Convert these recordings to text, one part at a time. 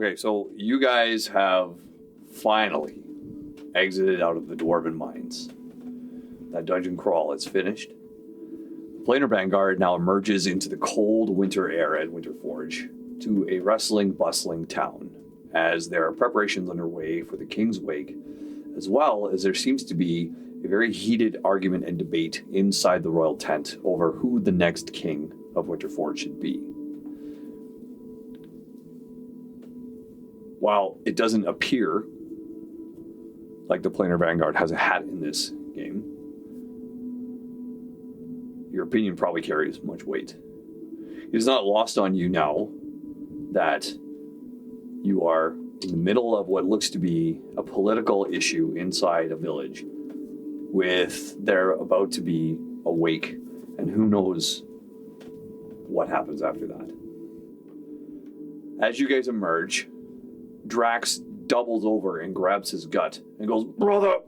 Okay, so you guys have finally exited out of the Dwarven Mines. That dungeon crawl is finished. Planar Vanguard now emerges into the cold winter air at Winterforge to a rustling, bustling town, as there are preparations underway for the King's Wake, as well as there seems to be a very heated argument and debate inside the royal tent over who the next king of Winterforge should be. While it doesn't appear like the Planar Vanguard has a hat in this game, your opinion probably carries much weight. It is not lost on you now that you are in the middle of what looks to be a political issue inside a village, with there about to be a wake, and who knows what happens after that. As you guys emerge, Drax doubles over and grabs his gut and goes, "Brother,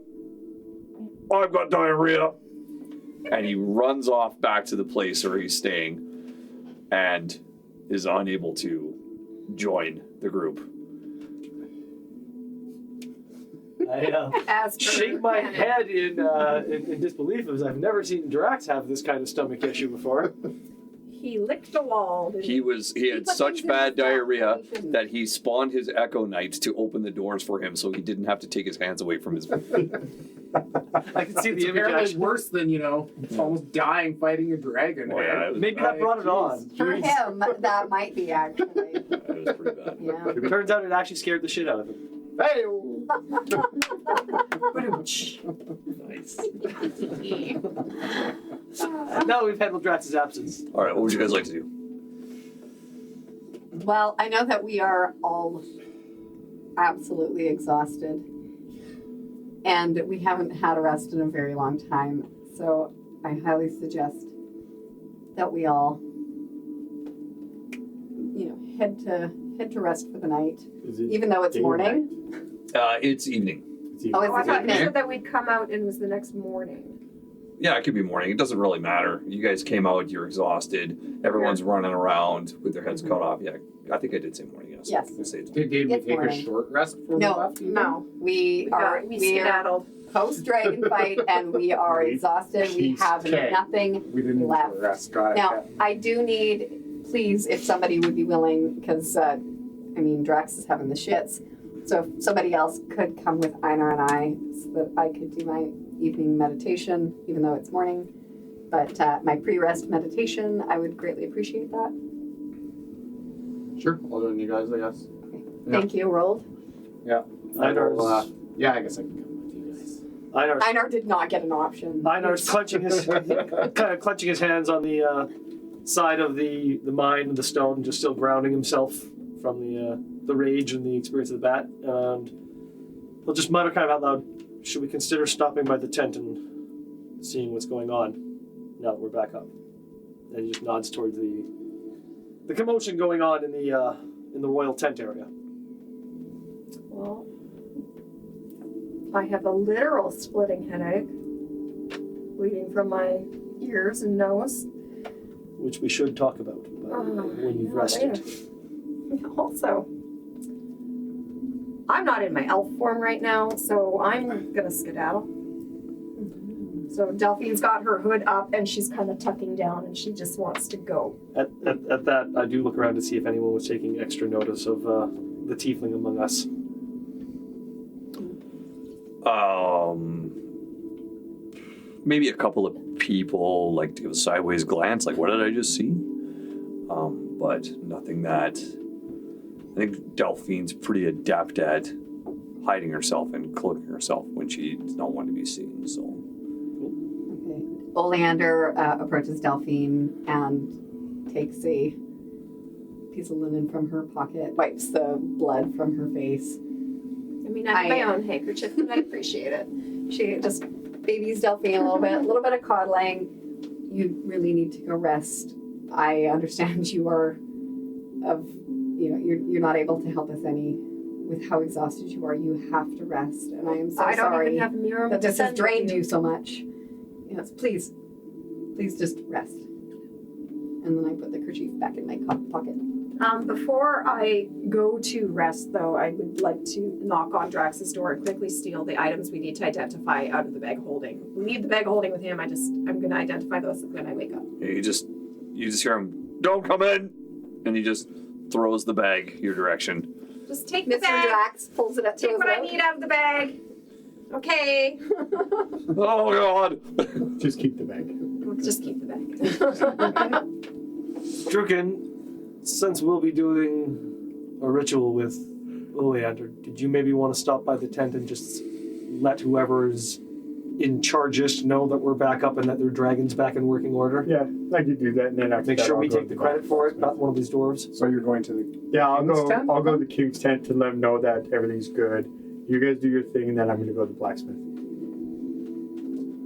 I've got diarrhea." And he runs off back to the place where he's staying and is unable to join the group. I shake my head in disbelief, as I've never seen Drax have this kind of stomach issue before. He licked a wall. He had such bad diarrhea that he spawned his Echo Knight to open the doors for him, so he didn't have to take his hands away from his food. I can see the image. Apparently worse than, almost dying fighting a dragon. Oh, yeah, maybe that brought it on. For him, that might be actually. That was pretty bad. Yeah. It turns out it actually scared the shit out of him. Hey! Nice. Now we've handled Drax's absence. All right, what would you guys like to do? Well, I know that we are all absolutely exhausted. And we haven't had a rest in a very long time. So I highly suggest that we all, head to rest for the night. Even though it's morning. It's evening. Oh, I it's thought you evening. said that we'd come out and it was the next morning. Yeah, it could be morning. It doesn't really matter. You guys came out, you're exhausted. Everyone's running around with their heads cut off. Yeah, I think I did say morning. Yes. It's Did we It's take morning. a short rest before we No, left? no. We We skedaddled. post-dragon fight and we are exhausted. We have Okay. nothing We didn't left. rest. Got it. Now, I do need, please, if somebody would be willing, because, Drax is having the shits. So if somebody else could come with Einar and I so that I could do my evening meditation, even though it's morning. But my pre-rest meditation, I would greatly appreciate that. Sure, I'll join you guys, I guess. Yeah. Thank you, Rold. Einar's, Yeah, I guess I can come with you guys. Einar did not get an option. Einar's clenching his hands on the side of the mine and the stone, just still grounding himself from the rage and the experience of the bat. And he'll just mutter kind of out loud, "Should we consider stopping by the tent and seeing what's going on now that we're back up?" And he just nods towards the commotion going on in the royal tent area. Well, I have a literal splitting headache, bleeding from my ears and nose. Which we should talk about when you've rested. Also, I'm not in my elf form right now, so I'm gonna skedaddle. So Delphine's got her hood up and she's kind of tucking down and she just wants to go. At that, I do look around to see if anyone was taking extra notice of the tiefling among us. Maybe a couple of people like to give a sideways glance, like, what did I just see? But nothing that... I think Delphine's pretty adept at hiding herself and cloaking herself when she does not want to be seen, so... Okay. Oleander approaches Delphine and takes a piece of linen from her pocket, wipes the blood from her face. I have my own handkerchief and I appreciate it. She just babies Delphine a little bit of coddling. You really need to go rest. I understand you are you're not able to help us any with how exhausted you are. You have to rest, and I am so I don't sorry even have a mirror that this has to drained send you so much. Yes, please just rest. And then I put the kerchief back in my pocket. Before I go to rest, though, I would like to knock on Drax's door and quickly steal the items we need to identify out of the bag holding. We leave the bag holding with him. I'm going to identify those when I wake up. You just hear him, "Don't come in!" And he just throws the bag your direction. Just take the Mr. bag. Drax pulls it up. Take what I need out of the bag. Okay. Oh, God! Just keep the bag. We'll just keep the bag. Druken, since we'll be doing a ritual with Oleander, did you maybe want to stop by the tent and just let whoever's in charge know that we're back up and that their dragon's back in working order? Yeah, I could do that, and then after Make that, sure I'll we go take to the credit for it, not one of these dwarves. So you're going to the Yeah, I'll King's go. tent? I'll go to the king's tent to let them know that everything's good. You guys do your thing, and then I'm going to go to the blacksmith.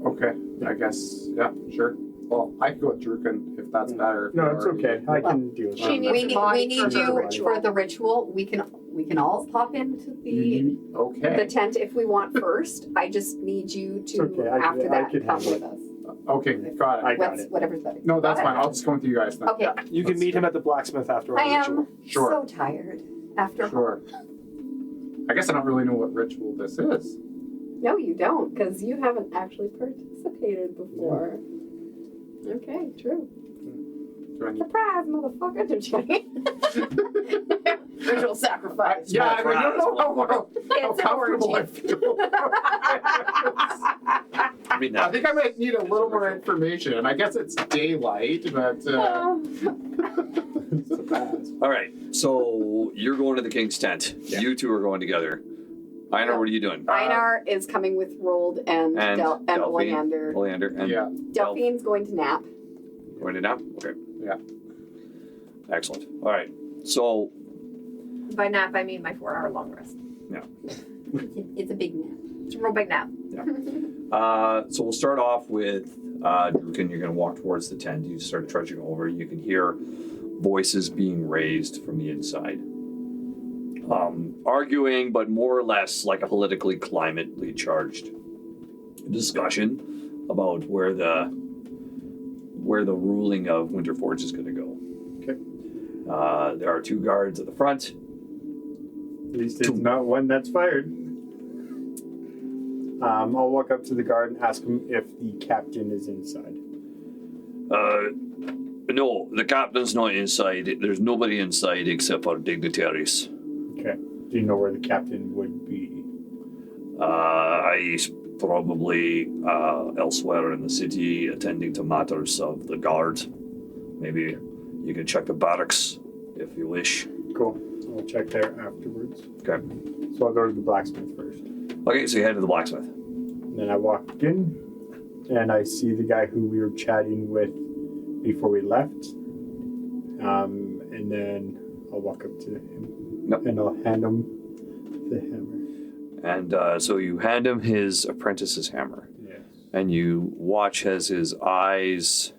Okay, I guess, yeah, sure. Well, I could go with Druken if that's better. No, it's okay. I Well, can deal with she that. needs We a need, body we need for you the ritual. for the ritual. We can all pop into the Okay. tent if we want first. I just need you to It's okay, I after can that come handle with it. us. Okay, got it. I got it. Whatever's better. No, that's fine. I'll just go with you guys then. Okay. Yeah, You can let's meet do him at the blacksmith after I our ritual. am Sure. so tired after. it. Sure. I guess I don't really know what ritual this is. No, you don't, because you haven't actually participated before. Okay, true. Do I need... Surprise, motherfucker! Just kidding. Ritual sacrifice. Yeah, I mean, you don't know how It's an comfortable I orgy. feel. I mean, I think I might need a little more information. I guess it's daylight, but Surprise. all right, so you're going to the king's tent. Yeah. You two are going together. Einar, what are you doing? Einar is coming with Rold and Delphine. Oleander. Oleander and yeah. Delphine's going to nap. going to nap? Okay. Yeah. Excellent. All right, so By nap, I mean my 4-hour-long rest. It's a big nap. It's a real big nap. So we'll start off with Druken. You're going to walk towards the tent. You start trudging over. You can hear voices being raised from the inside, arguing, but more or less like a politically climately charged discussion about where the ruling of Winterforge is going to go. Okay. There are 2 guards at the front. At least it's not one that's fired. I'll walk up to the guard and ask him if the captain is inside. No, the captain's not inside. There's nobody inside except for dignitaries. Okay. Do you know where the captain would be? He's probably elsewhere in the city attending to matters of the guard. Maybe you can check the barracks if you wish. Cool. I'll check there afterwards. Okay. So I'll go to the blacksmith first. Okay, so you head to the blacksmith. And then I walk in, and I see the guy who we were chatting with before we left. And then I'll walk up to him, Yep. and I'll hand him the hammer. And so you hand him his apprentice's hammer. Yes. And you watch as his eyes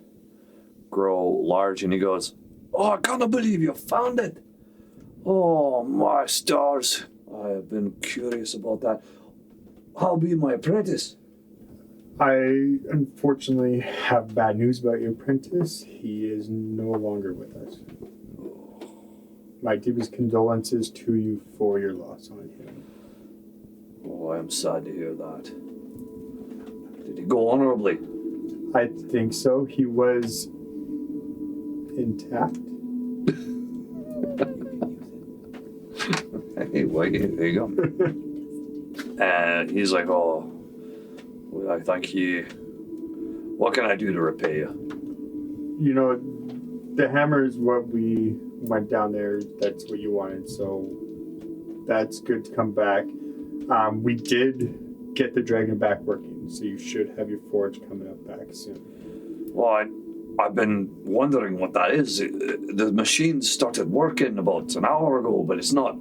grow large and he goes, "Oh, I can't believe you found it. Oh, my stars. I have been curious about that. I'll be my apprentice." I unfortunately have bad news about your apprentice. He is no longer with us. My deepest condolences to you for your loss on him. Oh, I'm sad to hear that. Did he go honorably? I think so. He was intact. Hey, well, there you go. And he's like, "Oh, well, I thank you. What can I do to repay you?" You know, the hammer is what we went down there. That's what you wanted, so that's good to come back. We did get the dragon back working, so you should have your forge coming up back soon. Well, I've been wondering what that is. The machine started working about an hour ago, but it's not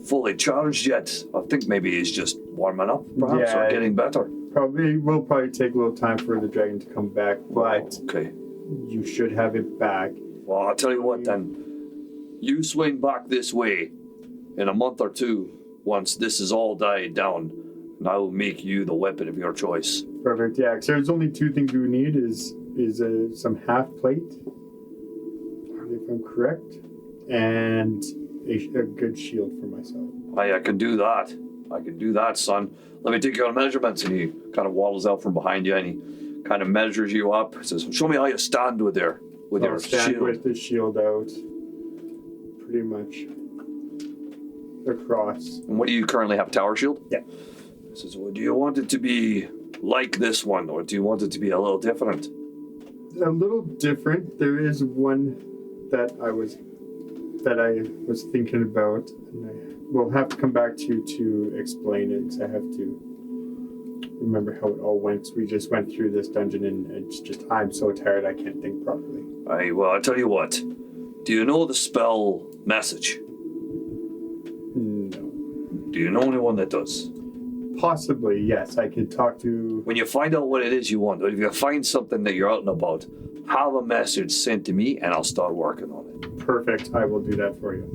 fully charged yet. I think maybe it's just warming up, perhaps, or Yeah. getting better. Will probably take a little time for the dragon to come back, but Okay. you should have it back. Well, I'll tell you what then. You swing back this way in a month or 2 once this is all died down, and I will make you the weapon of your choice. Perfect. Yeah. So there's only 2 things we would need: is some half plate, if I'm correct, and a good shield for myself. I can do that. I can do that, son. Let me take your measurements. And he kind of waddles out from behind you and he kind of measures you up. He says, show me how you stand with your I'll stand shield. with the shield out, pretty much across. And what do you currently have, a tower shield? Yeah. He says, well, do you want it to be like this one, or do you want it to be a little different? A little different. There is one that I was thinking about, and I will have to come back to you to explain it, because I have to remember how it all went. We just went through this dungeon, and it's just, I'm so tired I can't think properly. Well, I tell you what. Do you know the spell message? No. Do you know anyone that does? Possibly, yes. I could talk to... When you find out what it is you want, or if you find something that you're out and about, have a message sent to me and I'll start working on it. Perfect. I will do that for you.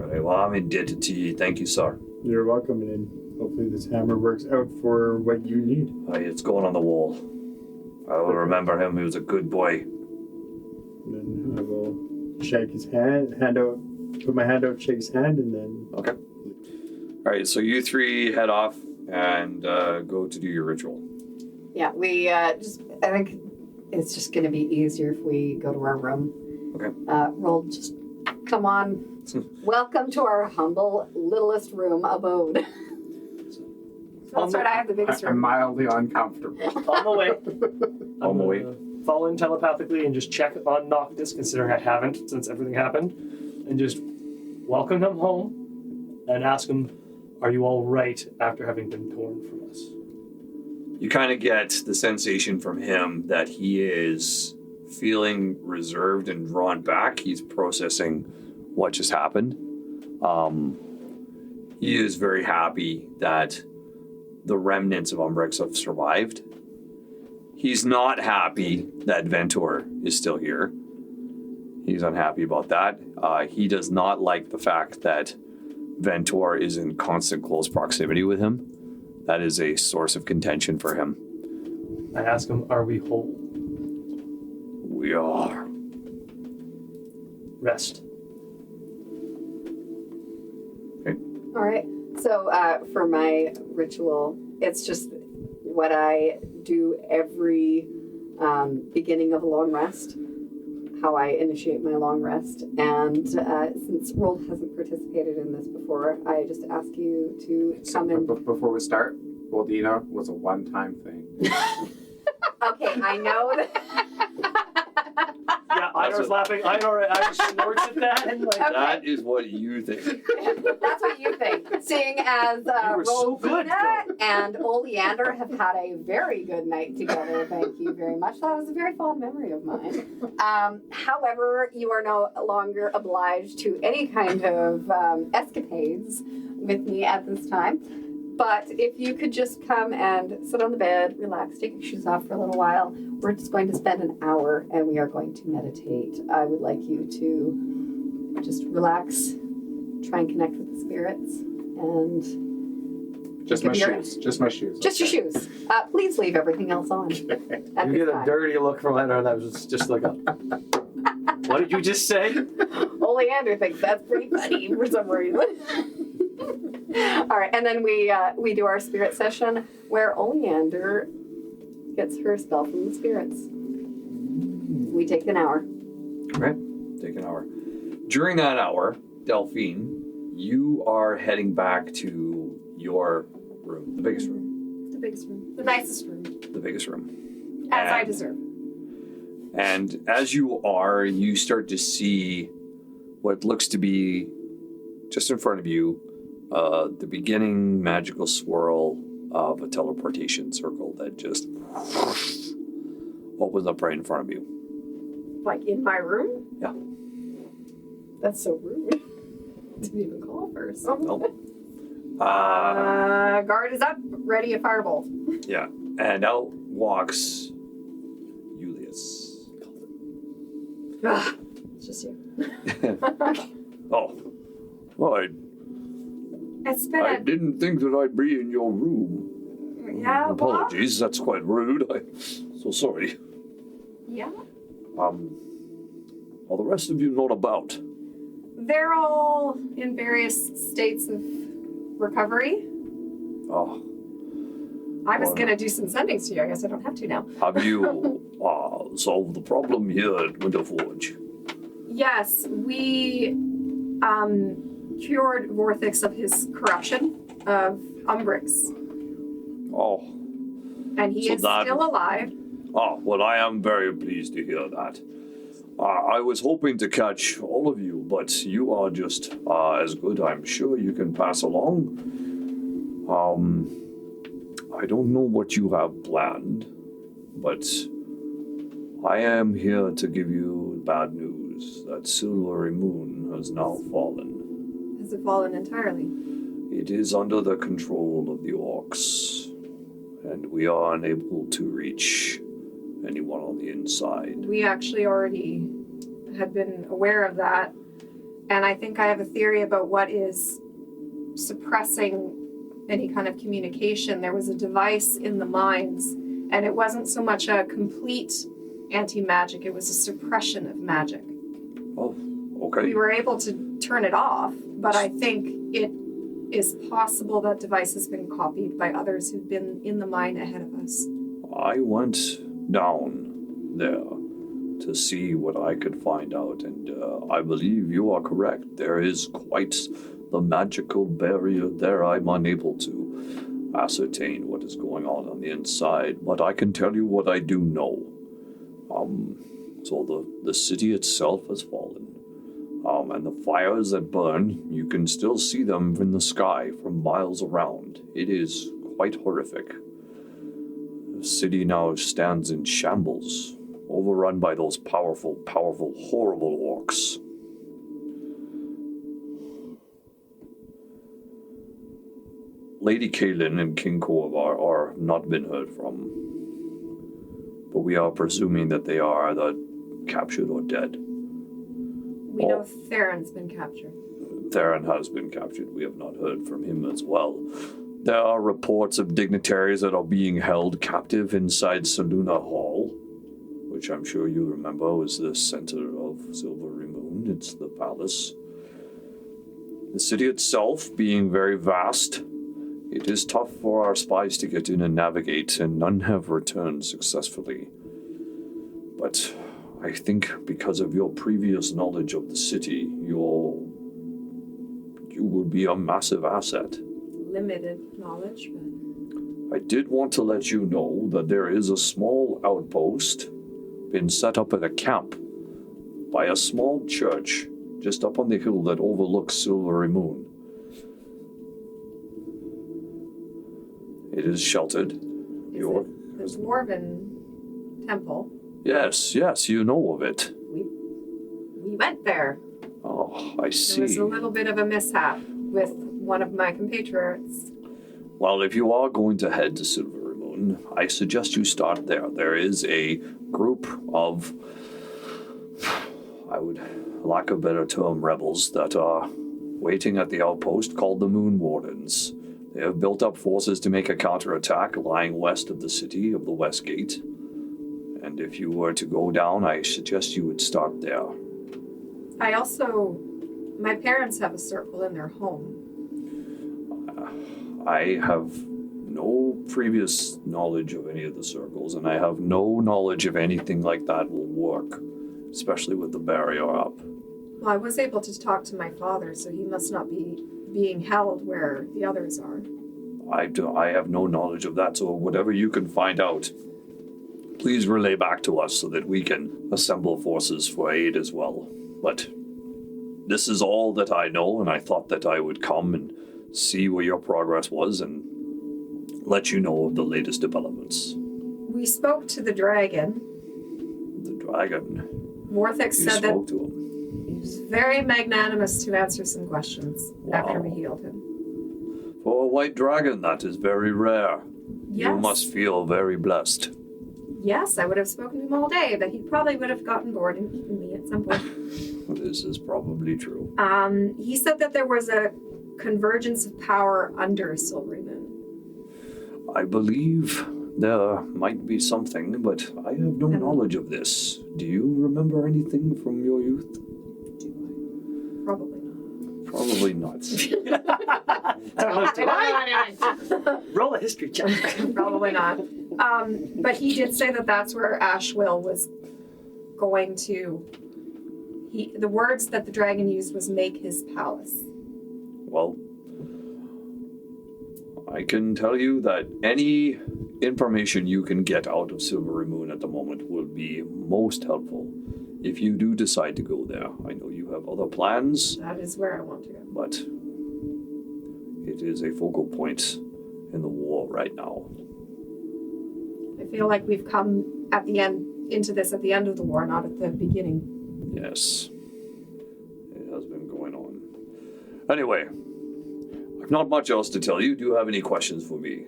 All right, well, I'm indebted to you. Thank you, sir. You're welcome, and hopefully this hammer works out for what you need. It's going on the wall. I will remember him. He was a good boy. And then I will shake his hand out, put my hand out, shake his hand, and then... Okay. All right, so you three head off and go to do your ritual. Yeah, we I think it's just going to be easier if we go to our room. Okay. Roll, just come on. Welcome to our humble, littlest room abode. That's right, I have the biggest I'm room. mildly uncomfortable. On the way. On the way. Fall in telepathically and just check on Noctis, considering I haven't since everything happened, and just welcome him home and ask him, are you all right after having been torn from us? You kind of get the sensation from him that he is feeling reserved and drawn back. He's processing what just happened. He is very happy that the remnants of Umbrex have survived. He's not happy that Ventor is still here. He's unhappy about that. He does not like the fact that Ventor is in constant close proximity with him. That is a source of contention for him. I ask him, are we whole? We are. Rest. All right. So for my ritual, it's just what I do every beginning of a long rest, how I initiate my long rest. And since Roll hasn't participated in this before, I just ask you to come in. Before we start, Waldina was a one-time thing. Okay, I know that. Yeah, I was laughing. I snorts at that. And like, Okay. That is what you think. That's what you think. Seeing as You were so good, Rolina and Oleander have had a very good night together, thank you very much. That was a very fond memory of mine. However, you are no longer obliged to any kind of escapades with me at this time. But if you could just come and sit on the bed, relax, take your shoes off for a little while. We're just going to spend an hour and we are going to meditate. I would like you to just relax, try and connect with the spirits, and Just my Give me your- shoes. Just my shoes. just your shoes. Please leave everything else on. At you this get a time. dirty look from Leonard that was just like a. What did you just say? Oleander thinks that's pretty funny for some reason. All right, and then we do our spirit session where Oleander gets her spell from the spirits. We take an hour. Okay, take an hour. During that hour, Delphine, you are heading back to your room, the biggest room. The biggest room. The nicest room. The biggest room. As I And- deserve. And as you are, you start to see what looks to be just in front of you, the beginning magical swirl of a teleportation circle that just opens up right in front of you. Like in my room? Yeah. That's so rude. Didn't even call first. Nope. Guard is up. Ready a firebolt. Yeah. And out walks Julius. Ugh, it's just you. Oh. Well, It's been I didn't think that I'd be in your room. Yeah, well, Apologies, that's quite rude. I'm so sorry. yeah. Well, the rest of you not about. They're all in various states of recovery. Oh, I was Well- going to do some sendings to you. I guess I don't have to now. have you solved the problem here at Winterforge? Yes, we cured Vorthix of his corruption of Umbrix, Oh, and he So is that- still alive. well, I am very pleased to hear that. I was hoping to catch all of you, but you are just as good. I'm sure you can pass along. I don't know what you have planned, but I am here to give you bad news that Silverymoon has now fallen. Has it fallen entirely? It is under the control of the orcs, and we are unable to reach anyone on the inside. We actually already had been aware of that, and I think I have a theory about what is suppressing any kind of communication. There was a device in the mines, and it wasn't so much a complete anti-magic, it was a suppression of magic. Oh, okay. We were able to turn it off, but I think it is possible that device has been copied by others who've been in the mine ahead of us. I went down there to see what I could find out, and I believe you are correct. There is quite the magical barrier there. I'm unable to ascertain what is going on the inside, but I can tell you what I do know. So the city itself has fallen. And the fires that burn, you can still see them in the sky from miles around. It is quite horrific. The city now stands in shambles, overrun by those powerful, horrible orcs. Lady Kaelin and King Korvar are not been heard from, but we are presuming that they are either captured or dead. We know Theron's been captured. Theron has been captured. We have not heard from him as well. There are reports of dignitaries that are being held captive inside Saluna Hall, which I'm sure you remember was the center of Silverymoon. It's the palace. The city itself being very vast, it is tough for our spies to get in and navigate, and none have returned successfully. But I think because of your previous knowledge of the city, you would be a massive asset. Limited knowledge, but I did want to let you know that there is a small outpost been set up at a camp by a small church just up on the hill that overlooks Silverymoon. It is sheltered. is it the Dwarven temple? Yes, you know of it. We went there. Oh, I see. There was a little bit of a mishap with one of my compatriots. Well, if you are going to head to Silverymoon, I suggest you start there. There is a group of, I would lack a better term, rebels that are waiting at the outpost called the Moon Wardens. They have built up forces to make a counterattack lying west of the city of the West Gate. And if you were to go down, I suggest you would start there. My parents have a circle in their home. I have no previous knowledge of any of the circles, and I have no knowledge of anything like that will work, especially with the barrier up. Well, I was able to talk to my father, so he must not be being held where the others are. I have no knowledge of that, so whatever you can find out, please relay back to us so that we can assemble forces for aid as well. But this is all that I know, and I thought that I would come and see where your progress was and let you know of the latest developments. We spoke to the dragon. The dragon. Vorthix You said that spoke to him. he was very magnanimous to answer some questions after we Wow. healed him. For a white dragon, that is very rare. Yes. You must feel very blessed. Yes, I would have spoken to him all day, but he probably would have gotten bored and eaten me at some point. This is probably true. He said that there was a convergence of power under Silverymoon. I believe there might be something, but I have no knowledge of this. Do you remember anything from your youth? Probably. Probably not. I don't know, do I? Roll a history check. Probably not. But he did say that that's where Ashwill was going to. The words that the dragon used was make his palace. Well, I can tell you that any information you can get out of Silverymoon at the moment will be most helpful if you do decide to go there. I know you have other plans, That is where I want to go. but it is a focal point in the war right now. I feel like we've come at the end into this at the end of the war, not at the beginning. Yes, it has been going on. Anyway, I've not much else to tell you. Do you have any questions for me?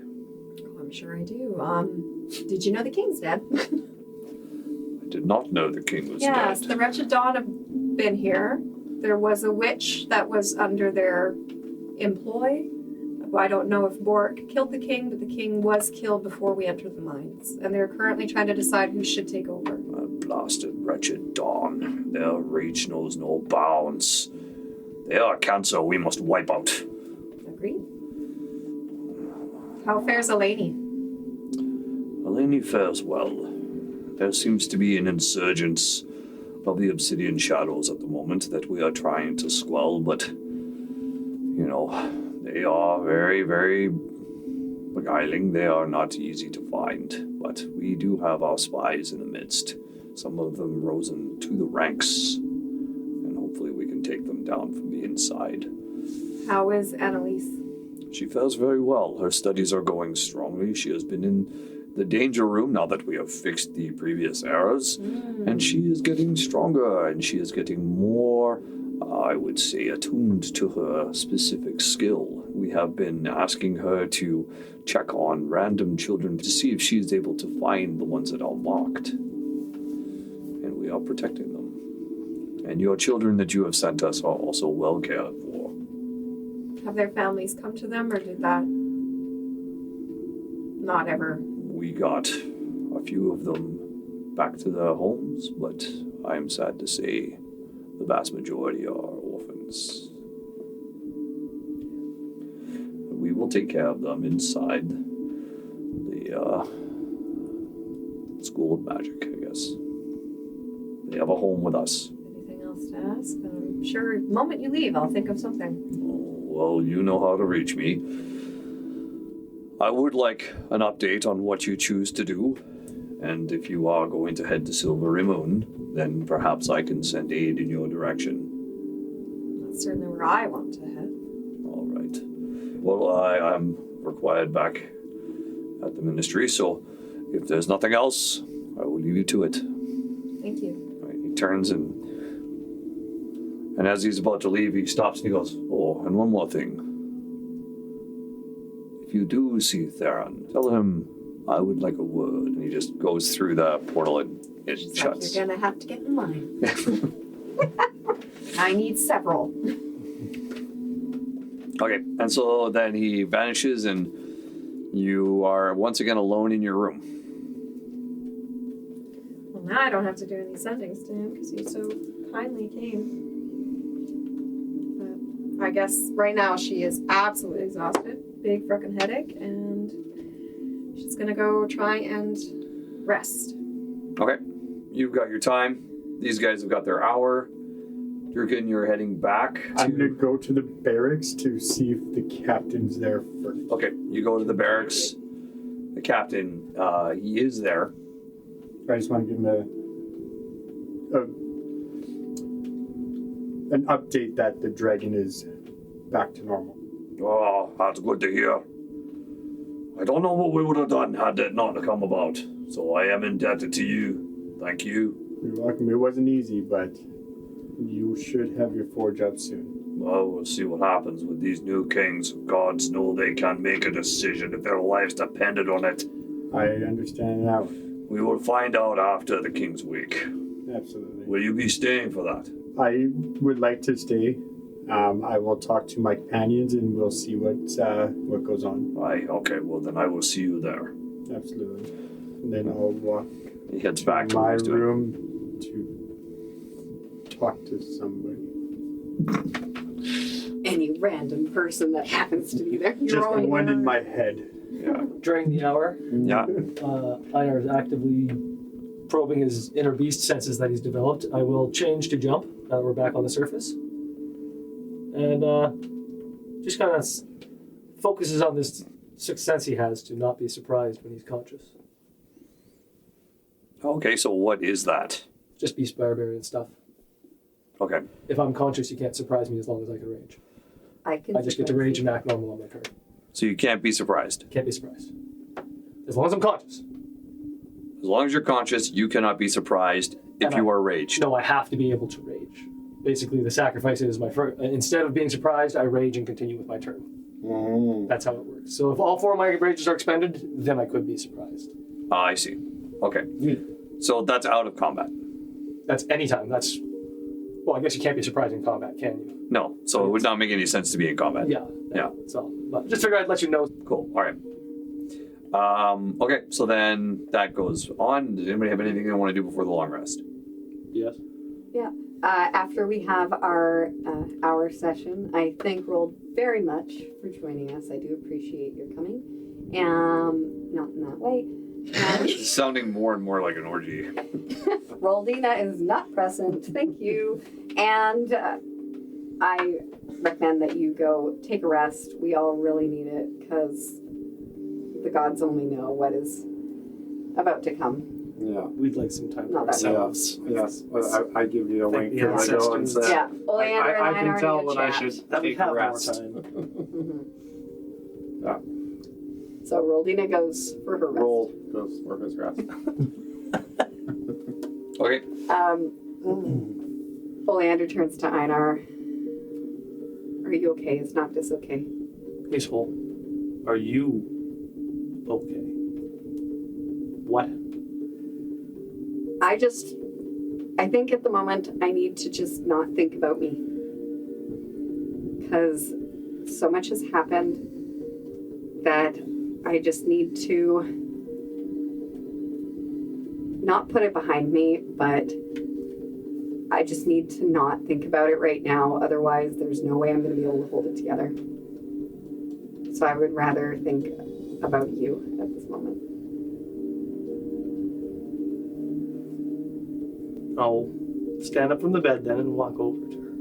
Oh, I'm sure I do. Did you know the king's dead? I did not know the king was Yes, dead. the Wretched Dawn have been here. There was a witch that was under their employ. I don't know if Bork killed the king, but the king was killed before we entered the mines. And they're currently trying to decide who should take over. That blasted wretched Dawn. Their rage knows no bounds. They are cancer we must wipe out. Agreed. How fares Eleni? Eleni fares well. There seems to be an insurgence of the Obsidian Shadows at the moment that we are trying to squell, but, you know, they are very, very beguiling. They are not easy to find, but we do have our spies in the midst. Some of them risen to the ranks, and hopefully we can take them down from the inside. How is Annalise? She fares very well. Her studies are going strongly. She has been in the danger room now that we have fixed the previous errors, and she is getting stronger, and she is getting more, I would say, attuned to her specific skill. We have been asking her to check on random children to see if she is able to find the ones that are marked, and we are protecting them. And your children that you have sent us are also well cared for. Have their families come to them, or did that not ever? We got a few of them back to their homes, but I am sad to say the vast majority are orphans. We will take care of them inside the School of Magic, I guess. They have a home with us. Anything else to ask? I'm sure the moment you leave, I'll think of something. Well, you know how to reach me. I would like an update on what you choose to do, and if you are going to head to Silverymoon, then perhaps I can send aid in your direction. That's certainly where I want to head. All right. Well, I'm required back at the ministry, so if there's nothing else, I will leave you to it. Thank you. All right, he turns and as he's about to leave, he stops and he goes, "Oh, and one more thing. If you do see Theron, tell him I would like a word." And he just goes through the portal and it She's shuts. like, you're gonna have to get in line. I need several. Okay, and so then he vanishes and you are once again alone in your room. Well, now I don't have to do any sendings to him because you so kindly came. But I guess right now she is absolutely exhausted, big frickin' headache, and she's gonna go try and rest. Okay, you've got your time. These guys have got their hour. Druken, you're heading back I'm gonna to... go to the barracks to see if the captain's there first. Okay, you go to the barracks. The captain, he is there. I just want to give him an update that the dragon is back to normal. Oh, that's good to hear. I don't know what we would have done had that not come about. So I am indebted to you. Thank you. You're welcome. It wasn't easy, but you should have your forge up soon. Well, we'll see what happens with these new kings. Gods know they can make a decision if their lives depended on it. I understand now. We will find out after the King's Week. Absolutely. Will you be staying for that? I would like to stay. I will talk to my companions and we'll see what goes on. Aye, okay, well then I will see you there. Absolutely. And then I'll walk He heads back to to what my he's doing. room to talk to somebody. any random person that happens to be there. Just only one in nerd. my head. Yeah. During the hour, Yeah. Einar is actively probing his inner beast senses that he's developed. I will change to jump now that we're back on the surface. And just kind of focuses on this sixth sense he has to not be surprised when he's conscious. Okay, so what is that? Just beast barbarian stuff. Okay. If I'm conscious, you can't surprise me as long as I can rage. I I just get to rage and act normal on my turn. So you can't be surprised. Can't be surprised. As long as I'm conscious. As long as you're conscious, you cannot be surprised if And you are raged. No, I have to be able to rage. Basically, the sacrifice is my first. Instead of being surprised, I rage and continue with my turn. That's how it works. So if all 4 of my rages are expended, then I could be surprised. I see. Okay. So that's out of combat. That's anytime. That's. Well, I guess you can't be surprised in combat, can you? No. So it would not make any sense to be in combat. Yeah. Yeah. So, but just figured I'd let you know. Cool. All right. Okay. So then that goes on. Does anybody have anything they want to do before the long rest? Yes. After we have our hour session, I thank Roll very much for joining us. I do appreciate your coming. Not in that way. It's sounding more and more like an orgy. Roldina is not present. Thank you. And I recommend that you go take a rest. We all really need it because the gods only know what is about to come. Yeah. We'd like some time for Not that ourselves. Yes. I give you a Thank wink the because I go and ancestors. say, Yeah. Oleander I and can are tell in a when I chat. should That we take have a more rest. time. Mhm. Yeah. So Roldina goes for her rest. Roll goes for his rest. Okay. Oleander turns to Einar. Are you okay? Is Noctis okay? Peaceful. Are you okay? What? I think at the moment I need to just not think about me. Because so much has happened that I just need to not put it behind me, but I just need to not think about it right now. Otherwise, there's no way I'm going to be able to hold it together. So I would rather think about you at this moment. I'll stand up from the bed then and walk over to her.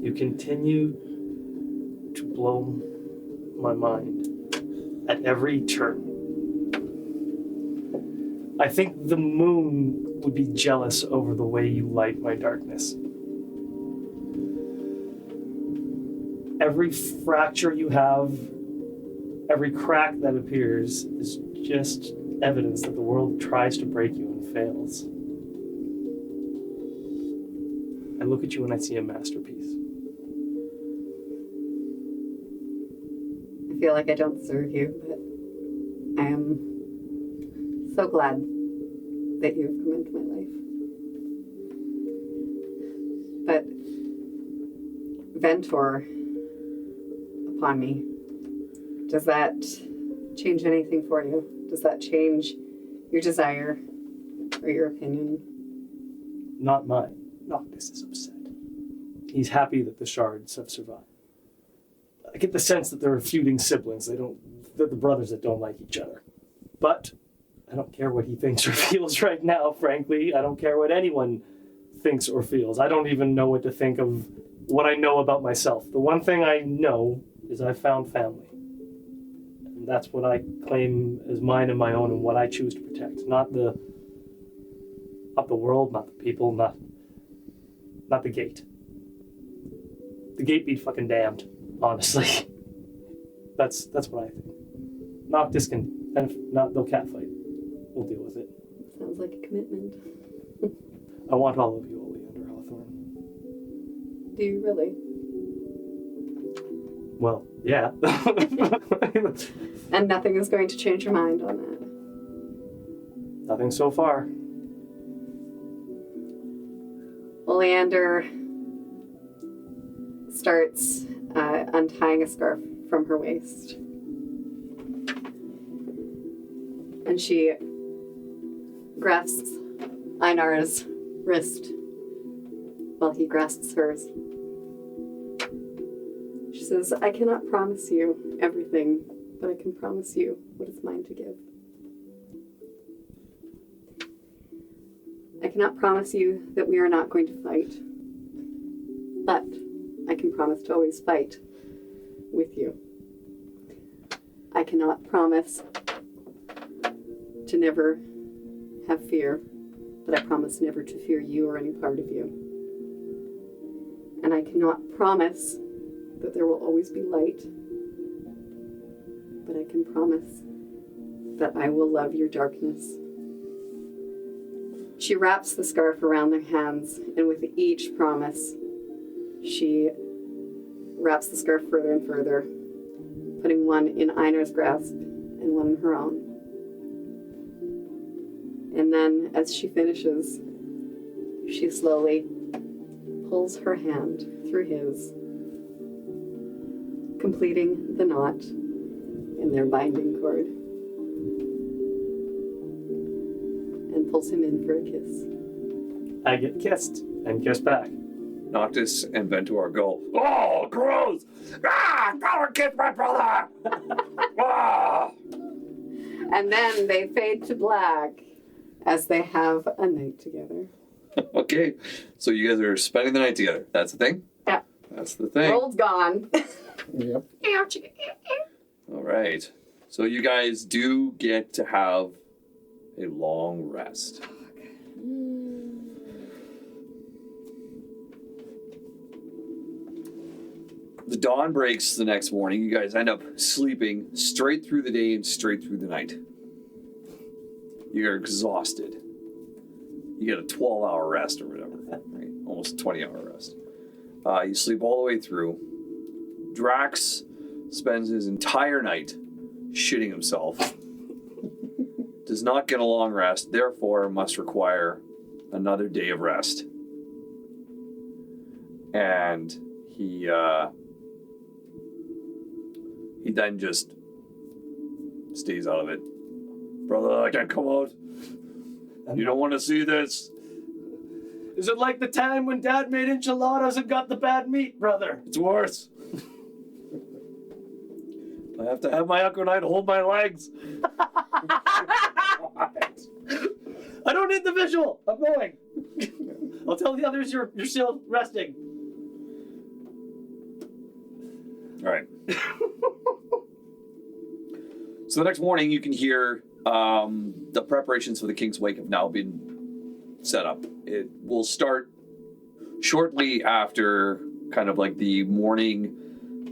You continue to blow my mind at every turn. I think the moon would be jealous over the way you light my darkness. Every fracture you have, every crack that appears is just evidence that the world tries to break you and fails. I look at you and I see a masterpiece. I feel like I don't deserve you, but I am so glad that you have come into my life. But Ventor upon me, does that change anything for you? Does that change your desire or your opinion? Not mine. Noctis is upset. He's happy that the shards have survived. I get the sense that they're feuding siblings. They're the brothers that don't like each other. But I don't care what he thinks or feels right now, frankly. I don't care what anyone thinks or feels. I don't even know what to think of what I know about myself. The one thing I know is I've found family. And that's what I claim as mine and my own and what I choose to protect. Not the world, not the people, not the gate. The gate be fucking damned, honestly. That's what I think. Noctis can, and if not, they'll catfight. We'll deal with it. Sounds like a commitment. I want all of you, Oleander Hawthorne. Do you really? Well, yeah. And nothing is going to change your mind on that. Nothing so far. Oleander starts untying a scarf from her waist. And she grasps Einar's wrist while he grasps hers. She says, I cannot promise you everything, but I can promise you what is mine to give. I cannot promise you that we are not going to fight, but I can promise to always fight with you. I cannot promise to never have fear, but I promise never to fear you or any part of you. And I cannot promise that there will always be light, but I can promise that I will love your darkness. She wraps the scarf around their hands, and with each promise, she wraps the scarf further and further, putting one in Einar's grasp and one in her own. And then, as she finishes, she slowly pulls her hand through his, completing the knot in their binding cord, and pulls him in for a kiss. I get kissed and kissed back. Noctis and Ventor go, oh, gross! Ah, don't kiss my brother! Ah! And then they fade to black as they have a night together. Okay, so you guys are spending the night together. That's the thing? Yeah. That's the thing. Gold's gone. Yep. All right. So you guys do get to have a long rest. The dawn breaks the next morning. You guys end up sleeping straight through the day and straight through the night. You're exhausted. You get a 12-hour rest or whatever, right? Almost a 20-hour rest. You sleep all the way through. Drax spends his entire night shitting himself. Does not get a long rest, therefore must require another day of rest. And he then just stays out of it. Brother, I can't come out. You don't want to see this. Is it like the time when Dad made enchiladas and got the bad meat, brother? It's worse. I have to have my Akonite hold my legs. I don't need the visual. I'm going. I'll tell the others you're still resting. All right. So the next morning, you can hear the preparations for the King's Wake have now been set up. It will start shortly after kind of like the morning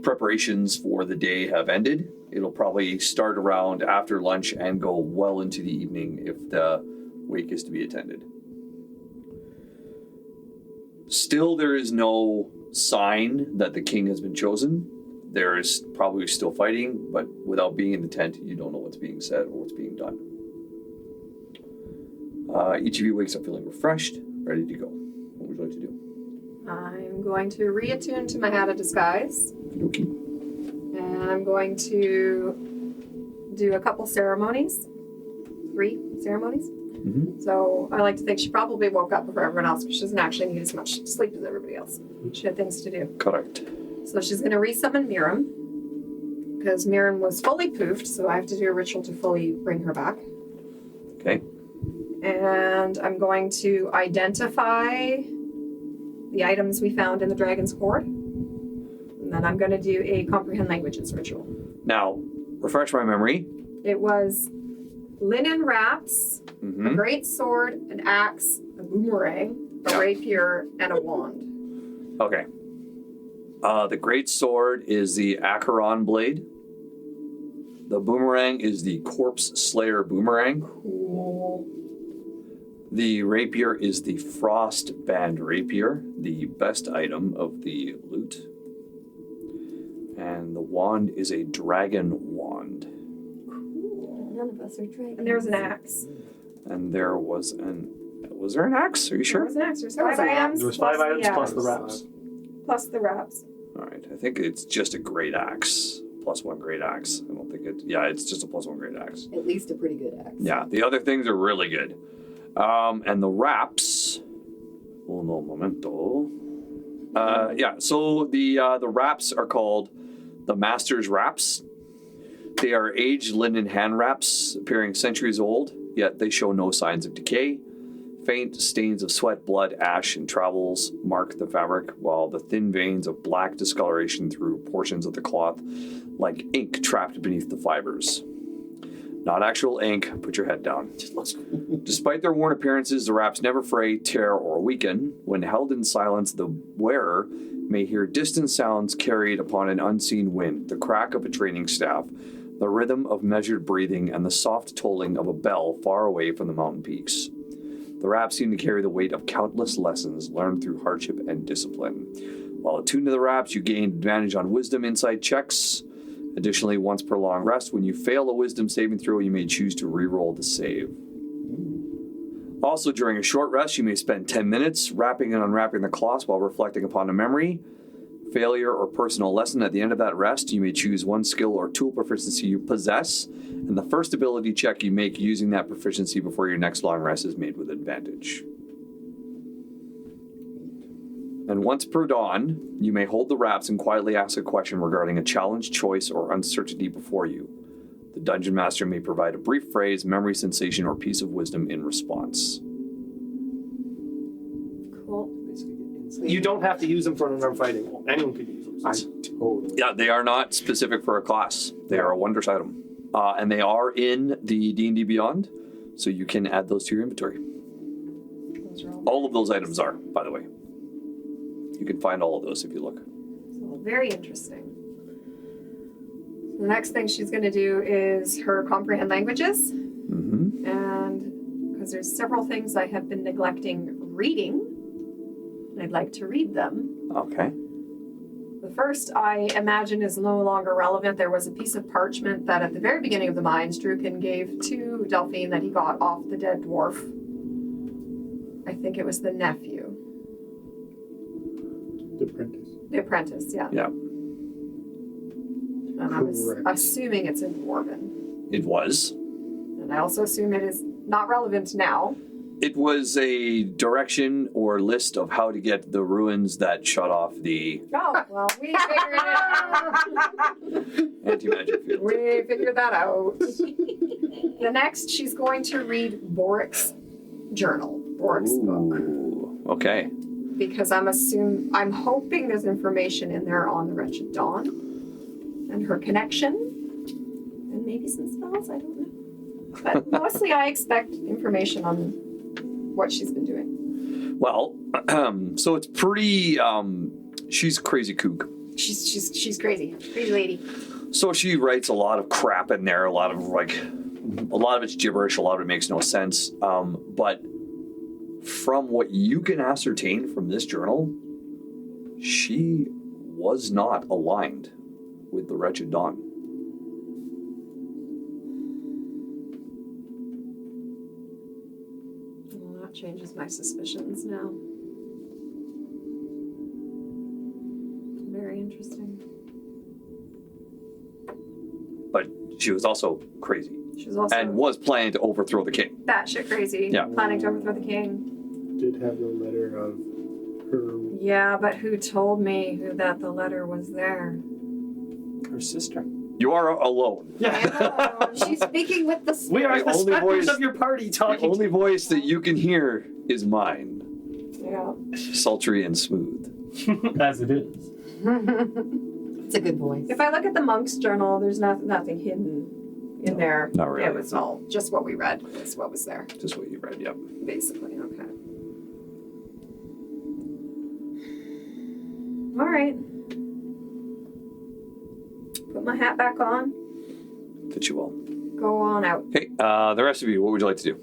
preparations for the day have ended. It'll probably start around after lunch and go well into the evening if the wake is to be attended. Still, there is no sign that the king has been chosen. There is probably still fighting, but without being in the tent, you don't know what's being said or what's being done. Each of you wakes up feeling refreshed, ready to go. What would you like to do? I'm going to reattune to my hat of disguise. Okay. And I'm going to do a couple ceremonies. 3 ceremonies. Mm-hmm. So I like to think she probably woke up before everyone else because she doesn't actually need as much sleep as everybody else. She had things to do. Correct. So she's going to resummon Miram because Miram was fully poofed, so I have to do a ritual to fully bring her back. Okay. And I'm going to identify the items we found in the dragon's hoard. And then I'm going to do a comprehend languages ritual. Now, refresh my memory. It was linen wraps, Mm-hmm. a great sword, an axe, a boomerang, a rapier, and a wand. Okay. The great sword is the Acheron blade. The boomerang is the Corpse Slayer boomerang. Cool. The rapier is the Frost Band rapier, the best item of the loot. And the wand is a dragon wand. None of us are dragons. And there's an axe. And there was was there an axe? Are you There sure? was an axe. There's There was 5 an axe. items. There was 5 items plus the axe. wraps. Plus the wraps. All right. I think it's just a great axe. +1 great axe. I don't think it. Yeah, it's just a +1 great axe. At least a pretty good axe. Yeah, the other things are really good. And the wraps Uno momento. Yeah, so the wraps are called the Master's Wraps. They are aged linen hand wraps, appearing centuries old, yet they show no signs of decay. Faint stains of sweat, blood, ash, and travels mark the fabric, while the thin veins of black discoloration through portions of the cloth, like ink trapped beneath the fibers. Not actual ink, put your head down. Despite their worn appearances, the wraps never fray, tear, or weaken. When held in silence, the wearer may hear distant sounds carried upon an unseen wind, the crack of a training staff, the rhythm of measured breathing, and the soft tolling of a bell far away from the mountain peaks. The wraps seem to carry the weight of countless lessons learned through hardship and discipline. While attuned to the wraps, you gain advantage on wisdom insight checks. Additionally, once per long rest, when you fail a wisdom saving throw, you may choose to re-roll the save. Also, during a short rest, you may spend 10 minutes wrapping and unwrapping the cloths while reflecting upon a memory, failure, or personal lesson. At the end of that rest, you may choose one skill or tool proficiency you possess, and the first ability check you make using that proficiency before your next long rest is made with advantage. And once per dawn, you may hold the wraps and quietly ask a question regarding a challenge, choice, or uncertainty before you. The Dungeon Master may provide a brief phrase, memory, sensation, or piece of wisdom in response. Cool. You don't have to use them for unarmed fighting. Anyone could use them. Totally. Yeah, they are not specific for a class. They are a wondrous item. And they are in the D&D Beyond, so you can add those to your inventory. Those are All of those items are, by the way. You can find all of those if you look. So very interesting. The next thing she's going to do is her comprehend languages. Mm-hmm. And because there's several things I have been neglecting reading, and I'd like to read them. Okay. The first, I imagine, is no longer relevant. There was a piece of parchment that at the very beginning of the mines, Drukin gave to Delphine that he got off the dead dwarf. I think it was the nephew. The apprentice. The apprentice, yeah. Yeah, And I was Correct. assuming it's in Dwarven. it was. And I also assume it is not relevant now. It was a direction or list of how to get the ruins that shut off the Oh, well, we figured it out. anti-magic field. We figured that out. The next, she's going to read Boric's journal, Boric's book. Ooh, okay. Because I'm hoping there's information in there on the Wretched Dawn and her connection, and maybe some spells, I don't know. But mostly I expect information on what she's been doing. Well, so it's pretty, she's a crazy kook. She's crazy lady. So she writes a lot of crap in there, a lot of it's gibberish, a lot of it makes no sense. But from what you can ascertain from this journal, she was not aligned with the Wretched Dawn. Well, that changes my suspicions now. Very interesting. But she was also crazy She's also and was planning to overthrow the king. batshit crazy, Yeah. planning to overthrow the king. Did have the letter of her. Yeah, but who told me that the letter was there? Her sister. You are alone. Yeah. She's speaking with the We are The the only specters voice- of your party The talking. only voice that you can hear is mine, Yeah. sultry and smooth. As it is. It's a good voice. If I look at the monk's journal, there's nothing hidden in there. not really. It was all just what we read. Is what was there, Just what you read, yep. basically. Okay. All right. Put my hat back on. That you will. Go on out. Okay, the rest of you, what would you like to do?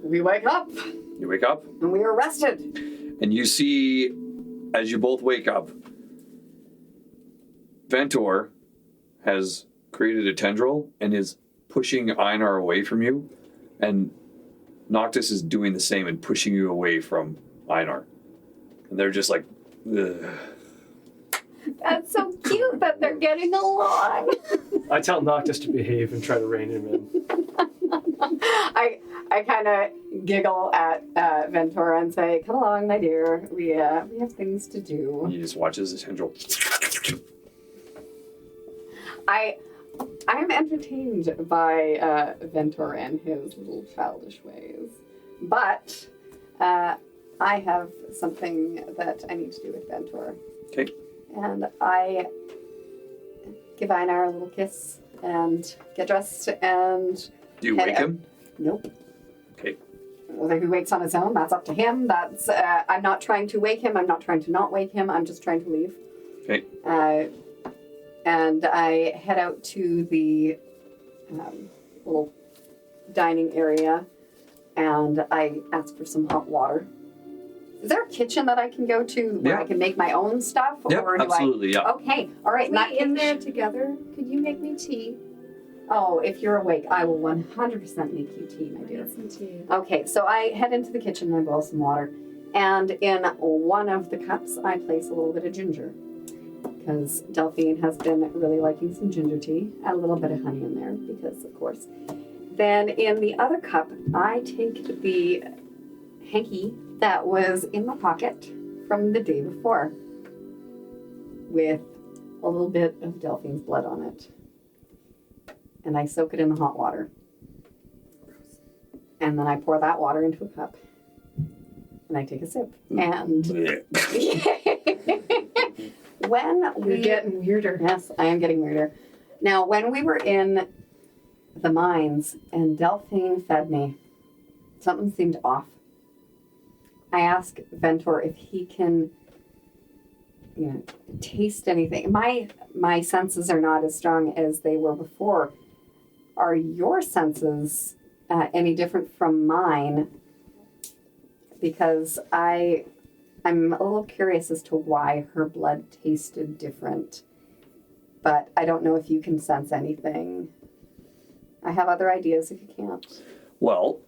We wake up You wake up, and we are rested. and you see, as you both wake up, Ventor has created a tendril and is pushing Einar away from you, and Noctis is doing the same and pushing you away from Einar. And they're just like, ugh. That's so cute that they're getting along. I tell Noctis to behave and try to rein him in. I kind of giggle at Ventura and say, "Come along, my dear. We have things to do." He just watches his tendril. I'm entertained by Ventura and his little childish ways, but I have something that I need to do with Ventura. Okay. And I give Einar a little kiss and get dressed and Do you head wake out. him? Nope. Okay. Whether he wakes on his own, that's up to him. That's I'm not trying to wake him. I'm not trying to not wake him. I'm just trying to leave. Okay. And I head out to the little dining area, and I ask for some hot water. Is there a kitchen that I can go to where I can make my own stuff? Yeah, or do absolutely, yeah. Okay, all right. We in there together. Could you make me tea? Oh, if you're awake, I will 100% make you tea, my I dear. need some tea. Okay, so I head into the kitchen and I boil some water. And in one of the cups, I place a little bit of ginger. Because Delphine has been really liking some ginger tea. Add a little bit of honey in there, because of course. Then in the other cup, I take the hanky that was in my pocket from the day before, with a little bit of Delphine's blood on it. And I soak it in the hot water. And then I pour that water into a cup. And I take a sip. And when You're getting weirder. Yes, I am getting weirder. Now, when we were in the mines and Delphine fed me, something seemed off. I asked Ventor if he can, taste anything. My senses are not as strong as they were before. Are your senses any different from mine? Because I'm a little curious as to why her blood tasted different. But I don't know if you can sense anything. I have other ideas if you can't. Well,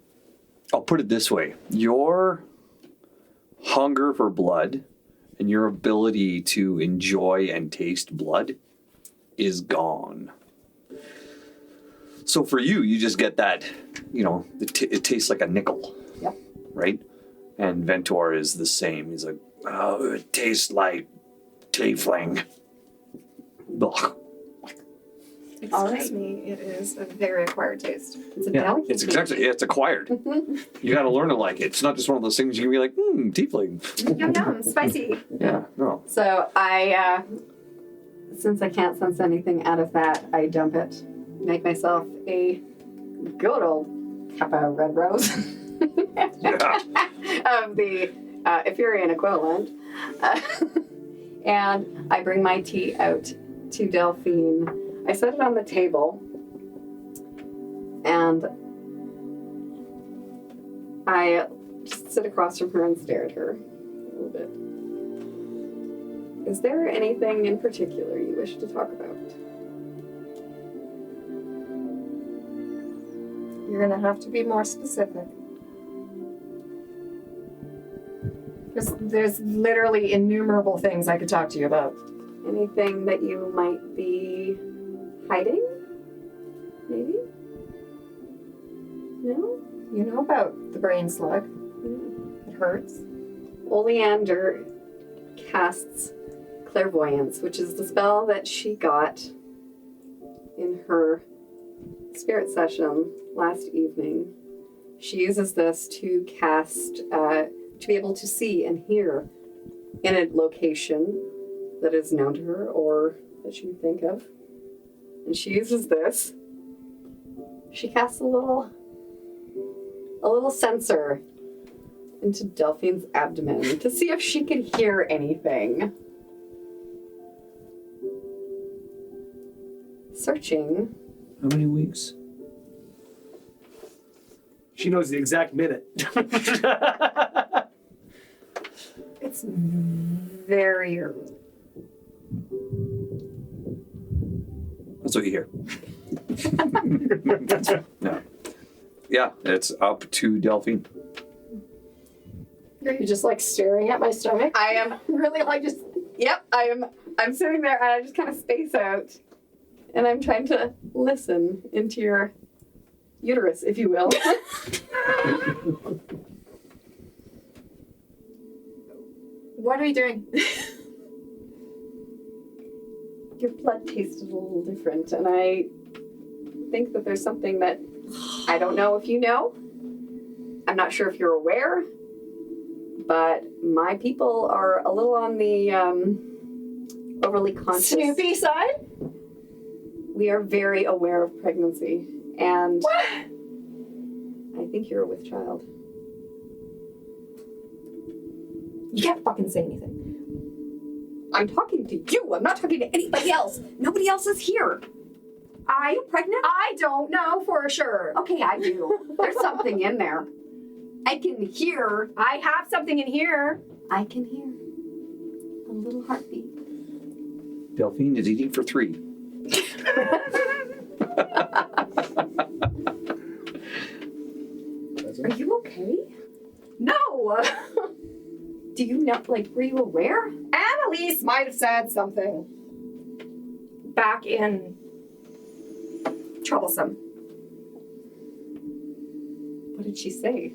I'll put it this way. Your hunger for blood and your ability to enjoy and taste blood is gone. So for you, you just get that, it tastes like a nickel. Yep. Right? And Ventor is the same. He's like, oh, it tastes like tiefling. Ugh. Excuse me, it is a very acquired taste. It's a delicacy. It's acquired. You got to learn to like it. It's not just one of those things you can be like, tiefling. Yum yum, spicy. Yeah, no. So since I can't sense anything out of that, I dump it. Make myself a good old cup of red rose. Yeah. Of the Ephurian equivalent. And I bring my tea out to Delphine. I set it on the table, and I just sit across from her and stare at her a little bit. Is there anything in particular you wish to talk about? You're gonna have to be more specific. There's literally innumerable things I could talk to you about. Anything that you might be hiding? Maybe? No? You know about the brain slug. Yeah. It hurts. Oleander casts clairvoyance, which is the spell that she got in her spirit session last evening. She uses this to cast, to be able to see and hear in a location that is known to her or that she can think of. And she uses this. She casts a little sensor into Delphine's abdomen to see if she can hear anything. Searching. How many weeks? She knows the exact minute. It's very early. That's what you hear. No. Yeah, it's up to Delphine. Are you just like staring at my stomach? I am really like just, yep, I'm sitting there and I just kind of space out and I'm trying to listen into your uterus, if you will. What are you doing? Your blood tasted a little different, and I think that there's something that I don't know if you know. I'm not sure if you're aware, but my people are a little on the overly conscious. Snoopy side? We are very aware of pregnancy, and What? I think you're with child. You can't fucking say anything. I'm talking to you. I'm not talking to anybody else. Nobody else is here. Are you pregnant? I don't know for sure. Okay, I do. There's something in there. I can hear. I have something in here. I can hear a little heartbeat. Delphine is eating for 3. Are you okay? No! Do you know, were you aware? Annalise might have said something. Back in troublesome. What did she say?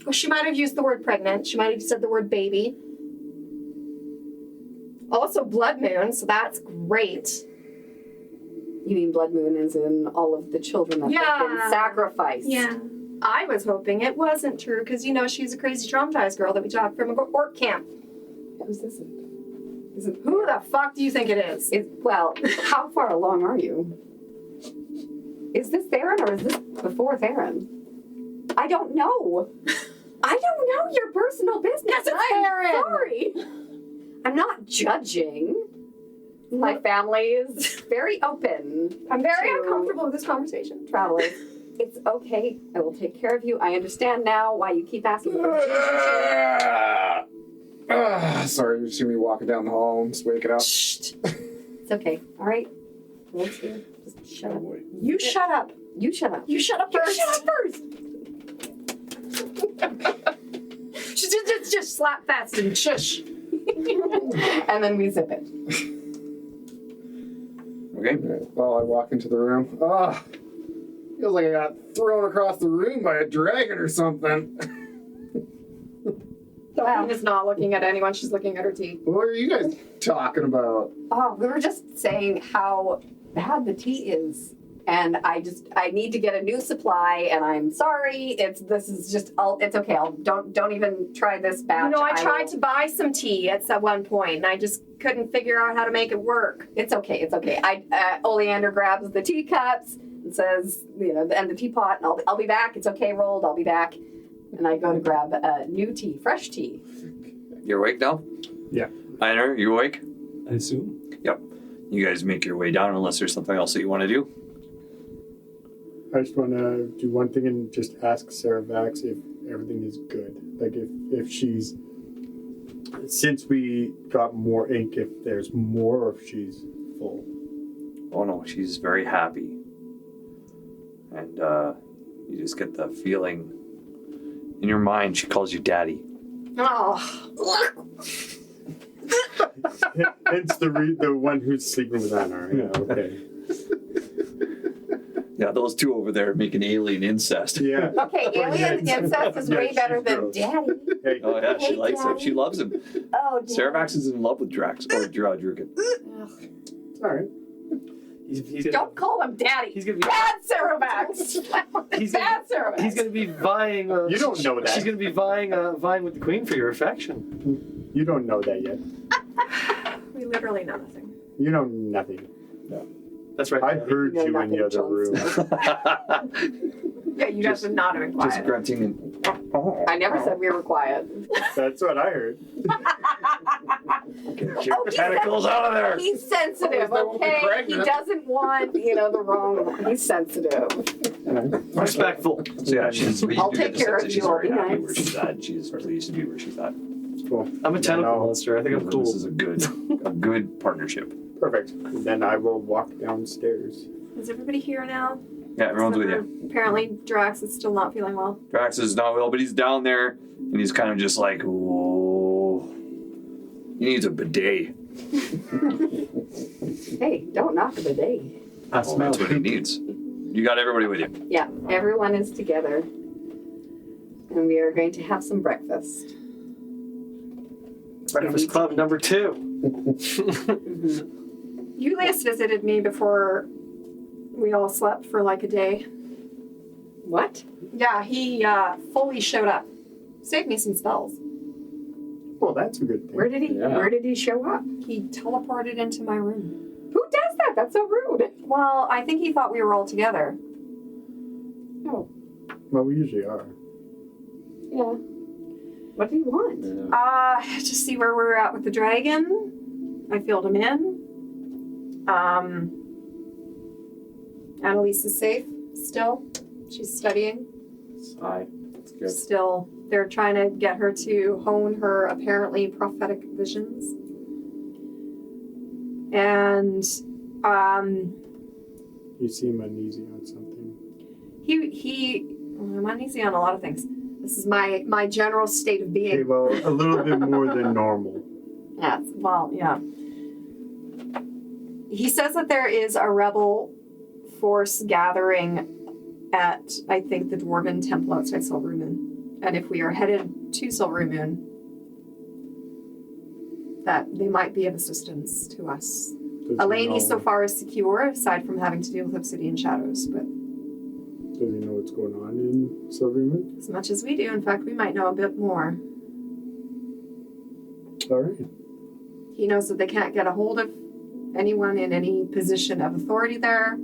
Well, she might have used the word pregnant. She might have said the word baby. Also blood moon, so that's great. You mean blood moon is in all of the children that have been sacrificed? Yeah. I was hoping it wasn't true because, she's a crazy traumatized girl that we took from a orc camp. Who's this? Who the fuck do you think it is? Well, how far along are you? Is this Theron or is this before Theron? I don't know. I don't know your personal business. Yes, it's I'm Theron. sorry. I'm not judging. My family is very open. I'm very to uncomfortable with this conversation. Travelers. It's okay. I will take care of you. I understand now why you keep asking for Sorry, you see me walking down the hall and just waking up. Shh. It's okay. All right. Let's hear. Just shut up. You shut up. You shut up. You shut up first. Shut up first. Just slap fast and shush. And then we zip it. Okay. Well, I walk into the room. Feels like I got thrown across the room by a dragon or something. Daphne is not looking at anyone. She's looking at her tea. What are you guys talking about? Oh, we were just saying how bad the tea is. And I need to get a new supply, and I'm sorry. It's okay. Don't even try this batch. I tried to buy some tea at one point, and I just couldn't figure out how to make it work. It's okay. Oleander grabs the teacups and says, and the teapot, and I'll be back. It's okay, Rolled. I'll be back. And I go to grab new tea, fresh tea. You're awake now? Yeah. Einar, you awake? I assume. Yep. You guys make your way down unless there's something else that you want to do. I just want to do one thing and just ask Sarah Vax if everything is good. Like if she's, since we got more ink, if there's more or if she's full. Oh no, she's very happy. And you just get the feeling in your mind she calls you daddy. Oh. Hence the one who's sleeping with Anar. Yeah, okay. Yeah, those two over there making alien incest. Yeah. Okay, alien incest is way Yeah, better she's than gross. daddy. Hey, Oh yeah, she Hey, likes him. Daddy. She loves him. Oh, daddy. Saravax is in love with Drax or Druken. it's all right. He's Don't call him daddy. He's gonna be. Bad Saravax. He's Bad Saravax. He's going to be vying. You don't know that. She's going to be vying with the queen for your affection. You don't know that yet. We literally know nothing. You know nothing. That's right. I heard You know you in the nothing, other room. Yeah, you guys would not have been quiet. Just grunting and. I never said we were quiet. That's what I heard. Get your tentacles out of there. He's sensitive, They won't be okay? He pregnant. doesn't want, the wrong one. He's sensitive. Respectful. So yeah, she's. I'll take care of She's you, I'll very be happy nice. where she's at. She's pleased to be where she's at. Cool. I'm a tentacle No. monster. I think I'm cool. This is a good partnership. Perfect. Then I will walk downstairs. Is everybody here now? Yeah, everyone's with you. Apparently, Drax is still not feeling well. Drax is not well, but he's down there and he's kind of just like, oh, he needs a bidet. Hey, don't knock the bidet. I Oh, smell that's what he it. needs. You got everybody with you. Yeah, everyone is together. And we are going to have some breakfast. Breakfast Club number 2. Julius visited me before we all slept for like a day. What? Yeah, he fully showed up. Saved me some spells. Well, that's a good thing. Where did he Yeah. where did he show up? He teleported into my room. Who does that? That's so rude. Well, I think he thought we were all together. Oh, Well, we usually are. yeah. What did he want? Just see where we're at with the dragon. I filled him in. Annalise is safe still. She's studying. Aye, that's good. Still, they're trying to get her to hone her apparently prophetic visions. And You seem uneasy on something. I'm uneasy on a lot of things. This is my general state of being. Okay, well, a little bit more than normal. Yes, well, yeah. He says that there is a rebel force gathering at, I think, the Dwarven Temple outside Silverymoon. And if we are headed to Silverymoon, that they might be of assistance to us. Does he Eleni so know- far is secure, aside from having to deal with Obsidian Shadows, but Does he know what's going on in Silverymoon? as much as we do, in fact, we might know a bit more. All right. He knows that they can't get a hold of anyone in any position of authority there.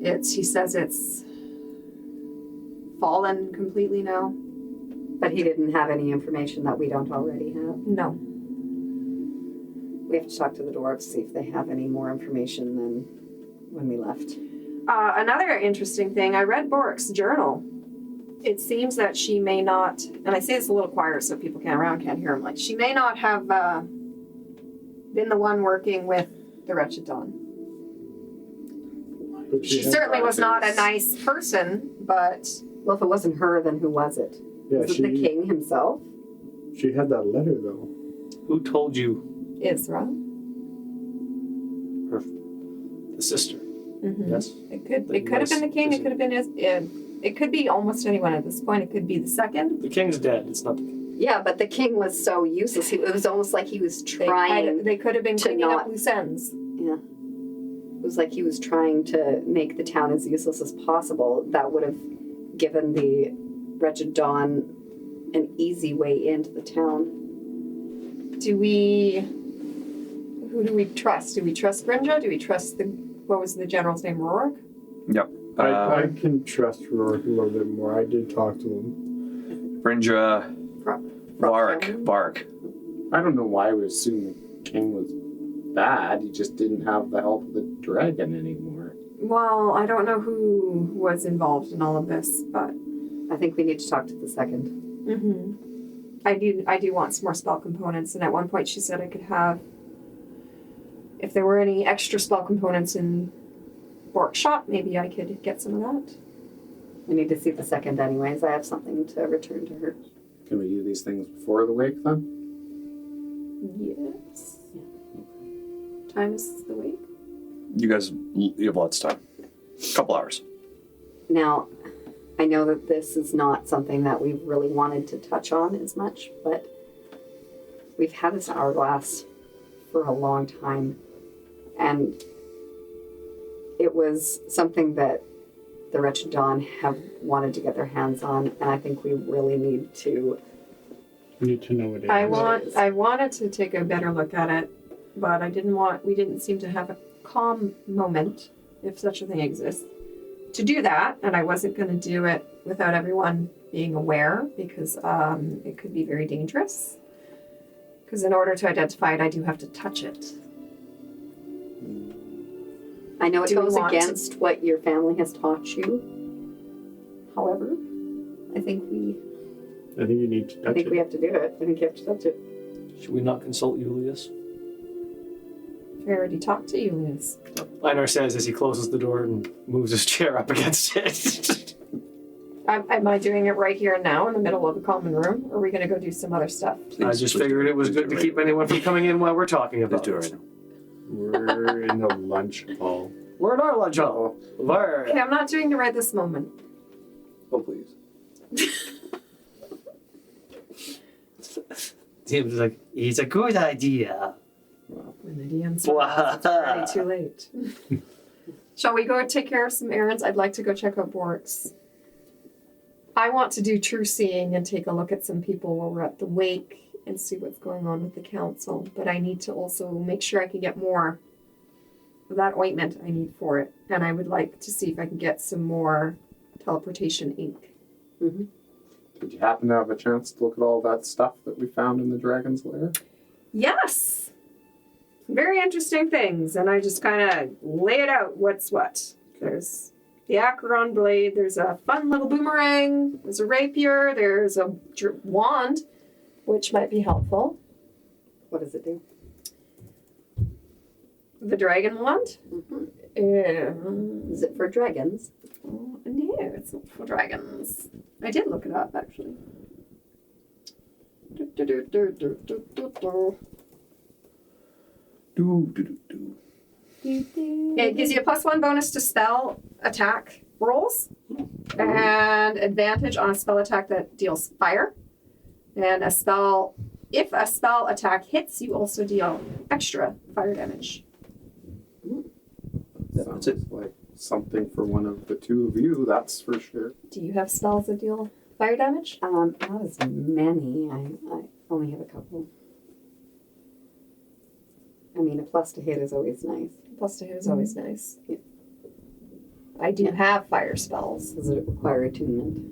He says it's fallen completely now. But he didn't have any information that we don't already have. No. We have to talk to the dwarves, see if they have any more information than when we left. Another interesting thing, I read Borik's journal. It seems that she may not, and I say this a little quieter so people can't hear him, like she may not have been the one working with the Wretched Dawn. But She had- certainly was not a nice person, but Well, if it wasn't her, then who was it? Yeah, Was it the king himself? she had that letter though. Who told you? Isra. The sister. Mm-hmm. Yes. It could have been the king. It could have been it could be almost anyone at this point. It could be the second. The king's dead. It's not the king. Yeah, but the king was so useless. It was almost like he was trying. They could have been to cleaning up not- loose ends. Yeah. It was like he was trying to make the town as useless as possible. That would have given the Wretched Dawn an easy way into the town. Who do we trust? Do we trust Brenda? Do we trust what was the general's name, Rourke? Yep. I can trust Rourke a little bit more. I did talk to him. Brinja, Rourke. Bark. I don't know why we assumed the king was bad. He just didn't have the help of the dragon anymore. Well, I don't know who was involved in all of this, but I think we need to talk to the second. I do want some more spell components. And at one point, she said I could have, if there were any extra spell components in Bork's shop, maybe I could get some of that. We need to see the second anyways. I have something to return to her. Can we do these things before the wake then? Yes. Time is the week. You guys, you have lots of time. Couple hours. Now, I know that this is not something that we've really wanted to touch on as much, but we've had this hourglass for a long time, and it was something that the Wretched Dawn have wanted to get their hands on, and I think we really need to. We need to know what it is. I wanted to take a better look at it, but we didn't seem to have a calm moment, if such a thing exists, to do that, and I wasn't going to do it without everyone being aware, because it could be very dangerous. Because in order to identify it, I do have to touch it. I know it Do we goes want to- against what your family has taught you. However, I think we you need to touch I think it. we have to do it. I think you have to touch it. Should we not consult Julius? I already talked to you, Liz. Einar says as he closes the door and moves his chair up against it. Am I doing it right here and now in the middle of the common room? Or are we going to go do some other stuff? I just figured it was good to keep anyone from coming in while we're talking about Let's do it it. right now. We're in the lunch hall. We're in our lunch hall. Where? Okay, I'm not doing it right this moment. Oh, please. Tim's like, it's a good idea. When the DM smiles, it's already too late. Shall we go take care of some errands? I'd like to go check out Bork's. I want to do true seeing and take a look at some people while we're at the wake and see what's going on with the council. But I need to also make sure I can get more of that ointment I need for it. And I would like to see if I can get some more teleportation ink. Mm-hmm. Did you happen to have a chance to look at all that stuff that we found in the dragon's lair? Yes! Very interesting things. And I just kind of lay it out what's what. There's the Acheron blade, there's a fun little boomerang, there's a rapier, there's a wand, which might be helpful. What does it do? The dragon wand? Is it for dragons? Oh, no, it's not for dragons. I did look it up, actually. It gives you a +1 bonus to spell attack rolls and advantage on a spell attack that deals fire. And if a spell attack hits, you also deal extra fire damage. Sounds like something for one of the two of you, that's for sure. Do you have spells that deal fire damage? Not as many. I only have a couple. I mean, a plus to hit is always nice. Plus to hit is always nice. Yeah. I do have fire spells. Does it require attunement?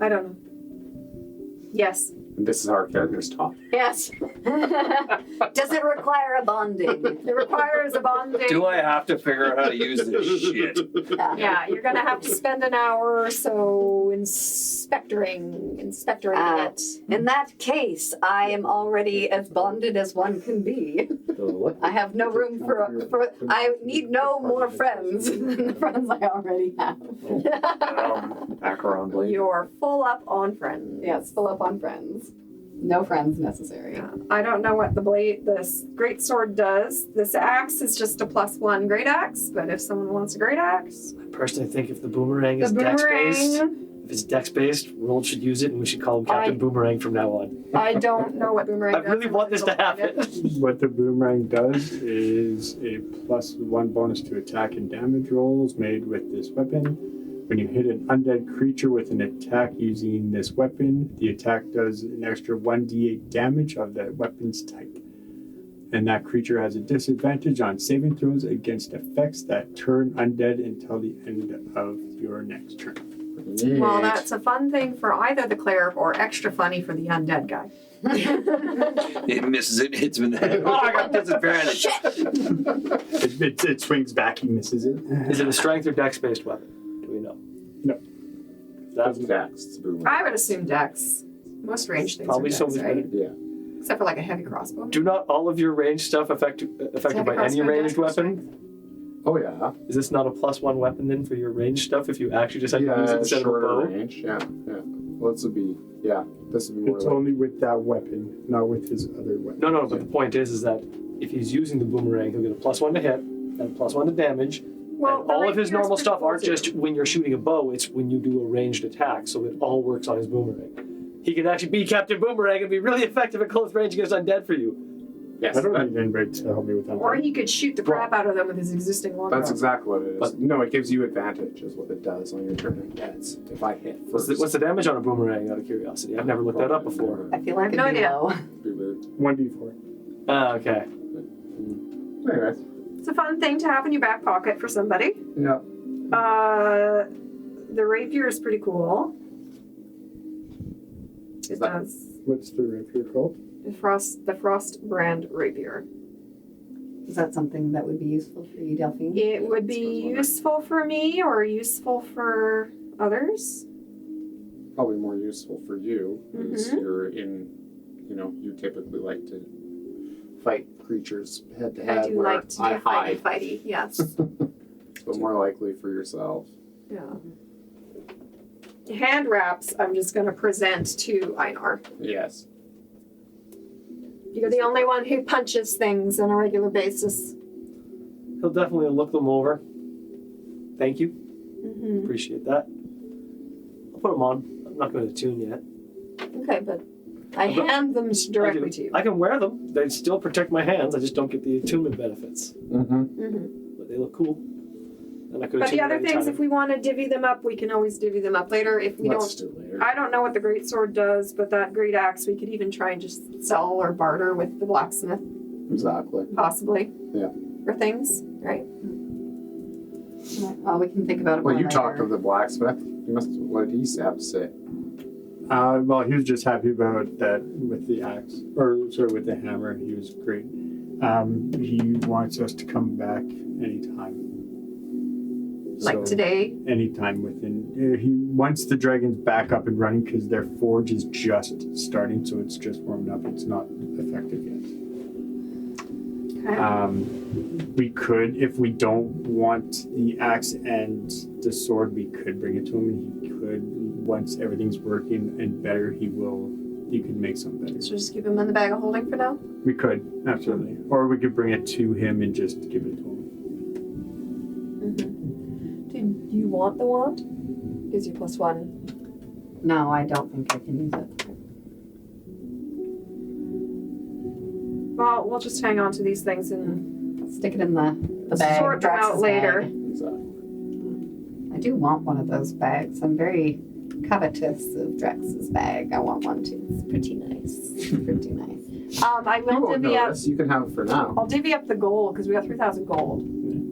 I don't know. Yes. And this is our character's talk. Yes. Does it require a bonding? It requires a bonding. Do I have to figure out how to use this shit? Yeah, you're gonna have to spend an hour or so inspectoring it. In that case, I am already as bonded as one can be. I have no room for I need no more friends than the friends I already have. Acheron blade. You're full up on friends. Yes, full up on friends. No friends necessary. Yeah. I don't know what this great sword does. This axe is just a +1 great axe, but if someone wants a great axe, I personally think if the boomerang is the dex-based, boomerang. if it's dex-based, Roll should use it, and we should call him Captain Boomerang from now on. I don't know what boomerang I does. really want this to happen. What the boomerang does is a +1 bonus to attack and damage rolls made with this weapon. When you hit an undead creature with an attack using this weapon, the attack does an extra 1d8 damage of that weapon's type. And that creature has a disadvantage on saving throws against effects that turn undead until the end of your next turn. Well, that's a fun thing for either the cleric or extra funny for the undead guy. It misses it, hits him in the head. Oh, I got disadvantage. It swings back, he misses it. Is it a strength or dex-based weapon? Do we know? No. That's Dex. It's a boomerang. I would assume dex. Most range things Probably are so. dex, right? Yeah. Except for like a heavy crossbow. Do not all of your ranged stuff affected by any ranged weapon? Oh yeah. Is this not a +1 weapon then for your ranged stuff if you actually decide to use it instead of a shorter bow? range. Yeah. Well, this would be more It's like only with that weapon, not with his other weapon. No, but the point is that if he's using the boomerang, he'll get a +1 to hit and a +1 to damage. Well, And all of his normal stuff aren't just. just when you're shooting a bow, it's when you do a ranged attack, so it all works on his boomerang. He can actually be Captain Boomerang and be really effective at close range against undead for you. yes. I don't need anybody to help me with that. Or he could shoot the crap out of them with his existing longbow. That's exactly what it is. But- No, it gives you advantage, is what it does on your turn. Yeah, it's if I hit first. What's the damage on a boomerang, out of curiosity? I've never looked that up before. I feel like No it'd be idea. low. Be weird. 1d4. Ah, okay. Anyways. It's a fun thing to have in your back pocket for somebody. Yeah. The rapier is pretty cool. It does What's the rapier called? the frost brand rapier. Is that something that would be useful for you, Delphine? It would be useful for me or useful for others. Probably more useful for you, because Mhm. you're in, you typically like to fight creatures head to I head do where like to do I hide, fighty, yes. but more likely for yourself. Yeah. Hand wraps I'm just going to present to Einar. Yes. You're the only one who punches things on a regular basis. he'll definitely look them over. Thank you. Mm-hmm. Appreciate that. I'll put them on. I'm not going to tune yet. Okay, but I hand them directly to you. I can wear them. They still protect my hands. I just don't get the attunement benefits. Mm-hmm. But they look cool. And I could But the attune other at any things, time. if we want to divvy them up, we can always divvy them up later. If we Let's don't, do later. I don't know what the great sword does, but that great axe, we could even try and just sell or barter with the blacksmith, Exactly. possibly. Yeah. For things, right? Well, we can think about it Well, more you later. talked to the blacksmith. You must. What did he have to say? Well, he was just happy about that with the axe, or sorry, with the hammer. He was great. He wants us to come back anytime. Like So, today. Anytime within. He wants the dragons back up and running because their forge is just starting, so it's just warmed up. It's not effective yet. Okay. We could, if we don't want the axe and the sword, we could bring it to him, and he could, once everything's working and better, you can make some better. So just keep him in the bag of holding for now? We could, absolutely. Or we could bring it to him and just give it to him. Mm-hmm. Do you want the wand? Gives you +1. No, I don't think I can use it. Well, we'll just hang on to these things and Stick it in the bag. sort them out Drax's later. bag. Exactly. I do want one of those bags. I'm very covetous of Drax's bag. I want one too. It's pretty nice. Pretty nice. I You will won't divvy up. notice. You can have it for now. I'll divvy up the gold because we got 3,000 gold.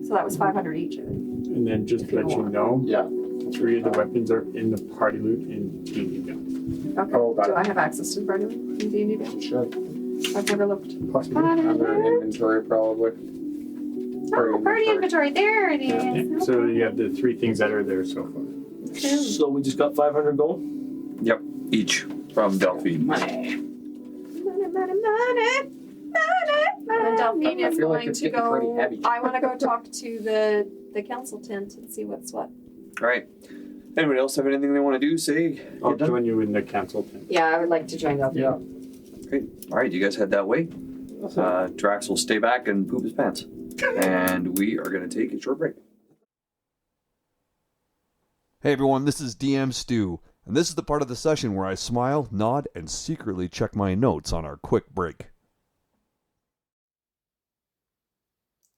So that was 500 each. I think. And then just If to you let you want. know, Yeah. 3 of the weapons are in the party loot in D&D Beyond. Okay. Oh, got Do it. I have access to the party in D&D Beyond? You should. I've never looked. Possibly. Under inventory, probably. Oh, party inventory. There it is. Yeah. So you have the 3 things that are there so far. So we just got 500 gold? Yep, each from Delphine. Money. And Delphine I is feel like going it's to getting pretty go. heavy. I want to go talk to the council tent and see what's what. All right. Anybody else have anything they want to do? Say. I'll get done? join you in the council tent. Yeah, I would like to join up. Yeah. Great. All right, you guys head that way. Drax will stay back and poop his pants. And we are going to take a short break. Hey everyone, this is DM Stu, and this is the part of the session where I smile, nod, and secretly check my notes on our quick break.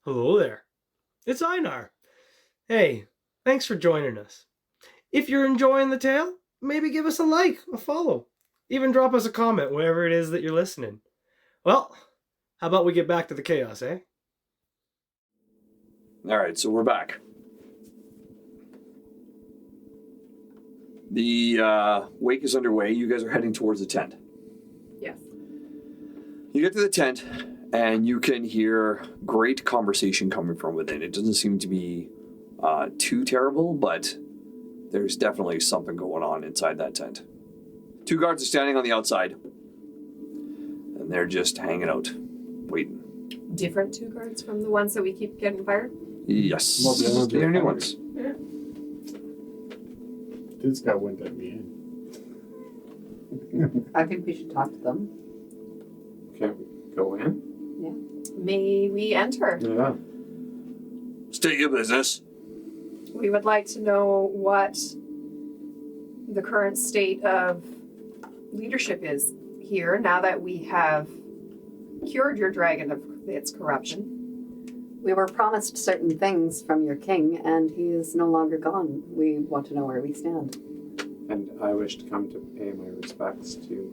Hello there. It's Einar. Hey, thanks for joining us. If you're enjoying the tale, maybe give us a like, a follow. Even drop us a comment wherever it is that you're listening. Well, how about we get back to the chaos, eh? All right, so we're back. The wake is underway. You guys are heading towards the tent. Yes. You get to the tent, and you can hear great conversation coming from within. It doesn't seem to be too terrible, but there's definitely something going on inside that tent. 2 guards are standing on the outside, and they're just hanging out, waiting. Different 2 guards from the ones that we keep getting fired? Yes, Well, the other ones are they're new fired. ones. This guy wouldn't let me in. I think we should talk to them. Can we go in? May we enter? Yeah. State your business. We would like to know what the current state of leadership is here now that we have cured your dragon of its corruption. We were promised certain things from your king, and he is no longer gone. We want to know where we stand. And I wish to come to pay my respects to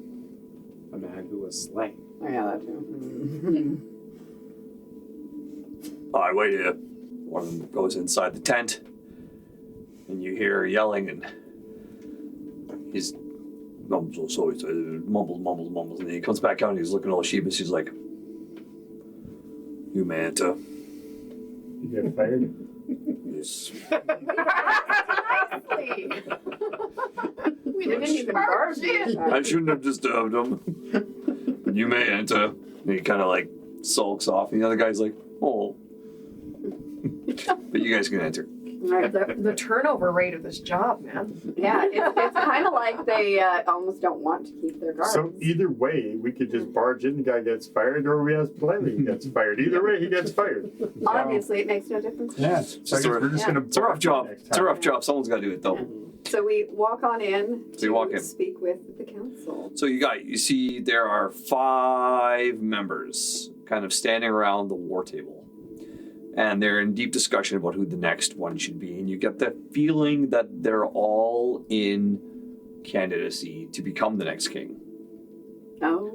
a man who was slain. Oh, yeah, that too. All right, wait here. One of them goes inside the tent, and you hear yelling, and he's mumbles, and then he comes back out, and he's looking all sheepish. He's like, "You may enter." You get fired? Yes. Nicely. We didn't even barge in. I shouldn't have disturbed him. But you may enter. And he kind of like sulks off, and the other guy's like, "Oh." But you guys can enter. Right. The turnover rate of this job, man. Yeah, it's kind of like they almost don't want to keep their guards. So either way, we could just barge in, the guy gets fired, or we ask politely, he gets fired. Either way, he gets fired. Obviously, it makes no difference. Yeah, so I guess we're just gonna. It's a rough barge job. next It's a time. rough job. Someone's got to do it, though. So we walk on in So you walk in. speak with the council. So you see there are 5 members kind of standing around the war table. And they're in deep discussion about who the next one should be. And you get the feeling that they're all in candidacy to become the next king. Oh,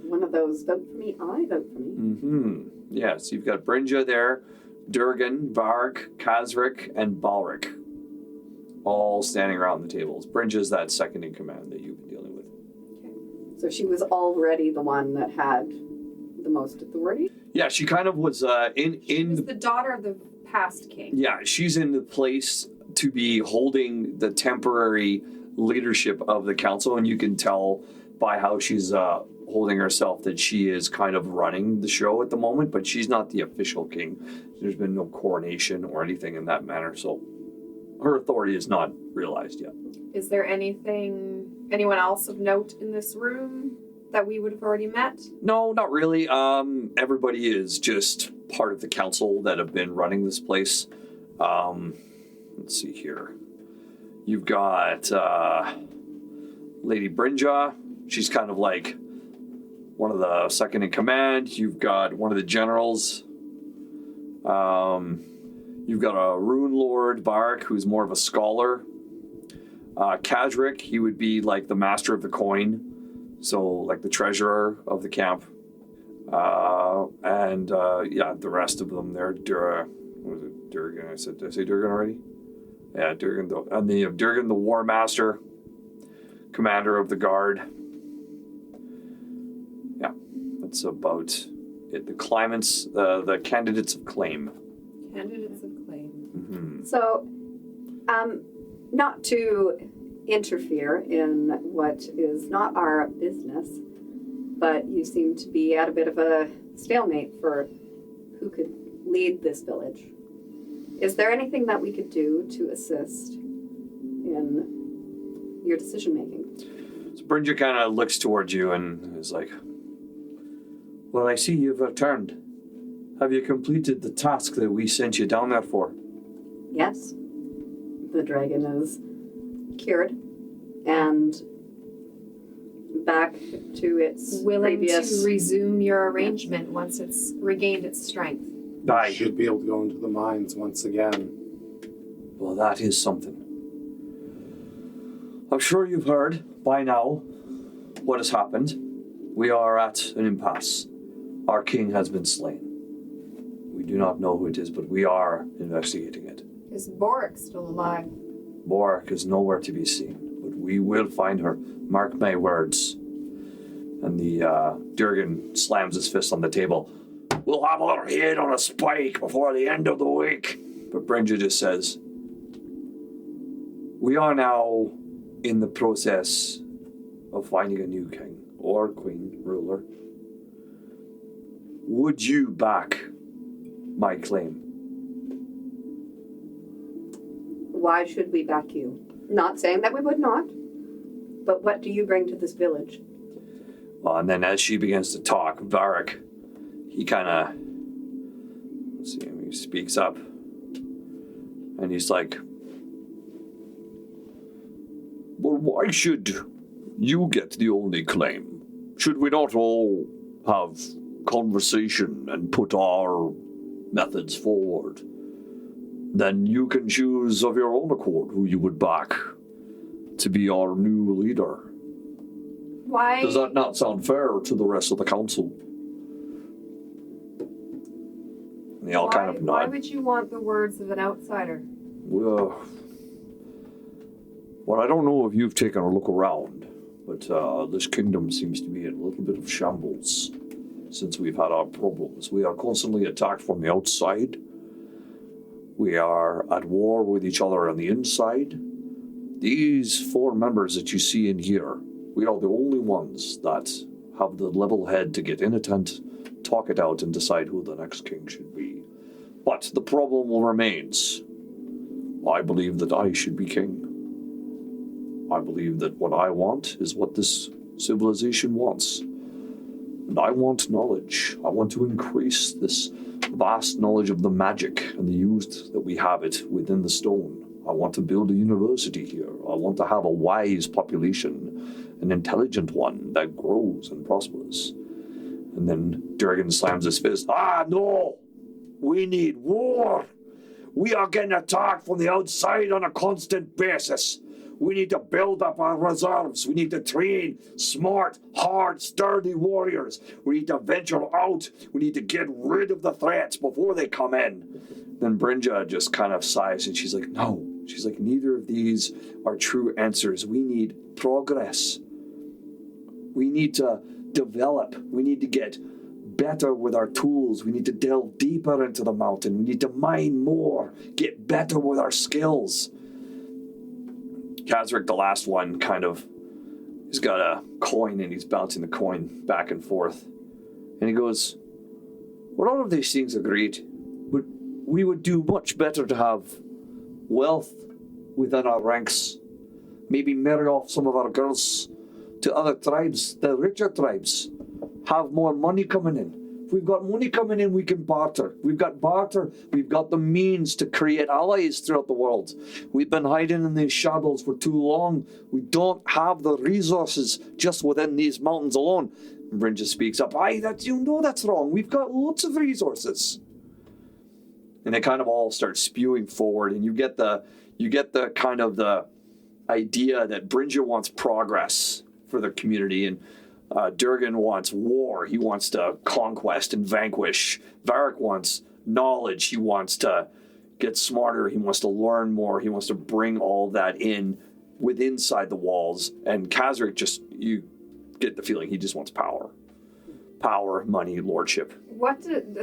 one of those vote for me, I vote for me. Mm-hmm. Yeah, so you've got Brynja there, Durgan, Varg, Kazrik, and Balric. All standing around the tables. Brynja's that second in command that you've been dealing with. So she was already the one that had the most authority. Yeah, she kind of was She in was the daughter of the past king. yeah, she's in the place to be holding the temporary leadership of the council, and you can tell by how she's holding herself that she is kind of running the show at the moment, but she's not the official king. There's been no coronation or anything in that manner, so her authority is not realized yet. Is there anyone else of note in this room that we would have already met? No, not really. Everybody is just part of the council that have been running this place. Let's see here. You've got Lady Brynja. She's kind of like one of the second in command. You've got one of the generals. You've got a rune lord, Barak, who's more of a scholar. Kazrik, he would be like the master of the coin. So, like the treasurer of the camp. Yeah, the rest of them, they're what was it, Durgan? Did I say Durgan already? Yeah, Durgan. And then you have Durgan, the war master, commander of the guard. Yeah, that's about it. The claimants, the candidates of claim. Candidates of claim. Mm-hmm. So, not to interfere in what is not our business, but you seem to be at a bit of a stalemate for who could lead this village. Is there anything that we could do to assist in your decision making? So Brynja kind of looks towards you and is like, "Well, I see you've returned. Have you completed the task that we sent you down there for?" Yes, the dragon is cured and back to its Willing previous. to resume your arrangement once it's regained its strength. Aye. Should be able to go into the mines once again. Well, that is something. I'm sure you've heard by now what has happened. We are at an impasse. Our king has been slain. We do not know who it is, but we are investigating it. Is Boric still alive? Borak is nowhere to be seen, but we will find her. Mark my words. And the Durgan slams his fist on the table. We'll have her head on a spike before the end of the week. But Brynja just says, we are now in the process of finding a new king or queen, ruler. Would you back my claim? Why should we back you? Not saying that we would not, but what do you bring to this village? And then as she begins to talk, Varric, he kind of, he speaks up. And he's like, well, why should you get the only claim? Should we not all have conversation and put our methods forward? Then you can choose of your own accord who you would back to be our new leader. Why? Does that not sound fair to the rest of the council? And they all kind of Why nod. would you want the words of an outsider? Well, I don't know if you've taken a look around, but this kingdom seems to be in a little bit of shambles since we've had our problems. We are constantly attacked from the outside. We are at war with each other on the inside. These 4 members that you see in here, we are the only ones that have the level head to get in a tent, talk it out, and decide who the next king should be. But the problem remains. I believe that I should be king. I believe that what I want is what this civilization wants. And I want knowledge. I want to increase this vast knowledge of the magic and the use that we have it within the stone. I want to build a university here. I want to have a wise population, an intelligent one that grows and prospers. And then Durgan slams his fist. No! We need war! We are getting attacked from the outside on a constant basis. We need to build up our reserves. We need to train smart, hard, sturdy warriors. We need to venture out. We need to get rid of the threats before they come in. Then Brynja just kind of sighs and she's like, no. She's like, neither of these are true answers. We need progress. We need to develop. We need to get better with our tools. We need to delve deeper into the mountain. We need to mine more, get better with our skills. Kazric, the last one, he's got a coin and he's bouncing the coin back and forth. And he goes, well, all of these things are great, but we would do much better to have wealth within our ranks. Maybe marry off some of our girls to other tribes, the richer tribes. Have more money coming in. If we've got money coming in, we can barter. We've got barter. We've got the means to create allies throughout the world. We've been hiding in these shadows for too long. We don't have the resources just within these mountains alone. And Brynja speaks up. That's wrong. We've got lots of resources. And they kind of all start spewing forward, and you get the kind of the idea that Brynja wants progress for the community, and Durgan wants war. He wants to conquest and vanquish. Varric wants knowledge. He wants to get smarter. He wants to learn more. He wants to bring all that in inside the walls. And Kazric you get the feeling he just wants power. Power, money, lordship.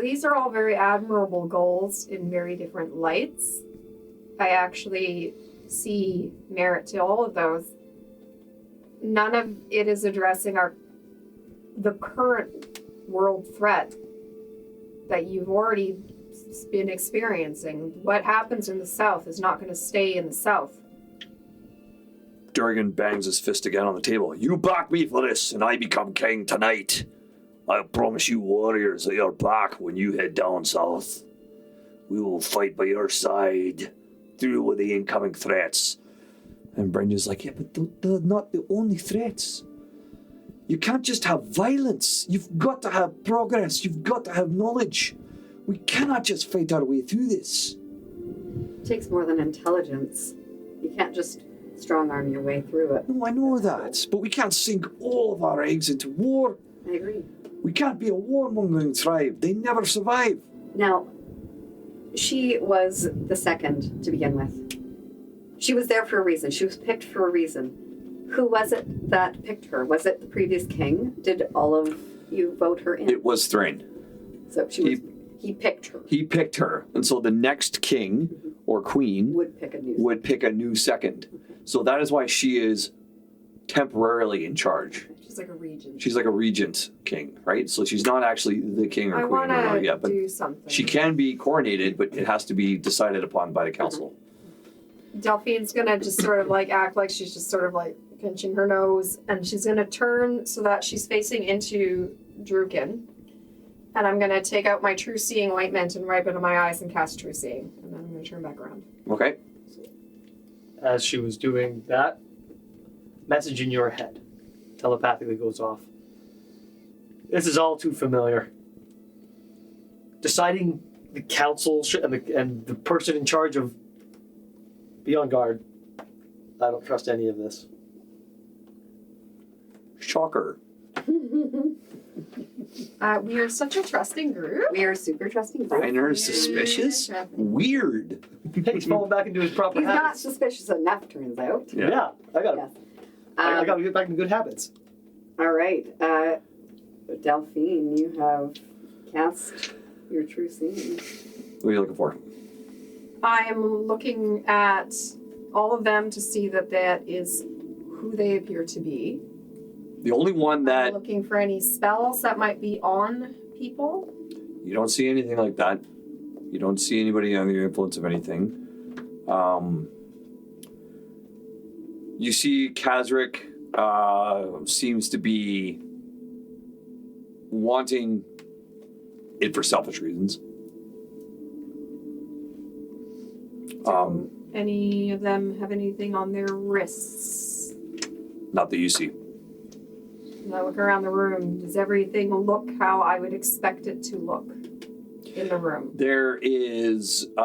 These are all very admirable goals in very different lights. I actually see merit to all of those. None of it is addressing the current world threat that you've already been experiencing. What happens in the South is not going to stay in the South. Durgan bangs his fist again on the table. You back me for this, and I become king tonight. I promise you warriors at your back when you head down south. We will fight by your side, through with the incoming threats. And Brynja's like, yeah, but they're not the only threats. You can't just have violence. You've got to have progress. You've got to have knowledge. We cannot just fight our way through this. It takes more than intelligence. You can't just strong-arm your way through it. No, I know that, but we can't sink all of our eggs into war. I agree. We can't be a warmongering tribe. They never survive. Now, she was the second to begin with. She was there for a reason. She was picked for a reason. Who was it that picked her? Was it the previous king? Did all of you vote her in? It was Thrain. So he picked her. He picked her. And so the next king or queen would pick a new second. So that is why she is temporarily in charge. She's like a regent. She's like a regent king, right? So she's not actually the king or queen yet, but do something. she can be coronated, but it has to be decided upon by the council. Delphine's gonna just sort of like act like she's just sort of like pinching her nose, and she's gonna turn so that she's facing into Druken. And I'm gonna take out my True Seeing ointment and wipe it on my eyes and cast True Seeing. And then I'm gonna turn back around. Okay. As she was doing that, message in your head telepathically goes off. This is all too familiar. Deciding the council and the person in charge of be on guard. I don't trust any of this. Shocker. We are such a trusting group. We are super trusting group. Minor suspicious? Weird. He's falling back into his proper He's not habits. suspicious enough, turns out. Yeah, I got Yes. I got to get back into good habits. All right. Delphine, you have cast your True Seeing. What are you looking for? I'm looking at all of them to see that is who they appear to be. The only one I'm that looking for any spells that might be on people. you don't see anything like that. You don't see anybody under the influence of anything. You see Kazric seems to be wanting it for selfish reasons. Any of them have anything on their wrists? Not that you see. When I look around the room, does everything look how I would expect it to look in the room? There is, and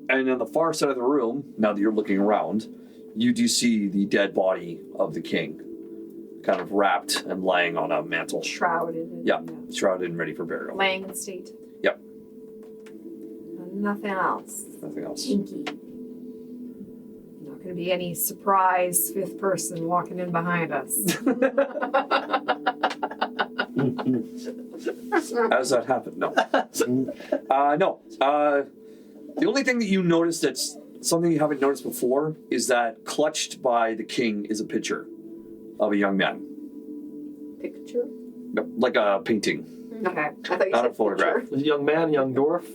on the far side of the room, now that you're looking around, you do see the dead body of the king, kind of wrapped and laying on a mantle. Shrouded. Yeah, shrouded and ready for burial. Laying in state. Yep. Nothing else. Nothing else. Inky. Not going to be any surprise fifth person walking in behind us. Has that happened? No. No. The only thing that you notice that's something you haven't noticed before is that clutched by the king is a picture of a young man. Picture? Like a painting. Okay. I thought you Not said a photograph. picture. A young man, young dwarf.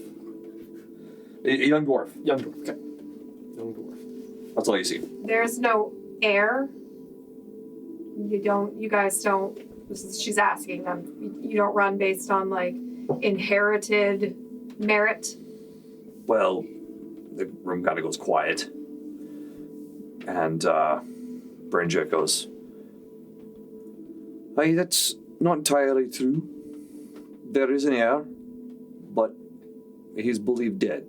A young dwarf. Young dwarf. Okay. Young dwarf. That's all you see. There's no heir. You guys don't, she's asking them, you don't run based on like inherited merit? Well, the room kind of goes quiet. And Brinja goes, "Hey, that's not entirely true. There is an heir, but he's believed dead.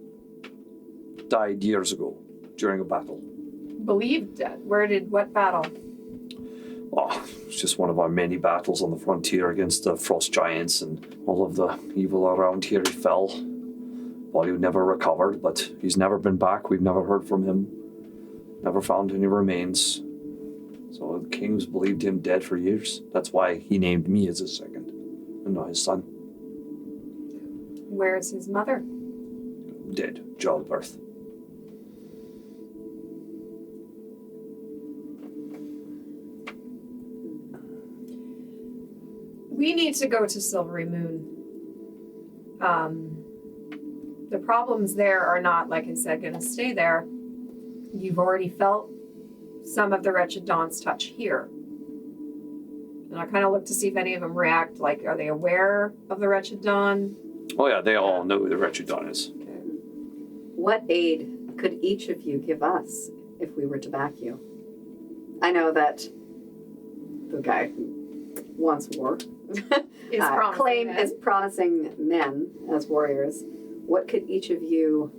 Died years ago during a battle. Believed dead. What battle? Oh, it's just one of our many battles on the frontier against the frost giants and all of the evil around here. He fell. Body never recovered, but he's never been back. We've never heard from him. Never found any remains. So the king's believed him dead for years. That's why he named me as his second, and not his son. Where's his mother? Dead. Childbirth. We need to go to Silverymoon. The problems there are not, like I said, going to stay there. You've already felt some of the Wretched Dawn's touch here. And I kind of look to see if any of them react, like, are they aware of the Wretched Dawn? Oh yeah, they all know who the Wretched Dawn is. What aid could each of you give us if we were to back you? I know that the guy who wants war is promising men as warriors. What could each of you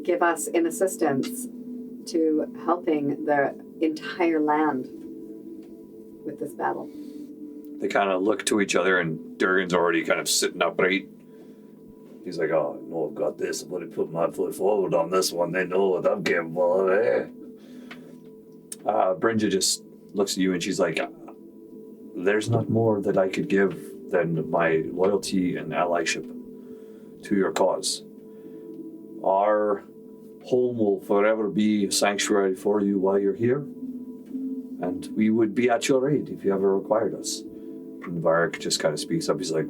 give us in assistance to helping the entire land with this battle? They kind of look to each other, and Durgan's already kind of sitting upright. He's like, "Oh, no, I've got this. I've already put my foot forward on this one. They know what I'm capable of, eh?" Brinja just looks at you, and she's like, "There's not more that I could give than my loyalty and allyship to your cause. Our home will forever be a sanctuary for you while you're here, and we would be at your aid if you ever required us." And Varric just kind of speaks up. He's like,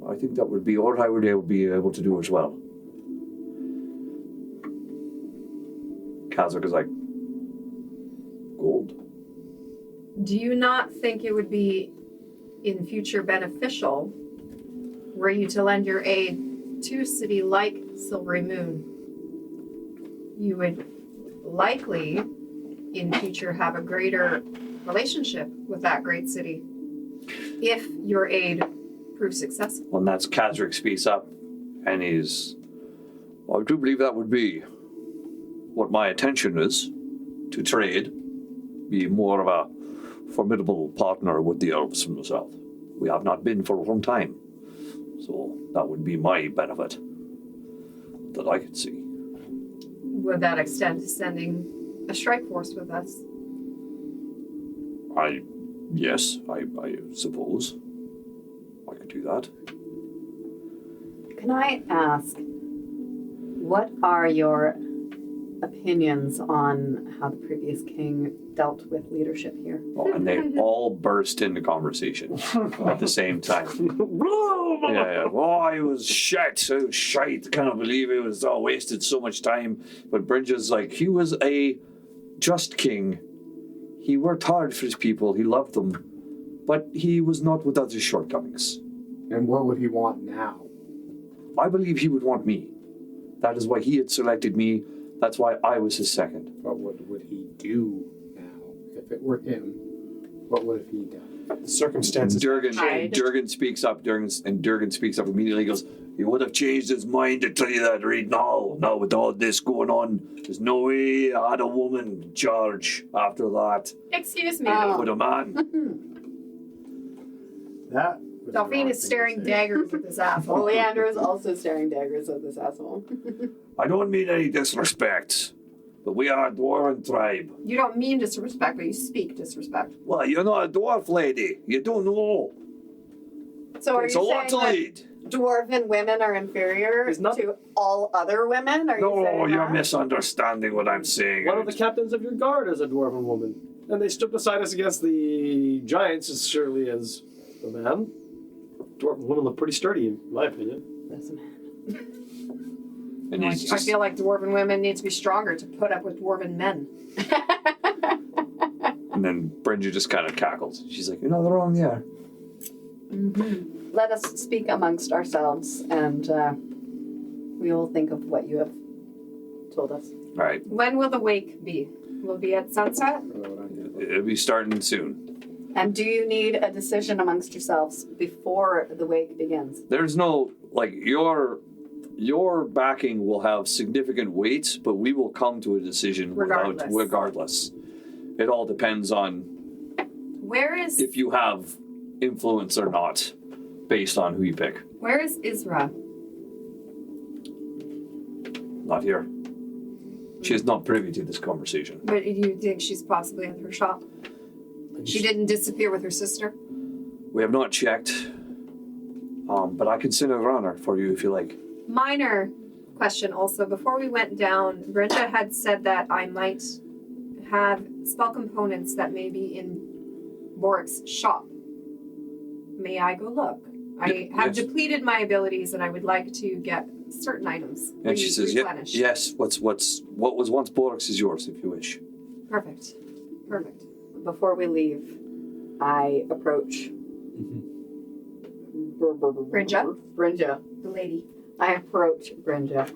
"I think that would be what I would be able to do as well." Kazak is like, "Gold?" Do you not think it would be in future beneficial were you to lend your aid to a city like Silverymoon? You would likely in future have a greater relationship with that great city if your aid proves successful. And that's Kazric speaks up, and he's, "I do believe that would be what my intention is, to trade, be more of a formidable partner with the elves from the south. We have not been for a long time, so that would be my benefit that I could see." Would that extend to sending a strike force with us? Yes, I suppose I could do that. Can I ask, what are your opinions on how the previous king dealt with leadership here. Oh, and they all burst into conversation at the same time. Yeah. Oh, it was shite. It was shite. Can't believe it was all wasted so much time. But Bridget's like, he was a just king. He worked hard for his people. He loved them. But he was not without his shortcomings. And what would he want now? I believe he would want me. That is why he had selected me. That's why I was his second. But what would he do now? If it were him, what would have he done? Circumstances. Durgan speaks up. Durgan speaks up immediately. He goes, he would have changed his mind to tell you that right now. Now with all this going on, there's no way I had a woman in charge after that. Excuse me. With a man. That was the Delphine wrong is thing to staring say. daggers at this asshole. Oleander is also staring daggers at this asshole. I don't mean any disrespect, but we are a dwarven tribe. You don't mean disrespect, but you speak disrespect. Well, you're not a dwarf lady. You don't know. So are It's you a lot to saying lead. that dwarven women are inferior It's not- to all other women? Are you No, saying you're that? misunderstanding what I'm saying. One of the captains of your guard is a dwarven woman. And they stood beside us against the giants as surely as the man. Dwarven women look pretty sturdy, in my opinion. That's a man. And he's I just, feel like dwarven women need to be stronger to put up with dwarven men. and then Brinja just kind of cackles. She's like, you're not wrong there. Let us speak amongst ourselves, and we will think of what you have told us. All right, When will the wake be? Will it be at sunset? it'll be starting soon. And do you need a decision amongst yourselves before the wake begins? There's no, like, your backing will have significant weight, but we will come to a decision regardless. It all depends on Where is if you have influence or not, based on who you pick. Where is Isra? Not here. She is not privy to this conversation. But you think she's possibly at her shop? She didn't disappear with her sister? We have not checked, but I can send a runner for you if you like. Minor question also. Before we went down, Brenda had said that I might have spell components that may be in Borik's shop. May I go look? I have Yes. depleted my abilities and I would like to get certain items. And she says, "Yeah, replenished. yes. What was once Borik's is yours, if you wish." Perfect. Perfect. Before we leave, I approach Brynja? Brynja. The lady. I approach Brynja,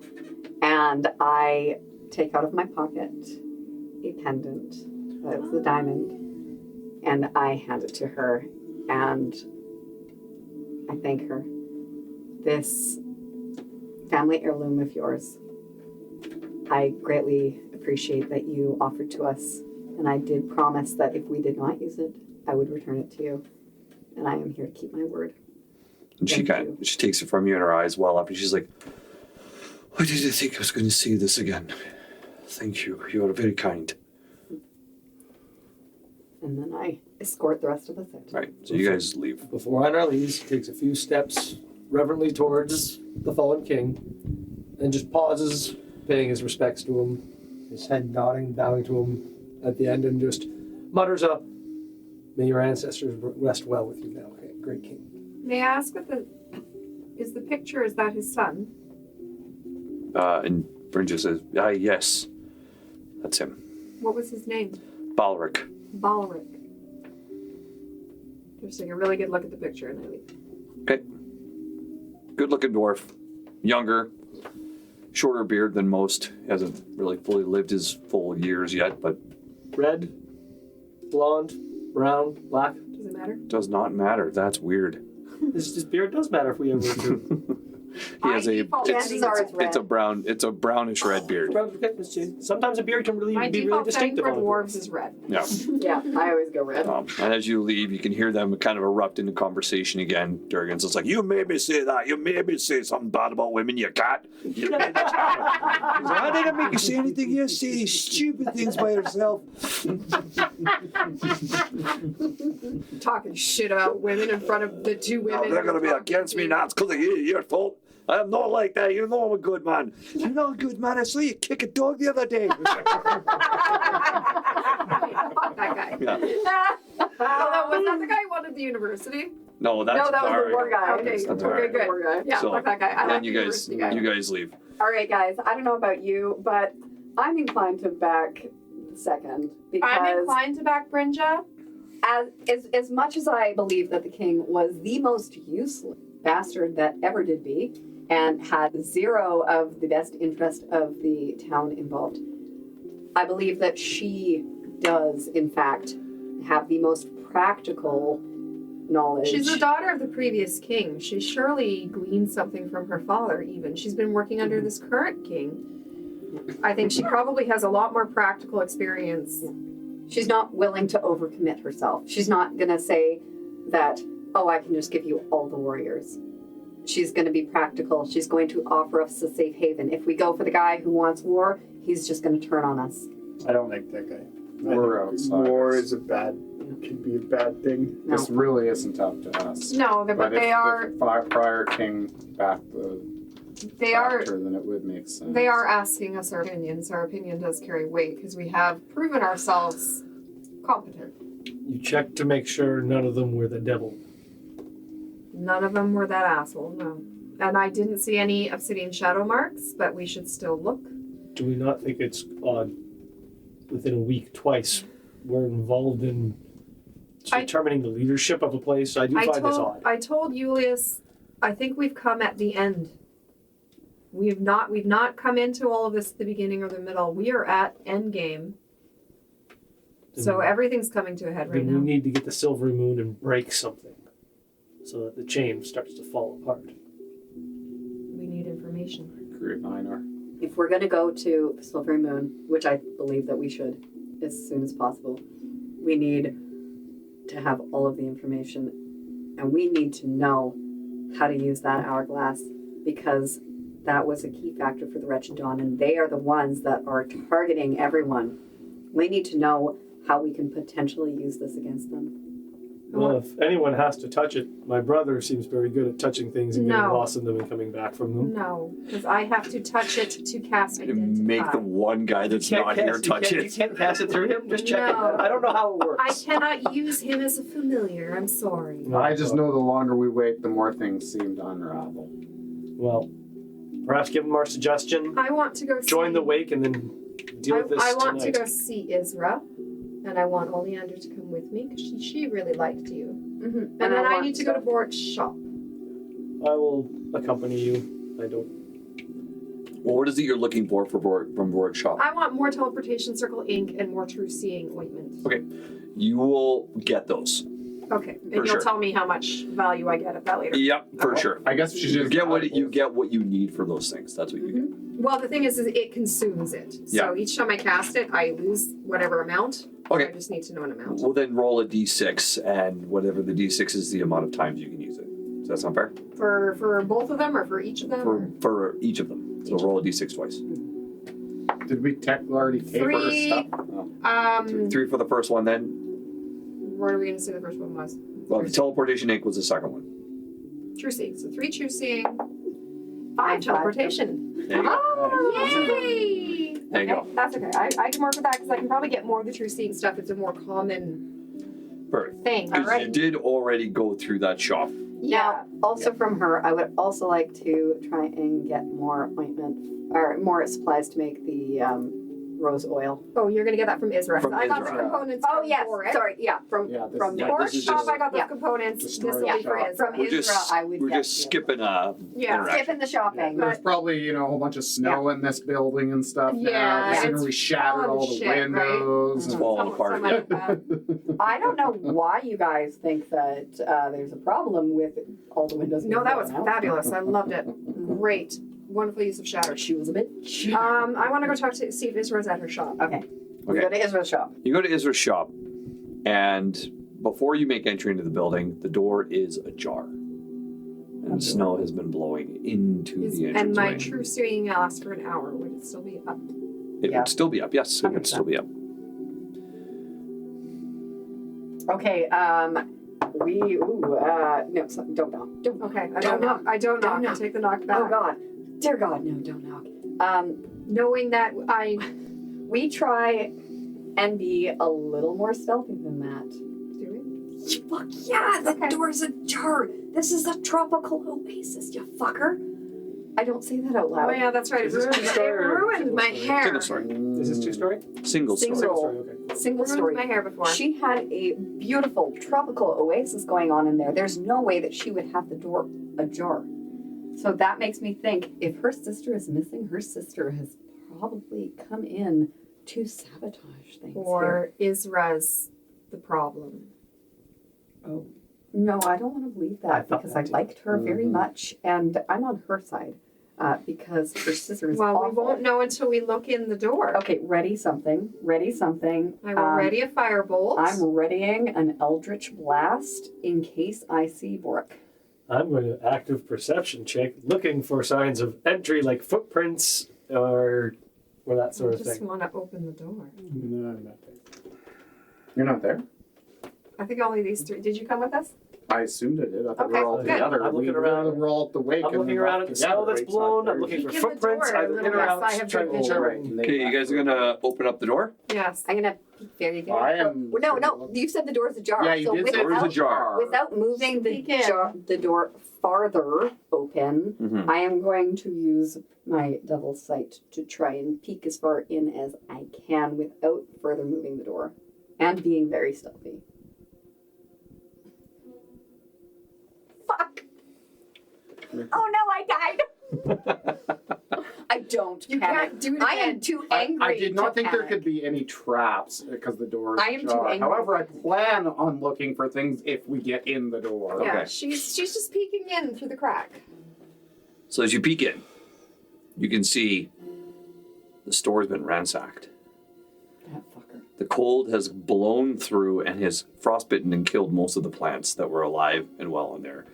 and I take out of my pocket a pendant that was a diamond, and I hand it to her, and I thank her. This family heirloom of yours, I greatly appreciate that you offered to us, and I did promise that if we did not use it, I would return it to you, and I am here to keep my word. And she Thank she takes it from you, and her eyes well up, and she's like, "Why did I think I was going to see this again? Thank you. You are very kind." And then I escort the rest of us out. Right. So you guys leave. Before Einar leaves, he takes a few steps reverently towards the fallen king and just pauses, paying his respects to him, his head nodding, bowing to him at the end, and just mutters up, "May your ancestors rest well with you now, great king." May I ask what is the picture, is that his son? And Brinja says, "Yes, that's him, What was his name? Balric." Balric. Just take a really good look at the picture and I leave. Okay. Good-looking dwarf, younger, shorter beard than most. He hasn't really fully lived his full years yet, but Red, blonde, brown, black. Does it matter? does not matter. That's weird. His beard does matter if we ever do. He has a default Chances are it's red. it's a brownish red beard. Sometimes a beard can really My be really default setting distinctive for on a dwarves is red. Yeah. Yeah, I always go red. And as you leave, you can hear them kind of erupt into conversation again. Durgan's just like, "You made me say that. You made me say something bad about women, you cat. You made me say that." He's like, "I didn't make you say anything. You say these stupid things by yourself." Talking shit about women in front of the two women. They're going to be against me now. It's because of you. Your fault. I'm not like that. You know I'm a good man. You're not a good man. I saw you kick a dog the other day. Fuck that guy. Yeah. Although, was that the guy who wanted the university? No, that's No, that was the Barry. war guy. Okay, That's okay, Barry. good. War guy. Yeah, So, fuck that guy. I Then like the you guys, university guy. you guys leave. All right, guys. I don't know about you, but I'm inclined to back second because I'm inclined to back Brynja. as much as I believe that the king was the most useless bastard that ever did be, and had zero of the best interest of the town involved, I believe that she does, in fact, have the most practical knowledge. She's the daughter of the previous king. She surely gleaned something from her father, even. She's been working under this current king. I think she probably has a lot more practical experience. She's not willing to overcommit herself. She's not going to say that, oh, I can just give you all the warriors. She's going to be practical. She's going to offer us a safe haven. If we go for the guy who wants war, he's just going to turn on us. I don't like that guy. We're I think outsiders. war is can be a bad thing. No. This really isn't up to us. No, but if they are. the prior king backed the They are. factor, then it would make sense. They are asking us our opinions. Our opinion does carry weight because we have proven ourselves competent. You checked to make sure none of them were the devil. None of them were that asshole, no. And I didn't see any obsidian shadow marks, but we should still look. Do we not think it's odd? Within a week, twice, we're involved in determining the leadership of a place. I do find this odd. I told Julius, I think we've come at the end. We've not come into all of this at the beginning or the middle. We are at end game. So everything's coming to a head right Then we now. need to get the Silverymoon and break something so that the chain starts to fall apart. We need information. Agree with Einar. If we're going to go to Silverymoon, which I believe that we should as soon as possible, we need to have all of the information, and we need to know how to use that hourglass, because that was a key factor for the Wretched Dawn, and they are the ones that are targeting everyone. We need to know how we can potentially use this against them. Well, if anyone has to touch it, my brother seems very good at touching things and getting No. lost in them and coming back from them. No, because I have to touch it to cast identify. Make the one guy that's not here touch You it. can't pass it through him. Just check No. it. I don't know how it I works. cannot use him as a familiar. I'm sorry. No, I just know the longer we wait, the more things seem to unravel. Well, perhaps give him our suggestion. I want to go Join see, the wake and then deal with this I want tonight. to go see Isra, and I want Oleander to come with me because she really liked you. Mm-hmm. And then I need to go to Bork's shop. I will accompany you. I don't. Well, what is it you're looking for from Borg's shop? I want more teleportation circle ink and more true seeing ointment. Okay, you will get those. Okay, and For you'll sure. tell me how much value I get of that later. Yep, for sure. I guess she You just get what you need for those things. That's what you get. Well, the thing is it consumes it. So Yeah. each time I cast it, I lose whatever amount. Okay. I just need to know an amount. We'll then roll a d6, and whatever the d6 is, the amount of times you can use it. Does that sound fair? For both of them or for each of them? or- For each of them. So Each. roll a d6 twice. Did we technically already pay for her 3, stuff? Oh. 3 for the first one, then. what are we going to say the first one was? Well, the teleportation ink was the second one. True seeing. So 3 true seeing, 5 5 teleportation. There you go. Yay! There you Okay, go. that's okay. I can work with that because I can probably get more of the true seeing stuff. It's a more common Perfect. thing. Because Alright. you did already go through that shop. Yeah. Also from her, I would also like to try and get more ointment, or more supplies to make the rose oil. Oh, you're gonna get that from Isra. From I got the Isra. components. Oh from yes, Boric. sorry, yeah, from Yeah, this from is- the Yeah, Boric this is shop, just- I got those yeah. components. Just This will storage be for shop. Isra. From We're Isra, just, I would we're get just you. skipping Yeah. interaction. Skipping the shopping. There's probably, a whole bunch of snow in this building and stuff Yeah, now. The sooner it's we shattered full of all the shit, right? windows. It's and- falling apart. Something like that. I don't know why you guys think that there's a problem with all the windows. No, being that was blown out. fabulous. I loved it. Great. Wonderful use of shatter. She was a bitch. I want to go talk to see if Isra's at her shop. Okay. We Okay. go to Israel's shop. You go to Isra's shop, and before you make entry into the building, the door is ajar. And snow has been blowing into the And my entranceway. true seeing lasts for an hour. Would it still be up? It Yeah. would still be up, yes. It would still be up. Okay, No, don't knock. Don't knock. Okay, I Don't don't knock. I don't knock. knock. I take the knock back. Oh God, dear God, no, don't knock. Knowing that We try and be a little more stealthy than that. do Fuck yeah, the Okay. door's ajar. This is a tropical oasis, you fucker. I don't say that out it? loud. Oh yeah, that's right. It Is this ruined, two-story or ruined my single-story? hair. Single story. Is this 2-story? Single story. Single. Story, okay. Single Ruined story. my hair before. She had a beautiful tropical oasis going on in there. There's no way that she would have the door ajar. So that makes me think if her sister is missing, her sister has probably come in to sabotage things. Or Izra's the problem. Oh. No, I don't want to believe I that thought because that I too. liked her very Mhm. much, and I'm on her side because her sister is Well, awful. we won't know until we look in the door. Okay, ready something. Ready something. I will ready a firebolt. I'm readying an eldritch blast in case I see Bork. I'm going to active perception check, looking for signs of entry like footprints or that sort I of just thing. want to open the door. No, I'm not there. You're not there? I think only these three. Did you come with us? I assumed I did. I thought we Okay, were all good. together. I'm looking around. We're all at the wake. I'm and looking we're around all at the together. snow that's Wake's blown. not I'm looking Peek for in the footprints, door, either little in or yes, out. I have trying good to vision. Right. Okay, you guys are gonna open up the door? Yes. I'm gonna peek very, very I close. am- No. You said the door's ajar. Yeah, you so did say Door's ajar. Without moving Peek in. the door farther open, Mm-hmm. I am going to use my devil's sight to try and peek as far in as I can without further moving the door and being very stealthy. Fuck! Oh no, I died! I don't You panic. can't do it I again. am too angry. I did not to think there panic. could be any traps because the door is I am too ajar. angry. However, I plan on looking for things if we get in the door. Yeah, Okay. she's just peeking in through the crack. So as you peek in, you can see the store's been ransacked. That fucker. The cold has blown through and has frostbitten and killed most of the plants that were alive and well in there.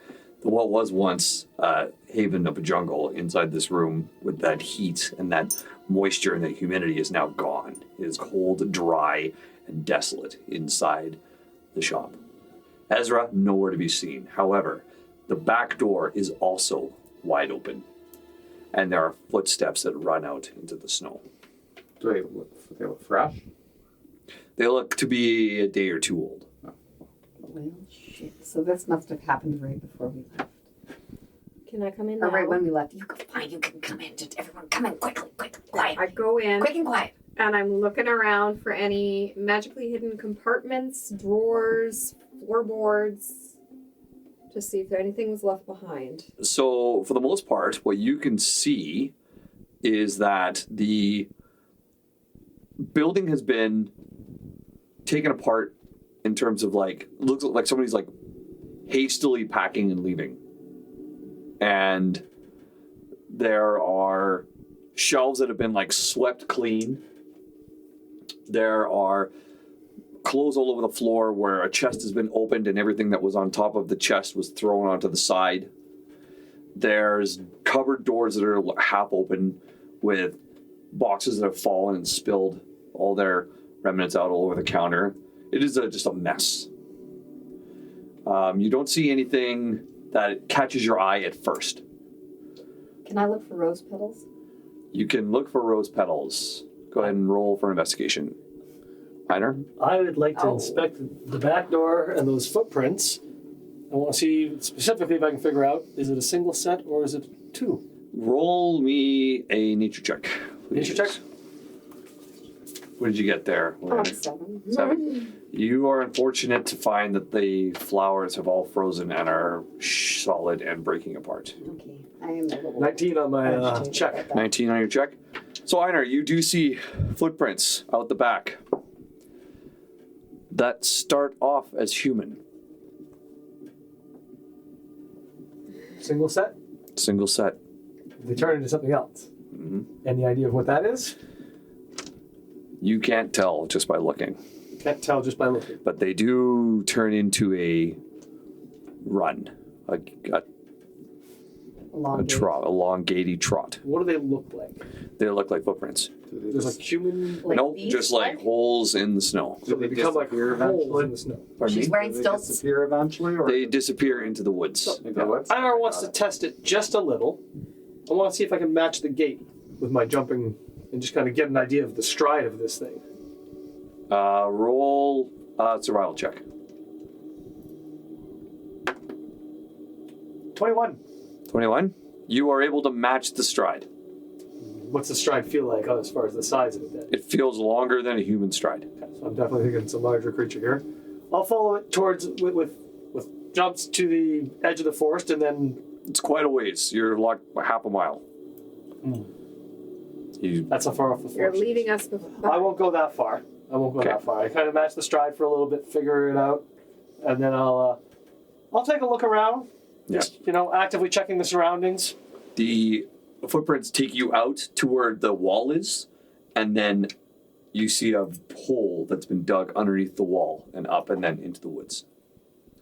What was once a haven of a jungle inside this room with that heat and that moisture and that humidity is now gone. It is cold, dry, and desolate inside the shop. Ezra, nowhere to be seen. However, the back door is also wide open, and there are footsteps that run out into the snow. Do they look fresh? They look to be a day or two old. Well, shit. So this must have happened right before we left. Can I come in Or now? right when we left. You can fine. You can come in. Just everyone, come in quickly, quiet, I go in quick and quiet. and I'm looking around for any magically hidden compartments, drawers, floorboards, to see if anything was left behind. So, for the most part, what you can see is that the building has been taken apart in terms of looks like somebody's hastily packing and leaving. And there are shelves that have been swept clean. There are clothes all over the floor where a chest has been opened and everything that was on top of the chest was thrown onto the side. There's cupboard doors that are half open with boxes that have fallen and spilled all their remnants out all over the counter. It is just a mess. You don't see anything that catches your eye at first. Can I look for rose petals? You can look for rose petals. Go ahead and roll for investigation. Einar? I would like to Oh. inspect the back door and those footprints. I want to see specifically if I can figure out, is it a single set or is it two? Roll me a nature check. please. Nature check? What did you get there? Oh, 7. 7. You are unfortunate to find that the flowers have all frozen and are solid and breaking apart. Okay, I am a little 19 on my agitated check. about that. 19 on your check. So, Einar, you do see footprints out the back that start off as human. Single set? Single set. They turn into something else. Mhm. Any idea of what that is? You can't tell just by looking, Can't tell just by looking. but they do turn into a run. elongated trot. What do they look like? They look like footprints. There's like human. Like Nope, these, just like like? holes in the snow. So they become like disappear holes eventually? in the snow. Pardon She's me? wearing Do they stilts. disappear eventually, or They disappear into the woods. Into what? Einar wants to test it just a little. I want to see if I can match the gait with my jumping and just kind of get an idea of the stride of this thing. Roll survival check. 21. 21. You are able to match the stride. What's the stride feel like as far as the size of it then? It feels longer than a human stride. So I'm definitely thinking it's a larger creature here. I'll follow it towards with jumps to the edge of the forest and then It's quite a ways. You're like half a mile. You, that's how far off the You're forest. leaving us I won't go that far. Okay. I kind of match the stride for a little bit, figure it out, and then I'll take a look around. Yeah. Just actively checking the surroundings. the footprints take you out to where the wall is, and then you see a hole that's been dug underneath the wall and up and then into the woods.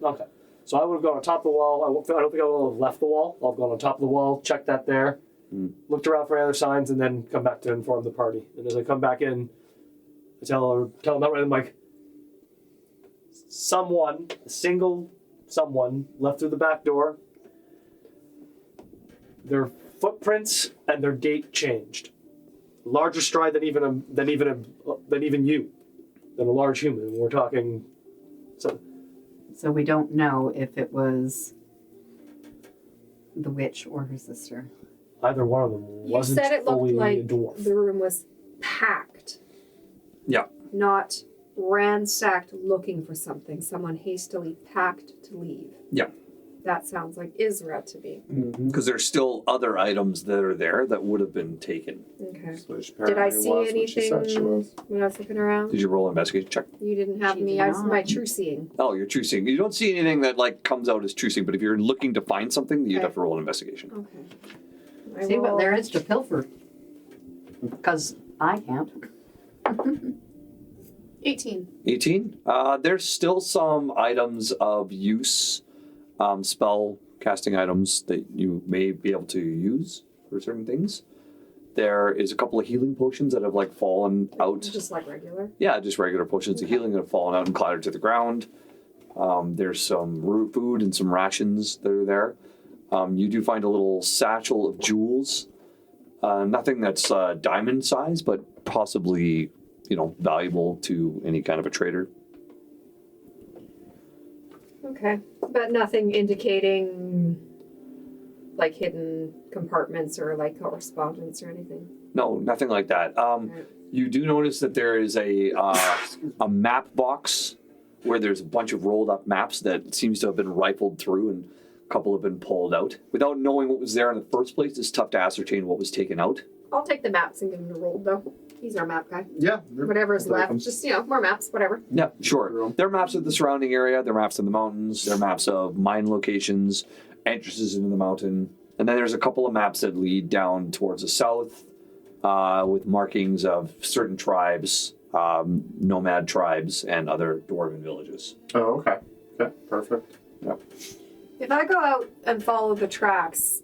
Okay. So I would have gone on top of the wall. I don't think I would have left the wall. I'll have gone on top of the wall, checked that there, looked around for any other signs, and then come back to inform the party. And as I come back in, I tell them outright, I'm like, a single someone left through the back door. Their footprints and their gait changed. Larger stride than even you, than a large human. And we're talking. So we don't know if it was the witch or her sister. Either one of them You wasn't said it fully looked like a dwarf. the room was packed. Yeah. Not ransacked looking for something. Someone hastily packed to leave. Yeah. That sounds like Isra to me. Because there's still other items that are there that would have been taken. Okay. Which Did I apparently see was what she said she anything was. when I was looking around? Did you roll an investigation check? You didn't have She me. did I was not. my true seeing. Oh, you're true seeing. You don't see anything that like comes out as true seeing, but if you're looking to find something, you'd Okay. have to roll an investigation. Okay. See what there is to pilfer. Because I can't. 18. 18. There's still some items of use, spell casting items that you may be able to use for certain things. There is a couple of healing potions that have like fallen out. Just like regular. Yeah, just regular potions of healing that have fallen out and clattered to the ground. There's some root food and some rations that are there. You do find a little satchel of jewels. Nothing that's diamond size, but possibly, valuable to any kind of a trader. Okay. But nothing indicating like hidden compartments or like correspondence or anything. No, nothing like that. You do notice that there is a map box where there's a bunch of rolled up maps that seems to have been rifled through, and a couple have been pulled out. Without knowing what was there in the first place, it's tough to ascertain what was taken out. I'll take the maps and give him a roll though. He's our map guy. Yeah. Whatever's I'll take left. them. Just, more maps, whatever. Yeah, sure. There are maps of the surrounding area, there are maps of the mountains, there are maps of mine locations, entrances into the mountain, and then there's a couple of maps that lead down towards the south with markings of certain tribes, nomad tribes, and other dwarven villages. Oh, okay. Okay, perfect. Yep. If I go out and follow the tracks,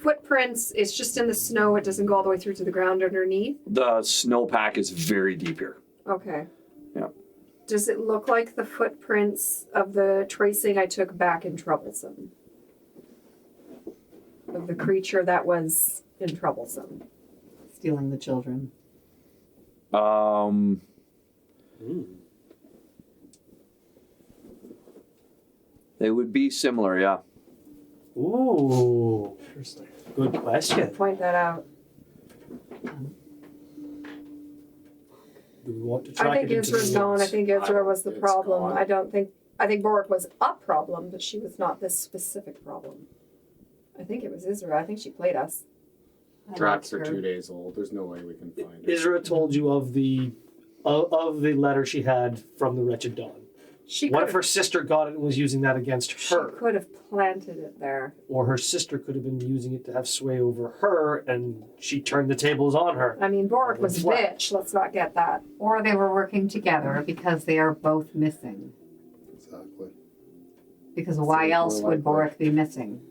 footprints, it's just in the snow, it doesn't go all the way through to the ground underneath? The snowpack is very deep here. Okay. Yeah. Does it look like the footprints of the tracing I took back in Troublesome? Of the creature that was in Troublesome? Stealing the children. They would be similar, yeah. Ooh, interesting. Good question. Point that out. Do we want to I track think it into Isra's the gone. I woods? think Isra was the It's problem. gone. I think Boric was a problem, but she was not this specific problem. I think it was Isra. I think she played us. I Tracks liked are her. 2 days old. There's no way we can find it. Isra told you of the letter she had from the Wretched Dawn. She What could if her sister got it and was using that against she her? could have planted it there. Or her sister could have been using it to have sway over her, and she turned the tables on her. I mean, Boric was a Flat. bitch. Let's not get that. Or they were working together because they are both missing. Exactly. Because why Seems else more would likely. Boric be missing?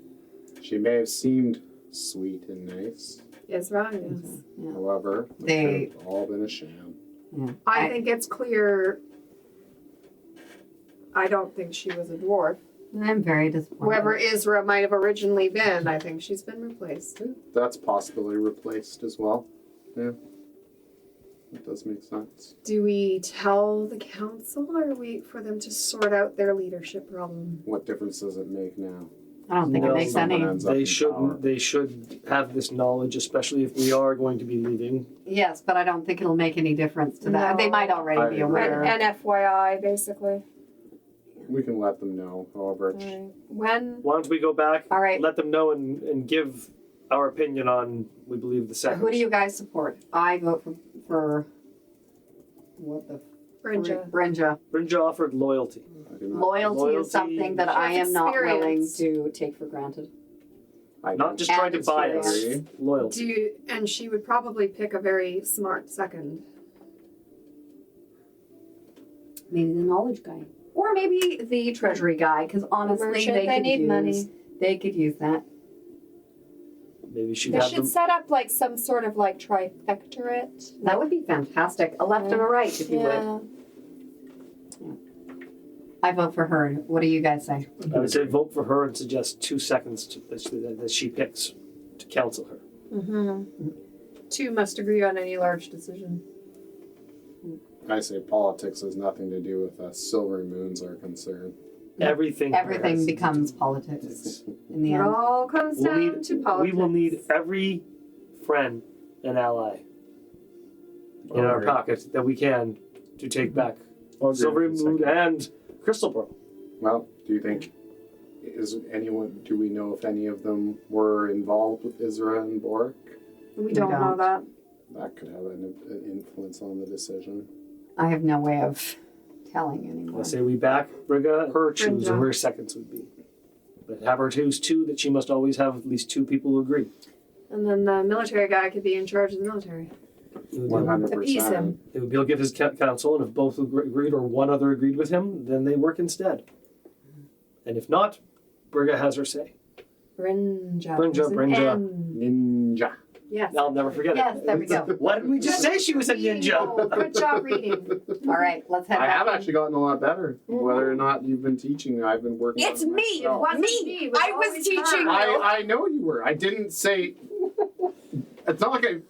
She may have seemed sweet and nice. Yes, right. Yes. Yeah. However, it They- could have all been a sham. Yeah. I think it's clear. I don't think she was a dwarf. I'm very disappointed. Whoever Isra might have originally been, I think she's been replaced. That's possibly replaced as well. Yeah. That does make sense. Do we tell the council or wait for them to sort out their leadership problem? What difference does it make now? I don't think No, it makes any. someone ends up They in shouldn't. power. They should have this knowledge, especially if we are going to be leaving. Yes, but I don't think it'll make any difference to that. No. They might already I be agree. aware. And FYI, basically. We can let them know. However, When? Why don't we go back, All right. let them know, and give our opinion on, we believe, the second. Who do you guys support? I vote for what the Brinja. Brinja. Brinja offered loyalty. I do not. Loyalty Loyalty. is something that She I has am not willing experience. to take for granted. I Not don't. just trying to And buy us. experience. Loyalty. And she would probably pick a very smart second. Maybe the knowledge guy. Or maybe the treasury guy, because honestly, Merchant, they they could need use money. They could use that. Maybe she'd They have should them. set up like some sort of like trifectorate. That would be fantastic. A left and a right, if you would. I vote for her. What do you guys say? I would say vote for her and suggest 2 seconds that she picks to counsel her. Mm-hmm. Two must agree on any large decision. I say politics has nothing to do with us. Silverymoons are concerned. Everything. Everything has- becomes politics in the It end. all comes We'll down need- to politics. We will need every friend and ally in our Okay. pocket that we can to take back I'll agree with you Silverymoon second. and Crystal Pearl. Well, do you think do we know if any of them were involved with Isra and Boric? We don't know don't. that. That could have an influence on the decision. I have no way of telling anymore. I say we back Briga, her choose, Brinja. and her seconds would be. But have her choose two that she must always have at least 2 people who agree. And then the military guy could be in charge of the military. It would, 100%. Appease him. it would be able to give his counsel, and if both agreed or one other agreed with him, then they work instead. And if not, Briga has her say. Brinja. Brinja, There's an Brinja. N. Ninja. Yes. I'll never forget Yes, it. there we go. Why didn't we just say she was a ninja? Oh, good job reading. All right, let's head I back have in. actually gotten a lot better. Whether or not you've been teaching, I've been working It's on it me. It myself. wasn't Me. me. It was I was always teaching her. you. I know you were. I didn't say. It's not like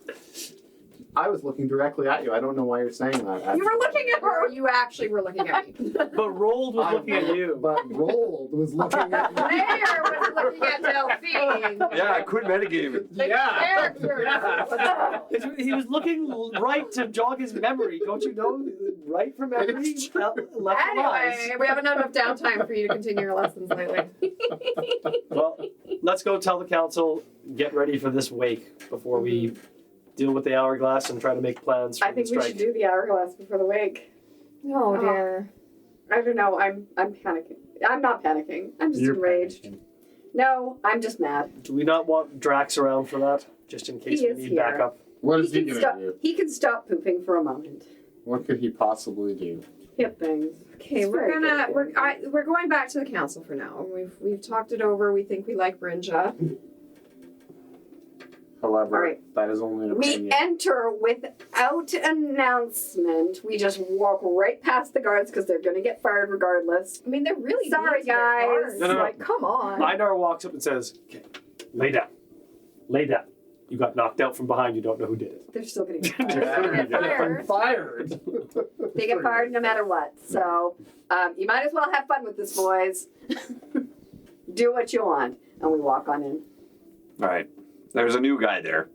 I was looking directly at you. I don't know why you're saying that. You were looking at her. You actually were looking at me. But Rold was looking at you. But Rold was looking at me. Mayor was looking at Delphine. Yeah, quit metagaming. The character. He was looking right to jog his memory. Don't you know? Right from memory, left from eyes. Anyway, we haven't had enough downtime for you to continue your lessons lately. Well, let's go tell the council, get ready for this wake before we deal with the hourglass and try to make plans for I think the we strike. should do the hourglass before the wake. Oh dear. I don't know. I'm panicking. I'm not panicking. I'm just You're enraged. panicking. No, I'm just mad. Do we not want Drax around for that? Just in case He we is need here. backup. What is he can gonna stop. do? He can stop pooping for a moment. What could he possibly do? Hit things. Okay, It's we're very gonna good. we're going back to the council for now. We've talked it over. We think we like Brinja. However, All right. that is only an We opinion. enter without announcement. We just walk right past the guards because they're going to get fired regardless. I mean, they're really Sorry, mean to their guys. guards. No. Like, come on. Einar walks up and says, "Okay, lay down. Lay down. You got knocked out from behind. You don't know who did it." They're still getting They're fired. gonna get fired. They get fired no matter what. So you might as well have fun with this, boys. Do what you want. And we walk on in. All right. There's a new guy there.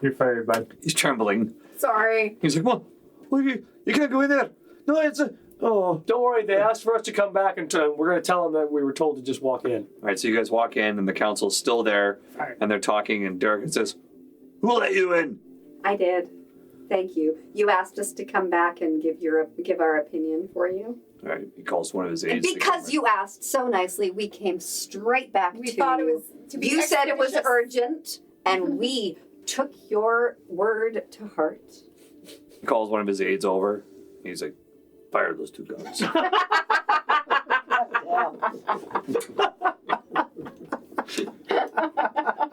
You're fired, bud. He's trembling. Sorry. He's like, "Come on. Look, you can't go in there. No, it's a." Oh, don't worry. They asked for us to come back, and we're going to tell them that we were told to just walk in. All right, so you guys walk in, and the council's still there, and they're talking, and Derek says, "Who let you in?" I did. Thank you. You asked us to come back and give our opinion for you. All right, he calls one of his And aides. to because come you asked so nicely, we came straight back We to thought it you. was to be You said it was expeditious. urgent, and we took your word to heart. in. He calls one of his aides over. He's like, "Fire those 2 guns."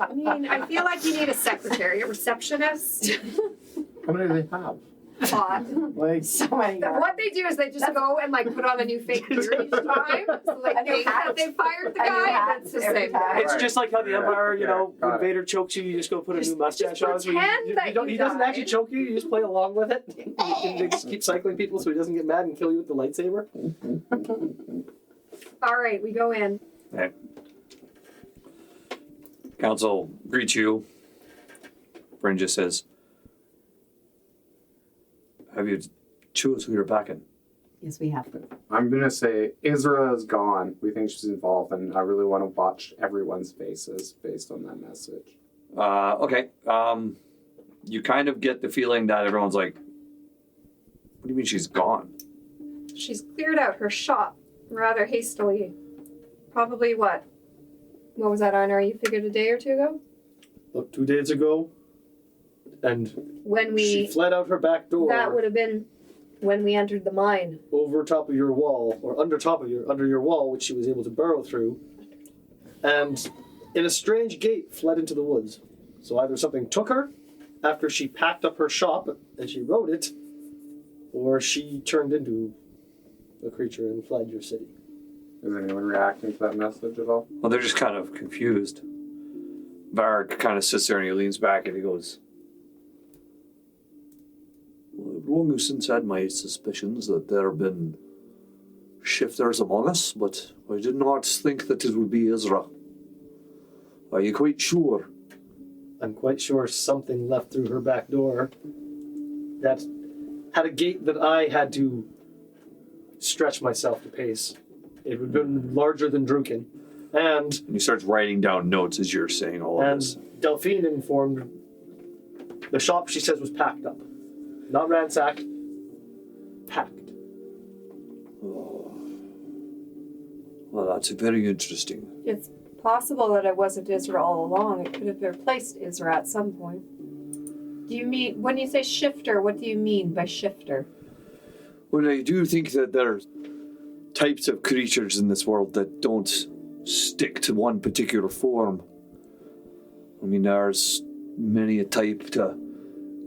I mean, I feel like you need a secretary, a receptionist. How many do they have? Like so many. What they do is they just go and like put on a new fake beard each time. So like they fired the guy, and it's the same guy. It's just like how the Empire, when got it. Vader chokes you, you just go put a new mustache on. So pretend that he you doesn't died. actually choke you, you just play along with it. And they just keep cycling people so he doesn't get mad and kill you with the lightsaber. All right, we go in. Okay. Council greets you. Bryn just says, have you choose who you're backing? Yes, we have. I'm gonna say Isra is gone. We think she's involved, and I really want to watch everyone's faces based on that message. Okay. You kind of get the feeling that everyone's like, what do you mean she's gone? She's cleared out her shop rather hastily. Probably what? What was that, Honor? You figured a day or two ago? Look, 2 days ago, and When she we fled out her back door. that would have been when we entered the mine. Over top of your wall, or under your wall, which she was able to burrow through, and in a strange gate fled into the woods. So either something took her after she packed up her shop and she rode it, or she turned into a creature and fled your city. Is anyone reacting to that message at all? Well, they're just kind of confused. Varric kind of sits there and he leans back and he goes, well, I've long since had my suspicions that there have been shifters among us, but I did not think that it would be Ezra. Are you quite sure? I'm quite sure something left through her back door that had a gate that I had to stretch myself to pace. It would have been larger than Drukin. And And he starts writing down notes as you're saying all of this. Delphine informed the shop, she says, was packed up. Not ransacked, packed. Oh. Well, that's very interesting. It's possible that it wasn't Isra all along. It could have replaced Isra at some point. Do you mean, when you say shifter, what do you mean by shifter? Well, I do think that there's types of creatures in this world that don't stick to one particular form. I mean, there's many a type to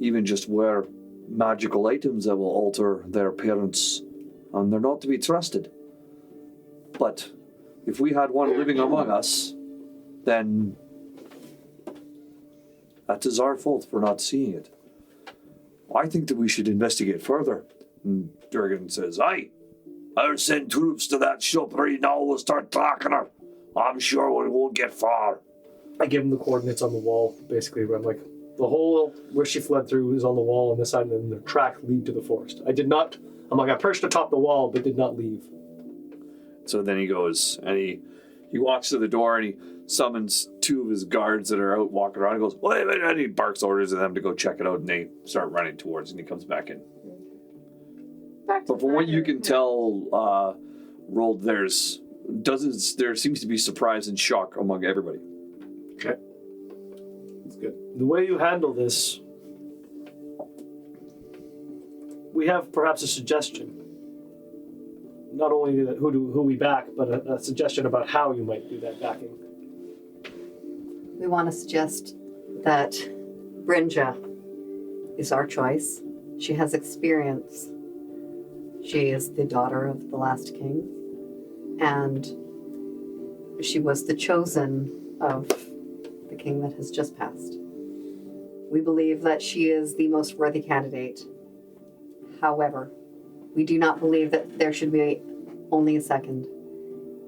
even just wear magical items that will alter their appearance, and they're not to be trusted. But if we had one living among us, then that is our fault for not seeing it. I think that we should investigate further. And Durgan says, aye, I'll send troops to that shop right now. We'll start tracking her. I'm sure we won't get far. I give him the coordinates on the wall, basically. Where I'm like, the hole where she fled through is on the wall on this side, and then the tracks lead to the forest. I perched atop the wall, but did not leave. So then he goes, and he walks to the door, and he summons two of his guards that are out walking around. He goes, wait, and he barks orders at them to go check it out, and they start running towards, and he comes back in. Back to But from what you Vanguard. can tell, Rold, there seems to be surprise and shock among everybody. Okay. That's good. The way you handle this, we have perhaps a suggestion. Not only that who we back, but a suggestion about how you might do that backing. We want to suggest that Brynja is our choice. She has experience. She is the daughter of the last king, and she was the chosen of the king that has just passed. We believe that she is the most worthy candidate. However, we do not believe that there should be only a second.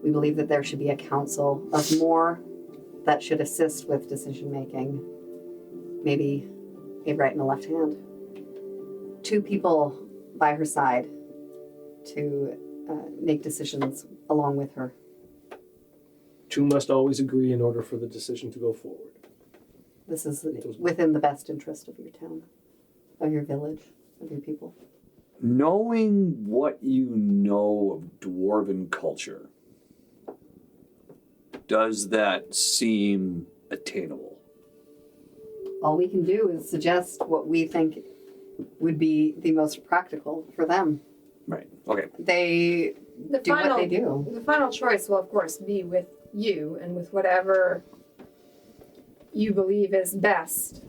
We believe that there should be a council of more that should assist with decision making. Maybe a right and a left hand. 2 people by her side to make decisions along with her. 2 must always agree in order for the decision to go forward. This is within the best interest of your town, of your village, of your people. Knowing what you know of dwarven culture, does that seem attainable? All we can do is suggest what we think would be the most practical for them. Right. Okay. They do what they do. The final choice will, of course, be with you and with whatever you believe is best.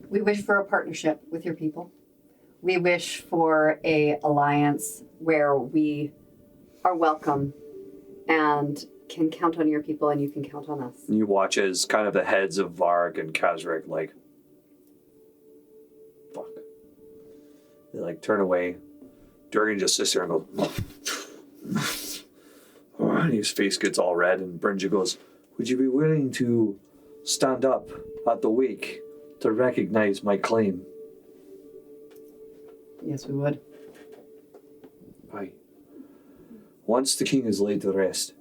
We wish for a partnership with your people. We wish for a alliance where we are welcome and can count on your people and you can count on us. And you watch as kind of the heads of Varg and Kazrik, like, fuck. They, like, turn away. Durgan just sits there and goes, and his face gets all red, and Brinja goes, would you be willing to stand up at the wake to recognize my claim? Yes, we would. Aye. Once the king is laid to rest,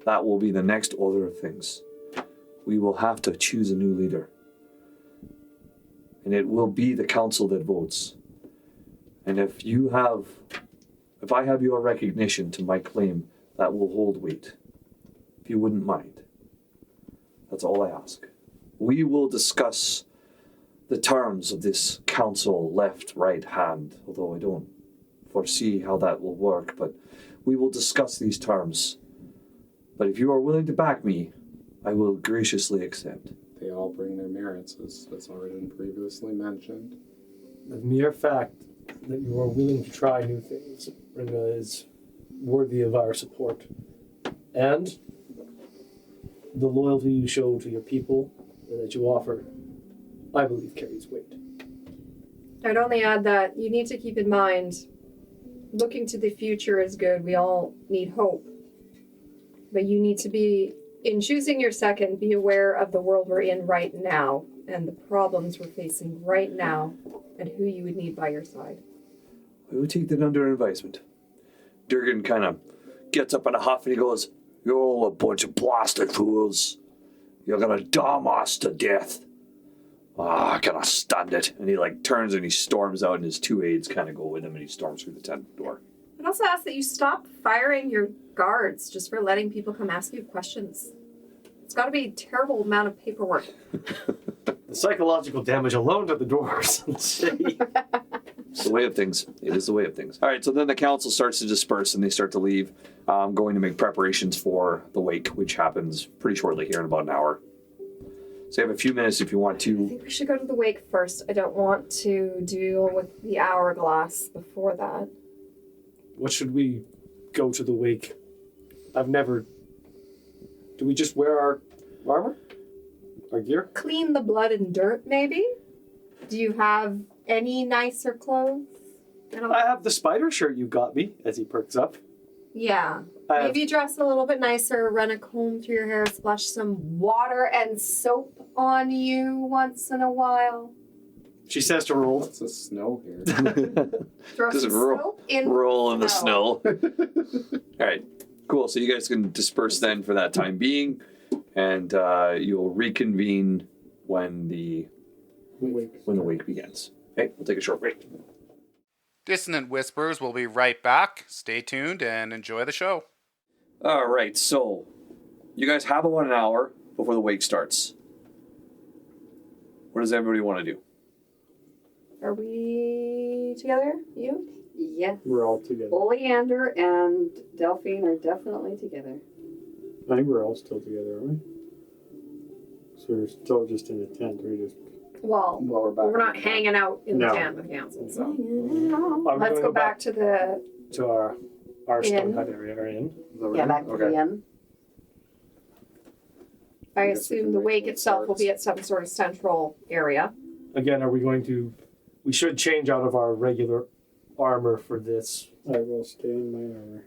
that will be the next order of things. We will have to choose a new leader. And it will be the council that votes. And if I have your recognition to my claim, that will hold weight. If you wouldn't mind. That's all I ask. We will discuss the terms of this council left, right hand, although I don't foresee how that will work, but we will discuss these terms. But if you are willing to back me, I will graciously accept. They all bring their merits, as already been previously mentioned. The mere fact that you are willing to try new things, Ringa, is worthy of our support. And the loyalty you show to your people and that you offer, I believe, carries weight. I'd only add that you need to keep in mind, looking to the future is good. We all need hope. But you need to be, in choosing your second, be aware of the world we're in right now and the problems we're facing right now and who you would need by your side. I will take that under advisement. Durgan kind of gets up in a huff and he goes, you're all a bunch of blasted fools. You're gonna dom us to death. I cannot stand it. And he like turns and he storms out and his two aides kind of go with him and he storms through the tent door. I'd also ask that you stop firing your guards just for letting people come ask you questions. It's got to be a terrible amount of paperwork. The psychological damage alone to the dwarves in the city. It's the way of things. It is the way of things. All right, so then the council starts to disperse and they start to leave, going to make preparations for the wake, which happens pretty shortly here in about an hour. So you have a few minutes if you want I to. think we should go to the wake first. I don't want to deal with the hourglass before that. What should we go to the wake? Do we just wear our armor? Our gear? Clean the blood and dirt, maybe? Do you have any nicer clothes? I have the spider shirt you got me, as he perks up. Yeah. I have- Maybe dress a little bit nicer, run a comb through your hair, splash some water and soap on you once in a while. She says to roll. What's the snow here? Throw Does some it roll- soap in Roll in the snow. All right, cool. So you guys can disperse then for that time being, and you'll reconvene when the wake begins. Okay, we'll take a short break. Dissonant Whispers will be right back. Stay tuned and enjoy the show. All right, so you guys have about an hour before the wake starts. What does everybody want to do? Are we together? You? Yes. We're all together. Oleander and Delphine are definitely together. I think we're all still together, aren't we? So we're still just in a tent. We're just. Well, Well, we're back. we're not hanging out in the No. tent with the council, so. Are we Let's gonna go back to the... to our Inn. stone hut area or inn. Yeah, back to the inn. I guess we assume can the wait wake till it itself will starts. be at some sort of central area. Again, are we going to... We should change out of our regular armor for this. I will stay in my armor.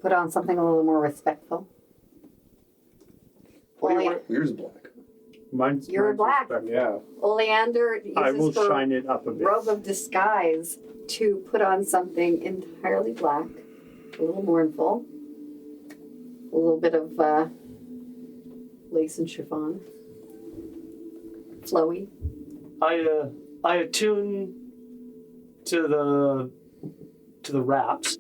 Put on something a little more respectful. What do you Ole- want? Yours black. Mine's You're black. respectful. Yeah. Oleander I will uses her shine it up a bit. robe of disguise to put on something entirely black, a little mournful, a little bit of lace and chiffon, flowy. I attune to the wraps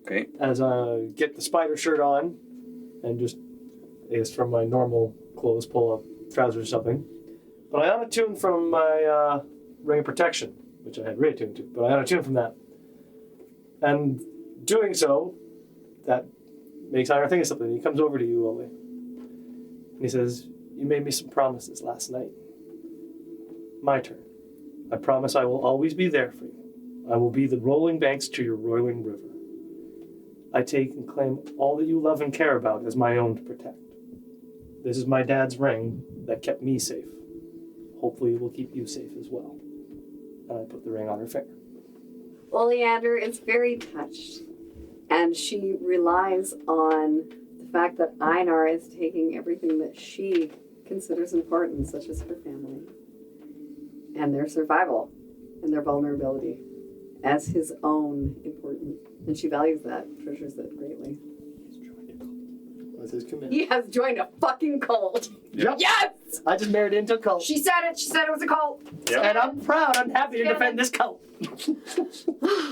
Okay. as I get the spider shirt on and just, I guess from my normal clothes, pull up trousers or something. But I unattune from my ring of protection, which I had reattuned to, but I unattune from that. And Doing so, that makes Ira think of something. He comes over to you, Ole. And he says, "You made me some promises last night. My turn. I promise I will always be there for you. I will be the rolling banks to your roiling river. I take and claim all that you love and care about as my own to protect. This is my dad's ring that kept me safe. Hopefully it will keep you safe as well." And I put the ring on her finger. Oleander is very touched, and she relies on the fact that Einar is taking everything that she considers important, such as her family, and their survival, and their vulnerability, as his own important. And she values that, treasures that greatly. That's his command. He has joined a fucking cult. Yep. Yes! I just married into a cult. She said it. She said it was a cult. Yep. And I'm proud. I'm happy to defend this cult.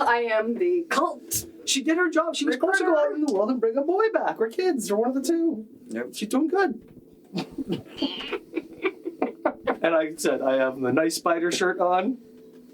I am the cult. She did her job. She was supposed to go out in the world and bring a boy back, or kids, or one of the two. Yep. She's doing good. And I said, I have the nice spider shirt on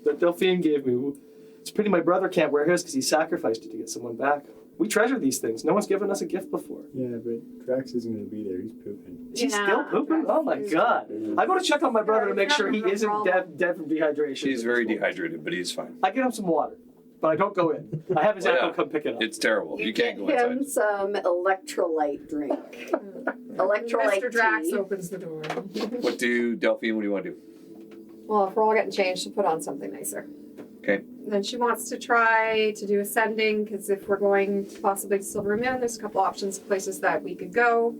that Delphine gave me. It's a pity my brother can't wear his because he sacrificed it to get someone back. We treasure these things. No one's given us a gift before. Yeah, but Drax isn't going to be there. He's pooping. Is he Yeah, still pooping? Drax Oh my is god. I go to check on my brother to make sure he He's isn't having dead from dehydration. He's very dehydrated, but he's fine. I get him some water, but I don't go in. I have his Well, echo yeah. come pick it up. It's terrible. You can't get go inside. him some electrolyte drink. Electrolyte Mr. Drax tea. opens the door. What do you do want to do? Well, if we're all getting changed, she'll put on something nicer. Okay. Then she wants to try to do ascending, because if we're going possibly to Silverymoon, there's a couple options, places that we could go.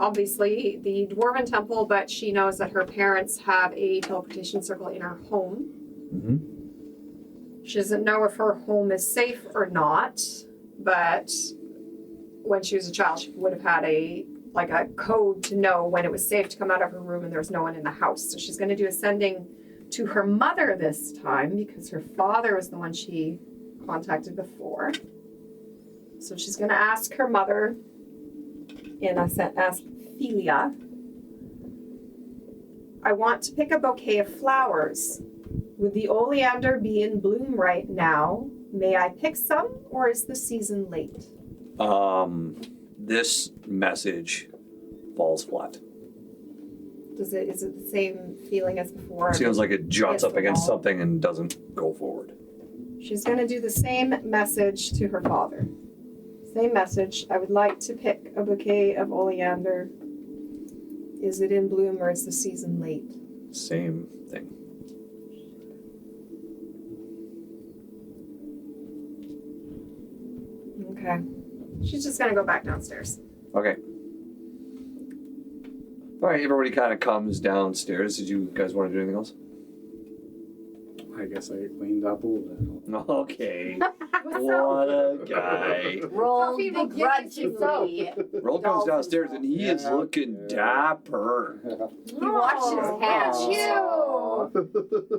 Obviously, the Dwarven Temple, but she knows that her parents have a teleportation circle in her home. Mm-hmm. She doesn't know if her home is safe or not, but when she was a child, she would have had a code to know when it was safe to come out of her room and there was no one in the house. So she's going to do ascending to her mother this time because her father was the one she contacted before. So she's going to ask her mother, and ask Philia, I want to pick a bouquet of flowers. Would the oleander be in bloom right now? May I pick some, or is the season late? This message falls flat. Is it the same feeling as before? Seems like it jots up against the wall. something and doesn't go forward. She's going to do the same message to her father. Same message. I would like to pick a bouquet of oleander. Is it in bloom or is the season late? Same thing. Okay. She's just going to go back downstairs. Okay. All right, everybody kind of comes downstairs. Did you guys want to do anything else? I guess I cleaned up a little bit. Okay. What a guy. Roll Coffee will give you begrudgingly. Roll comes downstairs and he is looking dapper. He washed his hands. Oh,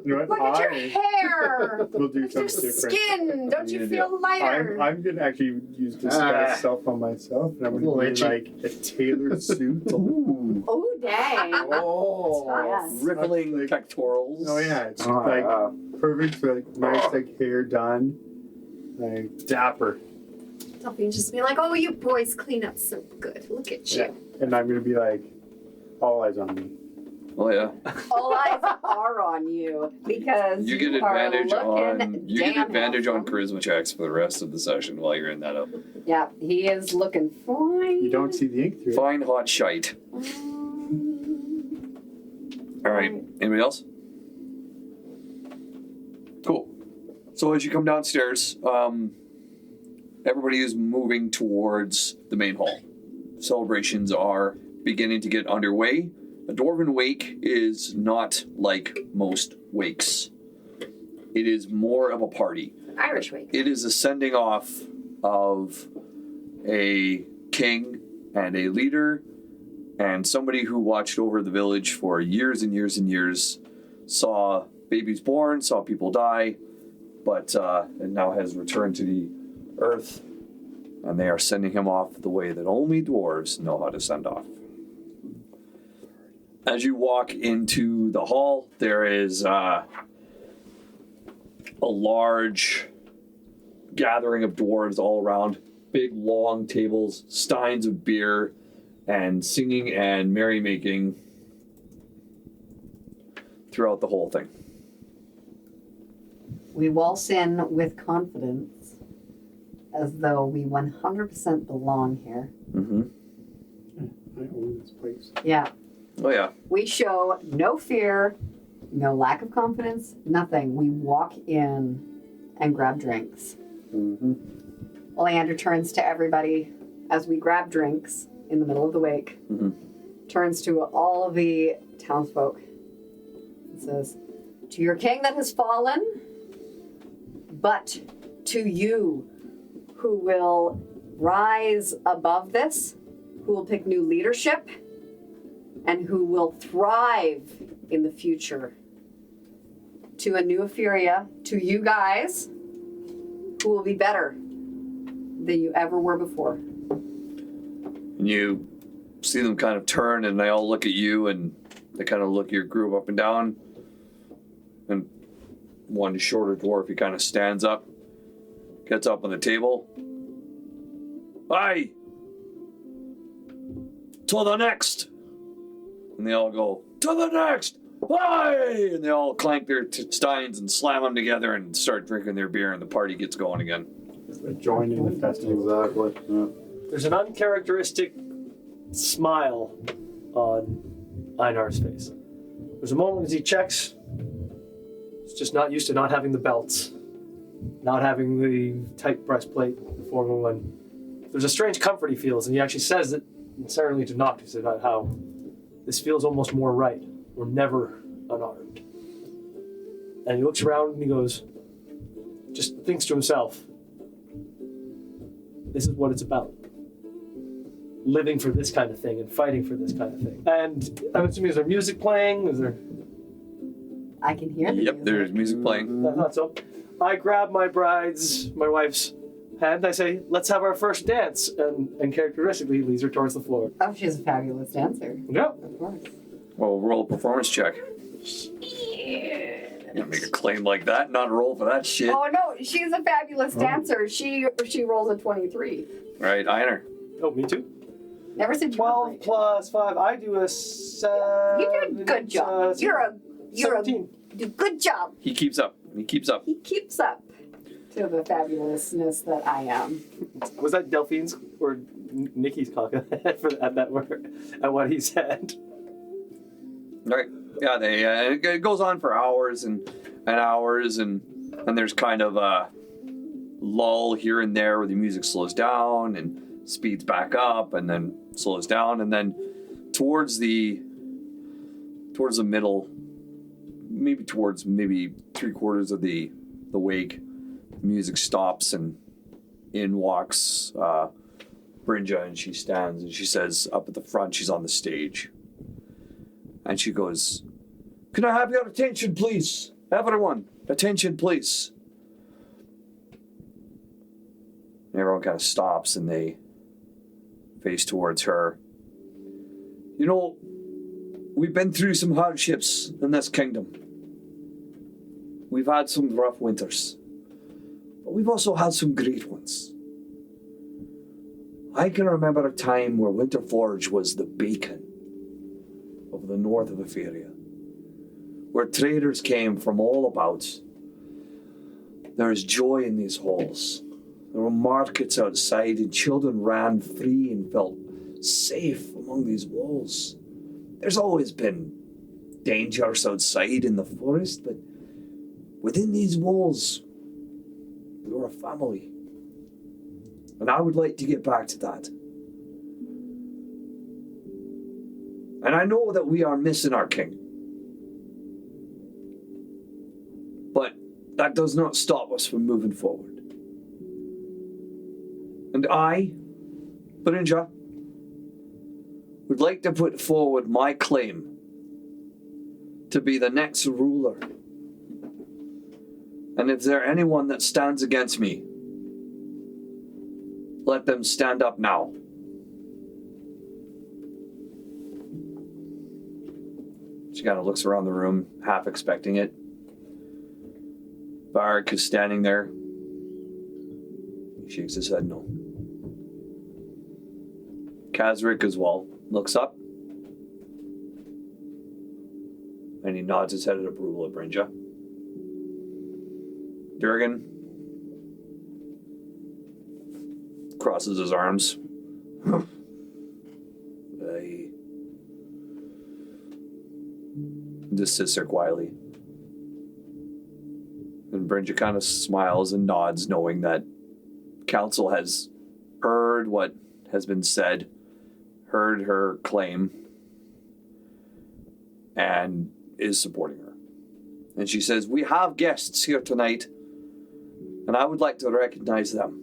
You know what? look at your hair. We'll do Look at your something different. skin. Don't you Yeah, feel lighter? I'm gonna actually use disguise self on myself, and I'm A little gonna be itchy. like a tailored suit. Ooh. Oh, dang. Oh. Yes. Rippling Like- pectorals. Oh yeah, it's Oh, like yeah. perfect for like nice like hair done, like dapper. Delphine just be like, oh, you boys clean up so good. Look at you. Yeah. And I'm gonna be like, all eyes on me. Oh yeah. All eyes are on you because You get are advantage looking on damn on handsome. charisma checks for the rest of the session while you're in that up. Yeah, he is looking fine. You don't see the ink through it. Fine hot shite. All right. Anybody else? Cool. So as you come downstairs, everybody is moving towards the main hall. Celebrations are beginning to get underway. A dwarven wake is not like most wakes. It is more of a party. Irish wake. It is a sending off of a king and a leader and somebody who watched over the village for years and years and years, saw babies born, saw people die, but and now has returned to the earth, and they are sending him off the way that only dwarves know how to send off. As you walk into the hall, there is a large gathering of dwarves all around, big long tables, steins of beer, and singing and merrymaking throughout the whole thing. We waltz in with confidence, as though we 100% belong here. Mm-hmm. I own this place. Yeah. Oh yeah. We show no fear, no lack of confidence, nothing. We walk in and grab drinks. Mm-hmm. Oleander turns to everybody as we grab drinks in the middle of the wake, turns to all of the townsfolk and says, "To your king that has fallen, but to you who will rise above this, who will pick new leadership, and who will thrive in the future. To a new Etheria, to you guys, who will be better than you ever were before." And you see them kind of turn, and they all look at you, and they kind of look your group up and down. And one shorter dwarf, he kind of stands up, gets up on the table. "Aye! To the next!" And they all go, "To the next! Aye!" And they all clank their steins and slam them together and start drinking their beer, and the party gets going again. Join in the festival. Exactly. Yeah. There's an uncharacteristic smile on Einar's face. There's a moment as he checks. He's just not used to not having the belts, not having the tight breastplate, the formal one. There's a strange comfort he feels, and he actually says it necessarily to Noctis about how this feels almost more right. We're never unarmed. And he looks around and he goes, just thinks to himself, this is what it's about. Living for this kind of thing and fighting for this kind of thing. And I'm assuming, is there music playing? Is there? I can hear the Yep, music. there's music playing. I thought so. I grab my wife's hand. I say, "Let's have our first dance." And characteristically, he leads her towards the floor. Oh, she's a fabulous dancer. Yep. Of course. Well, roll a performance check. You make a claim like that, not roll for that shit. Oh no, she's a fabulous dancer. She rolls a 23. Right, Einer. Oh, me too. Never said you 12 were plus 5. I do a 7. You did a good job. You're 17. a good job. He keeps up. He keeps up. He keeps up to the fabulousness that I am. Was that Delphine's or Nikki's cock at that word? At what he said? Right. Yeah, it goes on for hours and hours, and there's kind of a lull here and there where the music slows down and speeds back up and then slows down, and then towards the middle, maybe 3/4 of the wake, music stops and in walks Brynja, and she stands and she says, up at the front, she's on the stage, and she goes, "Can I have your attention, please? Everyone, attention, please." And everyone kind of stops and they face towards her. "You know, we've been through some hardships in this kingdom. We've had some rough winters, but we've also had some great ones. I can remember a time where Winterforge was the beacon of the north of Etheria, where traders came from all about. There is joy in these halls. There were markets outside, and children ran free and felt safe among these walls. There's always been dangers outside in the forest, but within these walls, we were a family. And I would like to get back to that. And I know that we are missing our king. But that does not stop us from moving forward. And I, Brynja, would like to put forward my claim to be the next ruler. And if there anyone that stands against me, let them stand up now." She kind of looks around the room, half expecting it. Barak is standing there, shakes his head no. Kazric as well looks up. And he nods his head at approval at Brynja. Durgan crosses his arms. He just sits there quietly. And Brynja kind of smiles and nods, knowing that council has heard what has been said, heard her claim, and is supporting her. And she says, "We have guests here tonight, and I would like to recognize them.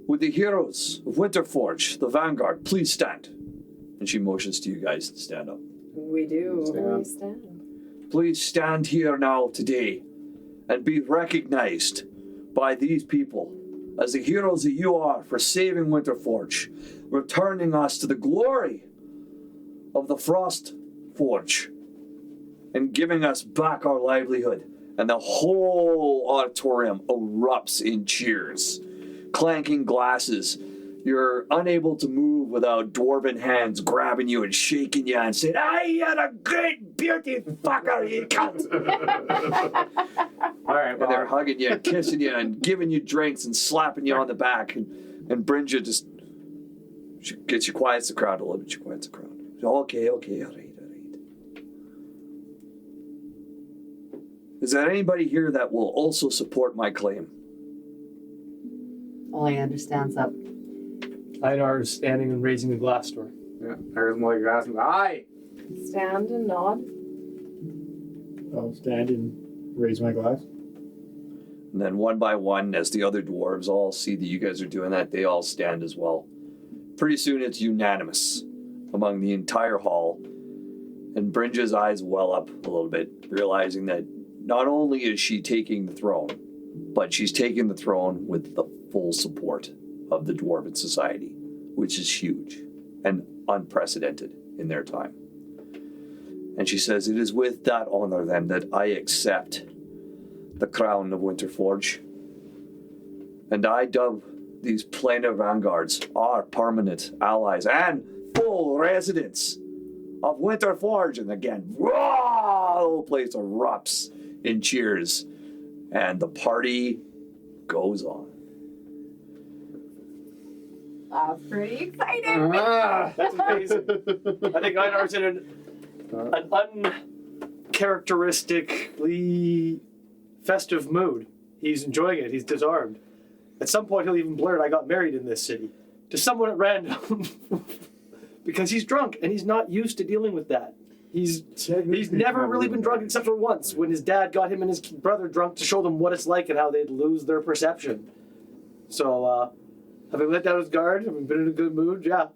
Would the heroes of Winterforge, the Vanguard, please stand?" And she motions to you guys to stand up. We do. Stand. We stand. Please stand here now today and be recognized by these people as the heroes that you are for saving Winterforge, returning us to the glory of the Frost Forge, and giving us back our livelihood. And the whole auditorium erupts in cheers, clanking glasses. You're unable to move without dwarven hands grabbing you and shaking you and saying, "I had a great beauty fucker, you cunt!" All right, And they're well, hugging you and kissing you and giving you drinks and slapping you on the back. And Brynja just she quiets the crowd a little bit. She quiets the crowd. Okay, all right. Is there anybody here that will also support my claim? Only understands up. Einar is standing and raising a glass door. yeah, there's more grass. Aye. Stand and nod. I'll stand and raise my glass. And then one by one, as the other dwarves all see that you guys are doing that, they all stand as well. Pretty soon it's unanimous among the entire hall. And Brynja's eyes well up a little bit, realizing that not only is she taking the throne, but she's taking the throne with the full support of the Dwarven Society, which is huge and unprecedented in their time. And she says, "It is with that honor then that I accept the crown of Winterforge. And I dub these planar vanguards our permanent allies and full residents of Winterforge." And again, the whole place erupts in cheers. And the party goes on. That's pretty exciting. That's amazing. I think Einar's in an uncharacteristically festive mood. He's enjoying it. He's disarmed. At some point, he'll even blurt, "I got married in this city," to someone at random. Because he's drunk and he's not used to dealing with that. He's never really been drunk except for once when his dad got him and his brother drunk to show them what it's like and how they'd lose their perception. So, having let down his guard, having been in a good mood, yeah.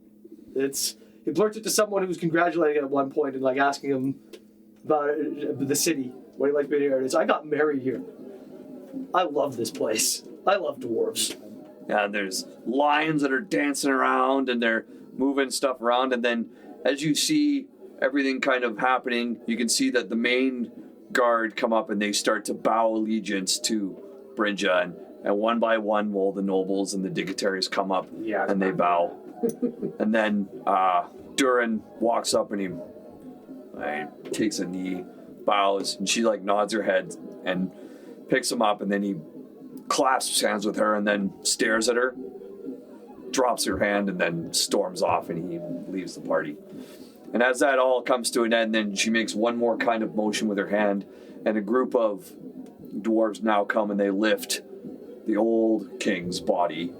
He blurts it to someone who was congratulating him at one point and like asking him about the city, what he liked being here. It's, "I got married here. I love this place. I love dwarves." Yeah, there's lions that are dancing around and they're moving stuff around. And then as you see everything kind of happening, you can see that the main guard come up and they start to bow allegiance to Brynja. And one by one, all the nobles and the dignitaries come up and they bow. And then Durin walks up and he takes a knee, bows, and she like nods her head and picks him up, and then he clasps hands with her and then stares at her, drops her hand, and then storms off and he leaves the party. And as that all comes to an end, then she makes one more kind of motion with her hand, and a group of dwarves now come and they lift the old king's body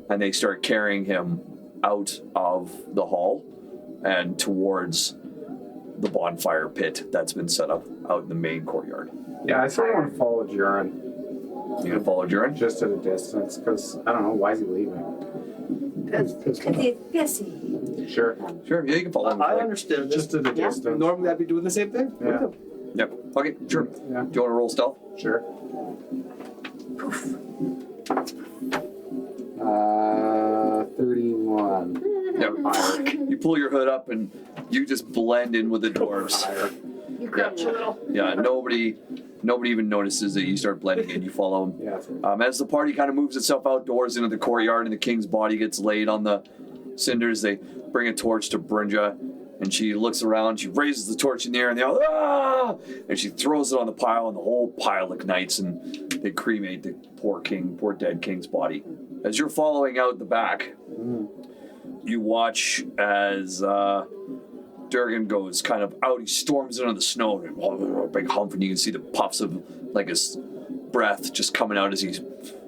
and they start carrying him out of the hall and towards the bonfire pit that's been set up out in the main courtyard. Yeah, I sort of want to follow Durin. You gonna follow Durin? Just at a distance, because I don't know, why is he leaving? Because he's pissy. Sure. Sure, yeah, you can follow him. I understand. Just at a distance. Normally I'd be doing the same thing. Yeah. Yep. Okay, sure. Yeah. Do you want to roll stealth? Sure. 31. Yep. You pull your hood up and you just blend in with the dwarves. You crouch a little. Yeah, nobody Nobody even notices that you start blending in. You follow him. Yeah, that's right. As the party kind of moves itself outdoors into the courtyard and the king's body gets laid on the cinders, they bring a torch to Brynja, and she looks around, she raises the torch in the air, and they all, ah! And she throws it on the pile, and the whole pile ignites, and they cremate the poor dead king's body. As you're following out the back, you watch as Durgan goes kind of out, he storms into the snow, and a big hump, and you can see the puffs of like his breath just coming out as he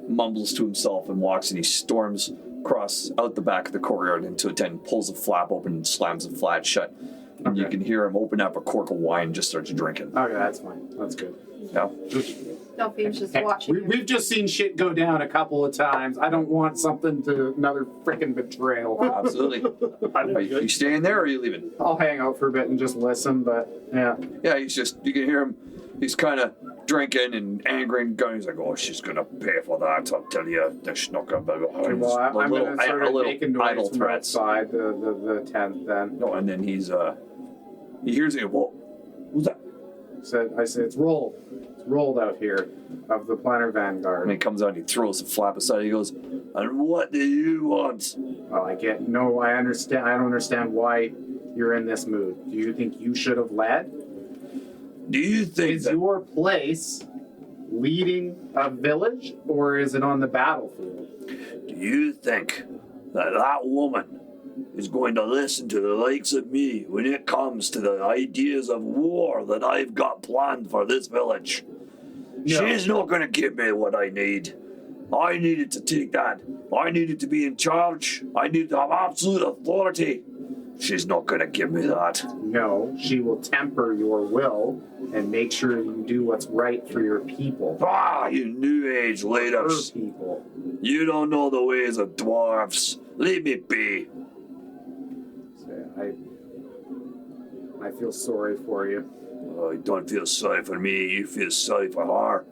mumbles to himself and walks, and he storms across out the back of the courtyard into a tent, pulls the flap open and slams it flat shut. And you can hear him open up a cork of wine and just starts drinking. Okay, that's fine. That's good. Yeah. Delphine's just watching. We've just seen shit go down a couple of times. I don't want something to another freaking betrayal. Absolutely. Are you staying there or are you leaving? I'll hang out for a bit and just listen, but yeah. Yeah, you can hear him. He's kind of drinking and angry and going. He's like, oh, she's going to pay for that. I'll tell you, the schnocker. Well, I'm going to start making idle noise from threats. outside the tent then. No, and then he hears it. Whoa, who's that? I said, it's rolled. It's rolled out here of the Planner Vanguard. And he comes out and he throws the flap aside. He goes, and what do you want? Well, I understand. I don't understand why you're in this mood. Do you think you should have led? Do you think Is your place leading a village or is it on the battlefield? Do you think that woman is going to listen to the likes of me when it comes to the ideas of war that I've got planned for this village? No. She's not going to give me what I need. I needed to take that. I needed to be in charge. I needed to have absolute authority. She's not going to give me that. No, she will temper your will and make sure you do what's right for your people. Ah, you new age Her leaders. people. You don't know the ways of dwarves. Leave me be. So I feel sorry for you. Oh, you don't feel sorry for me. You feel sorry for her.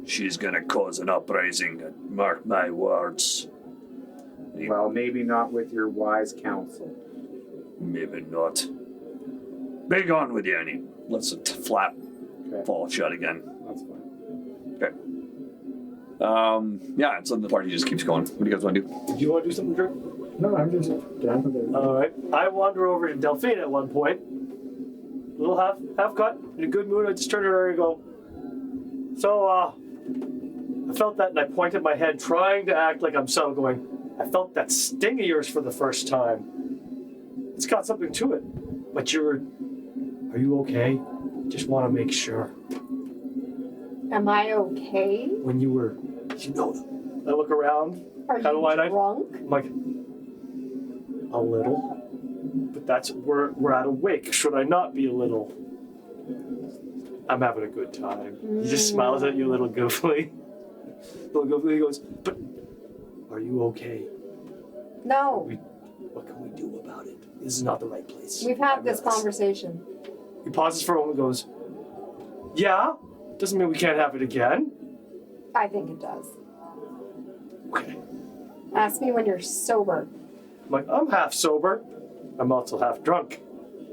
She's going to cause an uprising. Mark my words. Well, maybe not with your wise counsel. Maybe not. Be gone with you, Annie. Let's flap Okay, fall shut again. that's fine. Okay. Yeah, and so the party just keeps going. What do you guys want to do? Do you want to do something, Drew? No, I'm just down with it. All right. I wander over to Delphine at one point. A little half cut, in a good mood. I just turn to her and go, so, I felt that and I pointed my head, trying to act like I'm subtle, going, I felt that sting of yours for the first time. It's got something to it. But are you okay? Just want to make sure. Am I okay? When you were, I look around, Are kind of you wide-eyed. drunk? I'm like, a little. But we're at a wake. Should I not be a little? I'm having a good time. He just smiles at you a little goofily. He goes, but are you okay? No. What can we do about it? This is not the right place. We've had I this realize. conversation. He pauses for a moment and goes, yeah? Doesn't mean we can't have it again. I think it does. Okay. Ask me when you're sober. I'm like, I'm half sober. I'm also half drunk.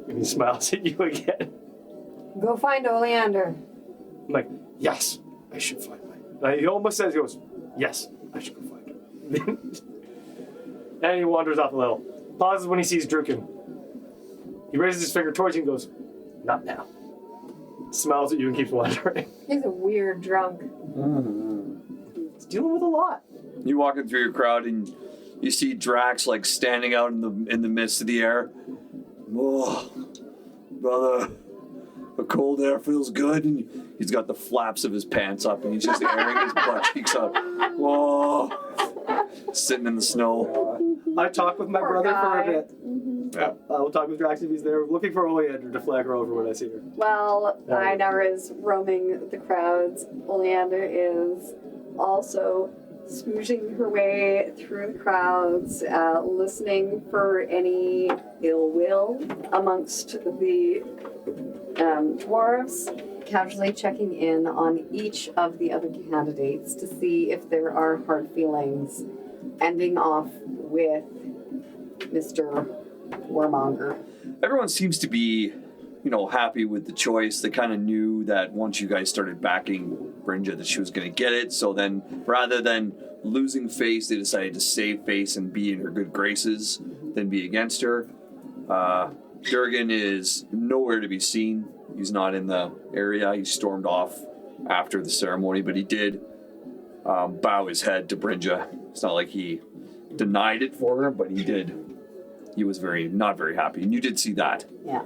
And he smiles at you again. Go find Oleander. I'm like, yes, I should find mine. He almost says, he goes, yes, I should go find her. And he wanders off a little. Pauses when he sees Druken. He raises his finger towards you and goes, not now. Smiles at you and keeps wandering. He's a weird drunk. He's dealing with a lot. You walking through your crowd and you see Drax like standing out in the midst of the air. Oh, brother, the cold air feels good. And he's got the flaps of his pants up and he's just airing his butt cheeks up. Whoa, sitting in the snow. I talk with my Poor brother guy. for a bit. Yeah. I will talk with Drax if he's there, looking for Oleander to flag her over when I see her. Well, Einar is roaming the crowds. Oleander is also smooching her way through the crowds, listening for any ill will amongst the dwarves, casually checking in on each of the other candidates to see if there are hard feelings, ending off with Mr. Warmonger. Everyone seems to be happy with the choice. They kind of knew that once you guys started backing Brynja that she was going to get it. So then, rather than losing face, they decided to save face and be in her good graces than be against her. Durgan is nowhere to be seen. He's not in the area. He stormed off after the ceremony, but he did bow his head to Brynja. It's not like he denied it for her, but he did. He was not very happy, and you did see that. Yeah.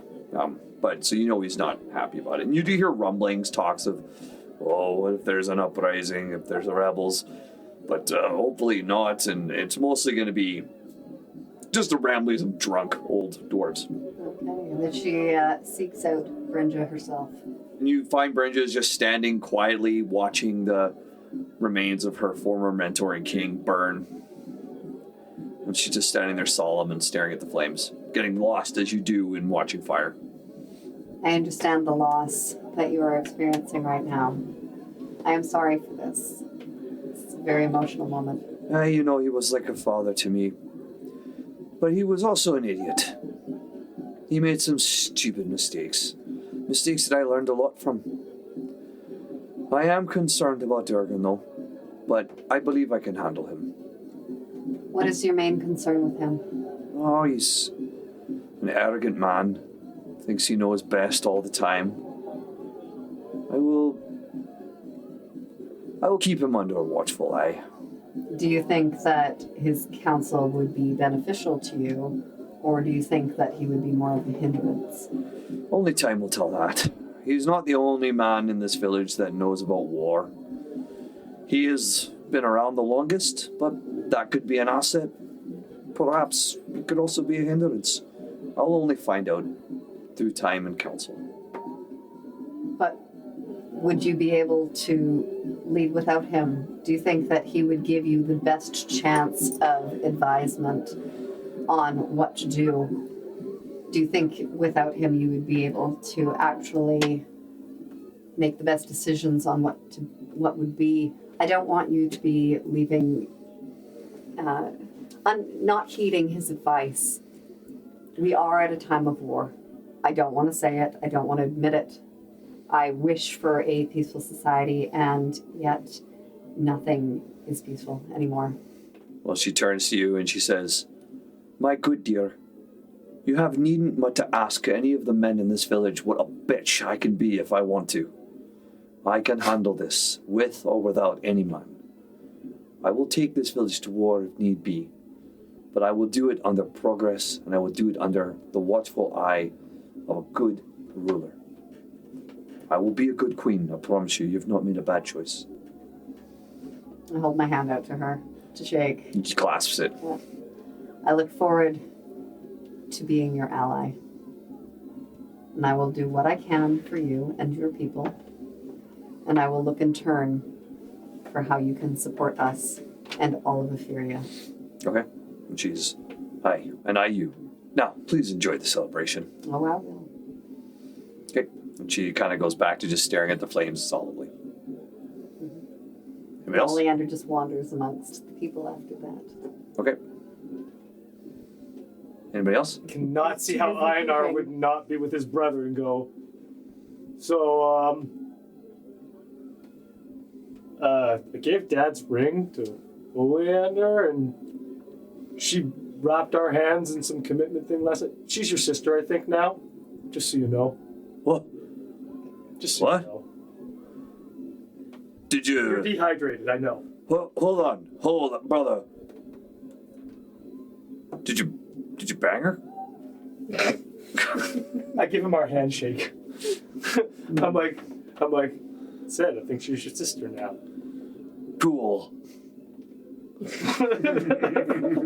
But so he's not happy about it. And you do hear rumblings, talks of, what if there's an uprising, if there's rebels, but hopefully not. And it's mostly going to be just the ramblings of drunk old dwarves. Okay, and then she seeks out Brynja herself. And you find Brynja is just standing quietly watching the remains of her former mentor and king burn. And she's just standing there solemn and staring at the flames, getting lost as you do in watching fire. I understand the loss that you are experiencing right now. I am sorry for this. It's a very emotional moment. He was like a father to me. But he was also an idiot. He made some stupid mistakes. Mistakes that I learned a lot from. I am concerned about Durgan, though. But I believe I can handle him. What is your main concern with him? Oh, he's an arrogant man. Thinks he knows best all the time. I will keep him under a watchful eye. Do you think that his counsel would be beneficial to you, or do you think that he would be more of a hindrance? Only time will tell that. He's not the only man in this village that knows about war. He has been around the longest, but that could be an asset. Perhaps it could also be a hindrance. I'll only find out through time and counsel. But would you be able to lead without him? Do you think that he would give you the best chance of advisement on what to do? Do you think without him you would be able to actually make the best decisions on what would be? I don't want you to be leaving, not heeding his advice. We are at a time of war. I don't want to say it. I don't want to admit it. I wish for a peaceful society, and yet nothing is peaceful anymore. Well, she turns to you and she says, "My good dear, you have needn't but to ask any of the men in this village what a bitch I can be if I want to. I can handle this, with or without any man. I will take this village to war if need be, but I will do it under progress, and I will do it under the watchful eye of a good ruler. I will be a good queen, I promise you. You've not made a bad choice." I hold my hand out to her to shake. She clasps it. Yeah. I look forward to being your ally. And I will do what I can for you and your people. And I will look in turn for how you can support us and all of Etheria. Okay. And she's, "Aye, and I you. Now, please enjoy the celebration." Oh, I will. Okay. And she kind of goes back to just staring at the flames solemnly. Anybody else? Oleander just wanders amongst the people after that. Okay. Anybody else? Cannot see how Einar would not be with his brother and go, "So, I gave Dad's ring to Oleander, and she wrapped our hands in some commitment thing last night. She's your sister, I think, now. Just so you know." What? Just so What? you know. Did You're you... dehydrated, I know. Hold on, brother. Did you bang her? I give him our handshake. I'm like, said, I think she's your sister now. Cool.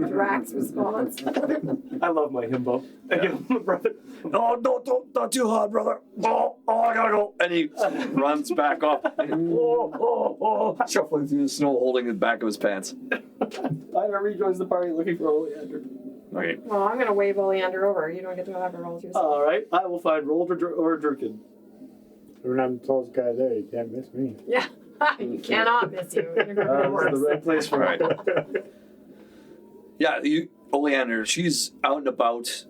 Drax response. I love my himbo. I give him a brother. Oh, not too hard, brother. Oh, I gotta go. And he runs back off, shuffling through the snow, holding the back of his pants. Einar rejoins the party looking for Oleander. Okay. Well, I'm gonna wave Oleander over. You don't get to have a roll yourself. All right, I will find Rold or Durkin. When I'm the tallest guy there, you can't miss me. Yeah, you cannot miss you. You're gonna be This is worse. the right place for Right. it. Yeah, Oleander, she's out and about.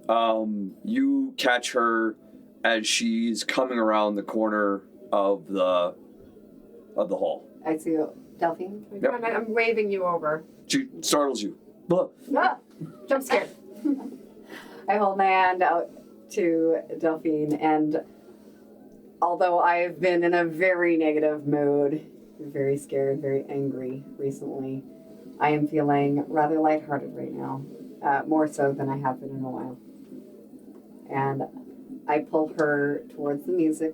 You catch her as she's coming around the corner of the hall. I see you, Delphine. Yep. I'm waving you over. She startles you. Blah. Ah, Jump scared. I hold my hand out to Delphine, and although I've been in a very negative mood, very scared, very angry recently, I am feeling rather lighthearted right now, more so than I have been in a while. And I pull her towards the music.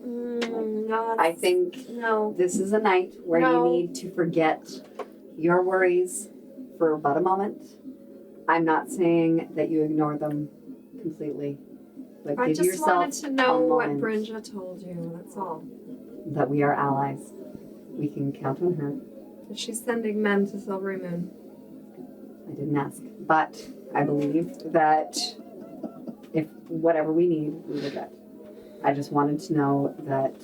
No, I think no. this is a night where No. you need to forget your worries for about a moment. I'm not saying that you ignore them completely, but I give just yourself wanted to know a what moment Brynja told you. That's all. that we are allies. We can count on her. She's sending men to Silverymoon. I didn't ask, but I believe that if whatever we need, we will get. I just wanted to know that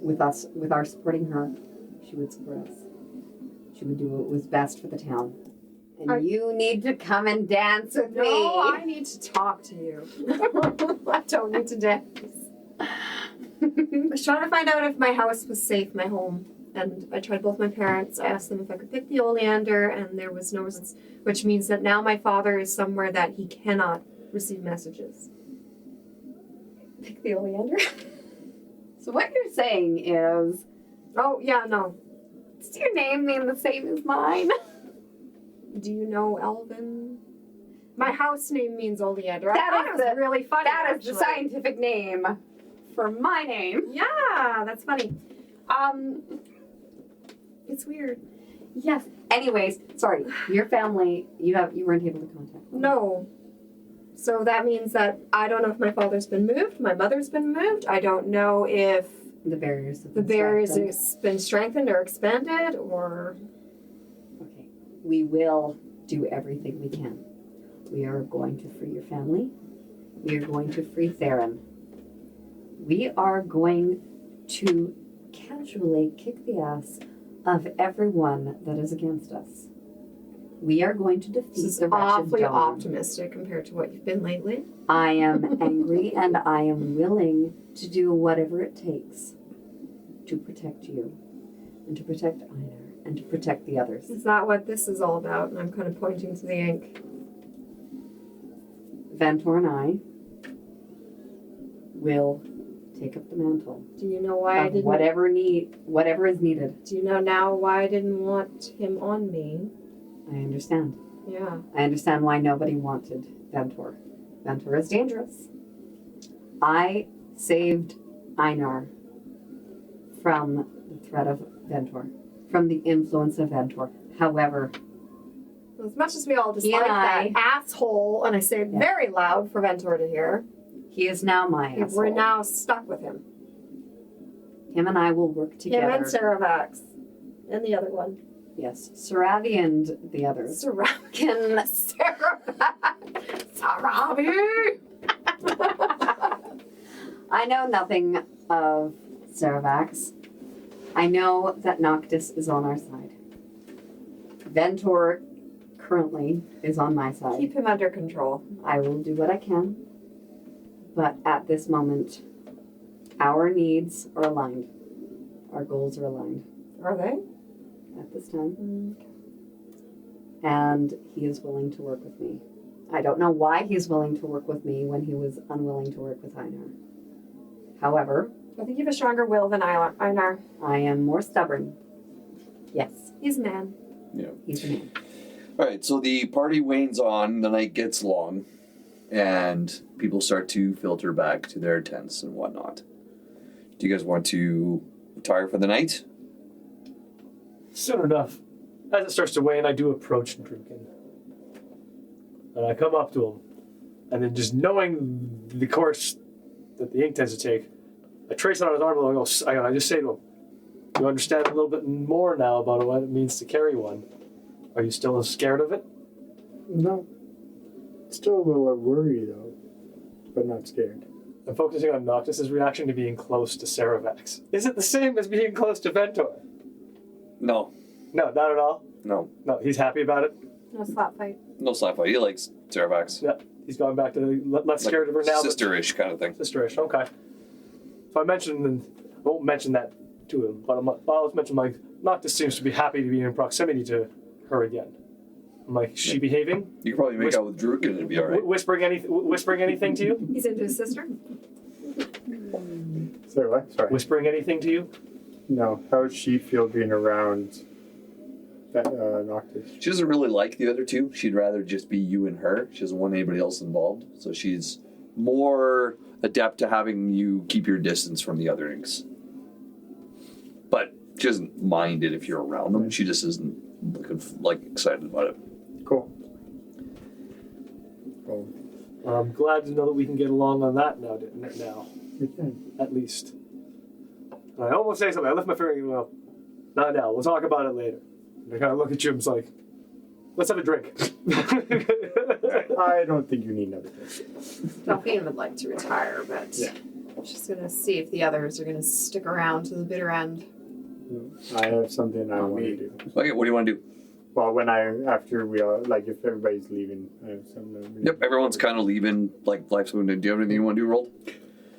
with our supporting her, she would support us. She would do what was best for the town. And you need to come and dance with me. No, I need to talk to you. I don't need to dance. I was trying to find out if my house was safe, my home. And I tried both my parents. I asked them if I could pick the oleander, and there was no response, which means that now my father is somewhere that he cannot receive messages. Pick the oleander. So what you're saying is, Oh, yeah, no. does your name mean the same as mine? Do you know Elven? My house name means oleander. I That thought is it was really funny. That is the actually. scientific name for my name. Yeah, that's funny. It's weird. Yes. Anyways, sorry. Your family, you weren't able to contact them. No. So that means that I don't know if my father's been moved, my mother's been moved. I don't know if The barriers. Have the been barriers strengthened. has been strengthened or expanded, or Okay. We will do everything we can. We are going to free your family. We are going to free Theron. We are going to casually kick the ass of everyone that is against us. We are going to this defeat is the wretched awfully Dawn. optimistic compared to what you've been lately. I am angry and I am willing to do whatever it takes to protect you and to protect Einar and to protect the others. Is that what this is all about? And I'm kind of pointing to the ink. Ventor and I will take up the mantle Do you know why I of didn't? whatever is needed. Do you know now why I didn't want him on me? I understand. Yeah. I understand why nobody wanted Ventor. Ventor is dangerous. I saved Einar from the threat of Ventor, from the influence of Ventor. However, As much as we all He dislike and I- that asshole, and I say it Yeah. very loud for Ventor to hear, he is now my we're asshole. now stuck with him. Him and I will work together. Him and Saravax. And the other one. Yes, Saravi and the others can Sarabi! I know nothing of Saravax. I know that Noctis is on our side. Ventor currently is on my side. Keep him under control. I will do what I can. But at this moment, our needs are aligned. Our goals are aligned Are they? at this time. And he is willing to work with me. I don't know why he's willing to work with me when he was unwilling to work with Einar. However, I think you have a stronger will than Einar. I am more stubborn. Yes, He's a man. he's a man. All right, so the party wanes on, the night gets long, and people start to filter back to their tents and whatnot. Do you guys want to retire for the night? Soon enough. As it starts to wane, I do approach Druken. And I come up to him. And then just knowing the course that the ink tends to take, I trace it on his arm and I just say to him, you understand a little bit more now about what it means to carry one. Are you still as scared of it? No. Still a little worried though, but not scared. I'm focusing on Noctis' reaction to being close to Saravax. Is it the same as being close to Ventor? No. No, not at all. No. No, he's happy about it. No slap fight. No slap fight. He likes Saravax. Yeah. He's gone back to less scared of her now. Sister-ish kind of thing. Sisterish, okay. So I won't mention that to him, but I'll mention like Noctis seems to be happy to be in proximity to her again. I'm like, is she behaving? You could probably make out with Druk and it'd be all right. Whispering anything to you? He's into his sister. Sorry, what? Sorry. Whispering anything to you? No. How does she feel being around that Noctis? She doesn't really like the other two. She'd rather just be you and her. She doesn't want anybody else involved. So she's more adept to having you keep your distance from the otherlings. But she doesn't mind it if you're around them. She just isn't excited about it. Cool. Cool. I'm glad to know that we can get along on that now. We can. At least. I almost say something. I lift my finger and go, well, not now. We'll talk about it later. And I kind of look at you and it's like, let's have a drink. I don't think you need another drink. Delphine would like to retire, but she's going to see if the others are going to stick around to the bitter end. I have something I want to do. Okay, what do you want to do? Well, after we all, like, if everybody's leaving, I have something. Yep, everyone's kind of leaving, like, life's moving. Do you have anything you want to do, Roll?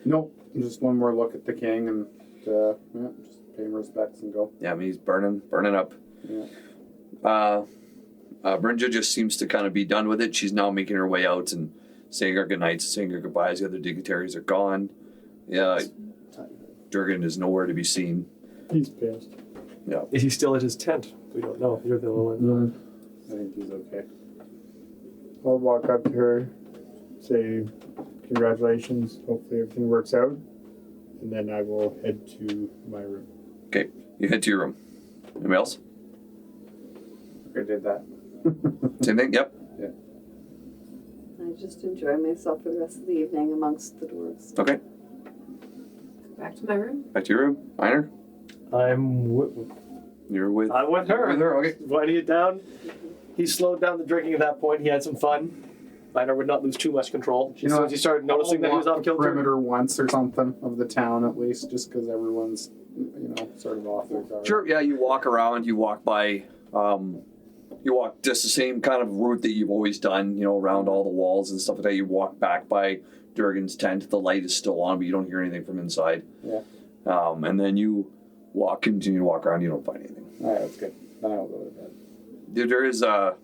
Nope. Just one more look at the king and just pay him respects and go. Yeah, I mean, he's burning up. Yeah. Brynja just seems to kind of be done with it. She's now making her way out and saying her goodnights, saying her goodbyes. The other dignitaries are gone. Yeah, Durgan is nowhere to be seen. He's pissed. Yeah. Is he still at his tent? We don't know. You're the only one. I think he's okay. I'll walk up to her, say congratulations, hopefully everything works out, and then I will head to my room. Okay, you head to your room. Anybody else? I did that. Same thing? Yep. I just enjoy myself for the rest of the evening amongst the dwarves. Okay, Back to my room. back to your room. Einer, you're with I'm with her. With her, okay. Winding it down. He slowed down the drinking at that point. He had some fun. Miner would not lose too much control. As soon as he started noticing that he was off kilter. Perimeter once or something of the town at least, just because everyone's, sort of off their guard. Sure, yeah, you walk around, you walk by, you walk just the same kind of route that you've always done, around all the walls and stuff like that. You walk back by Durgan's tent. The light is still on, but you don't hear anything from inside. Yeah. And then you continue to walk around, you don't find anything. All right, that's good. Then I'll go to bed. There is, are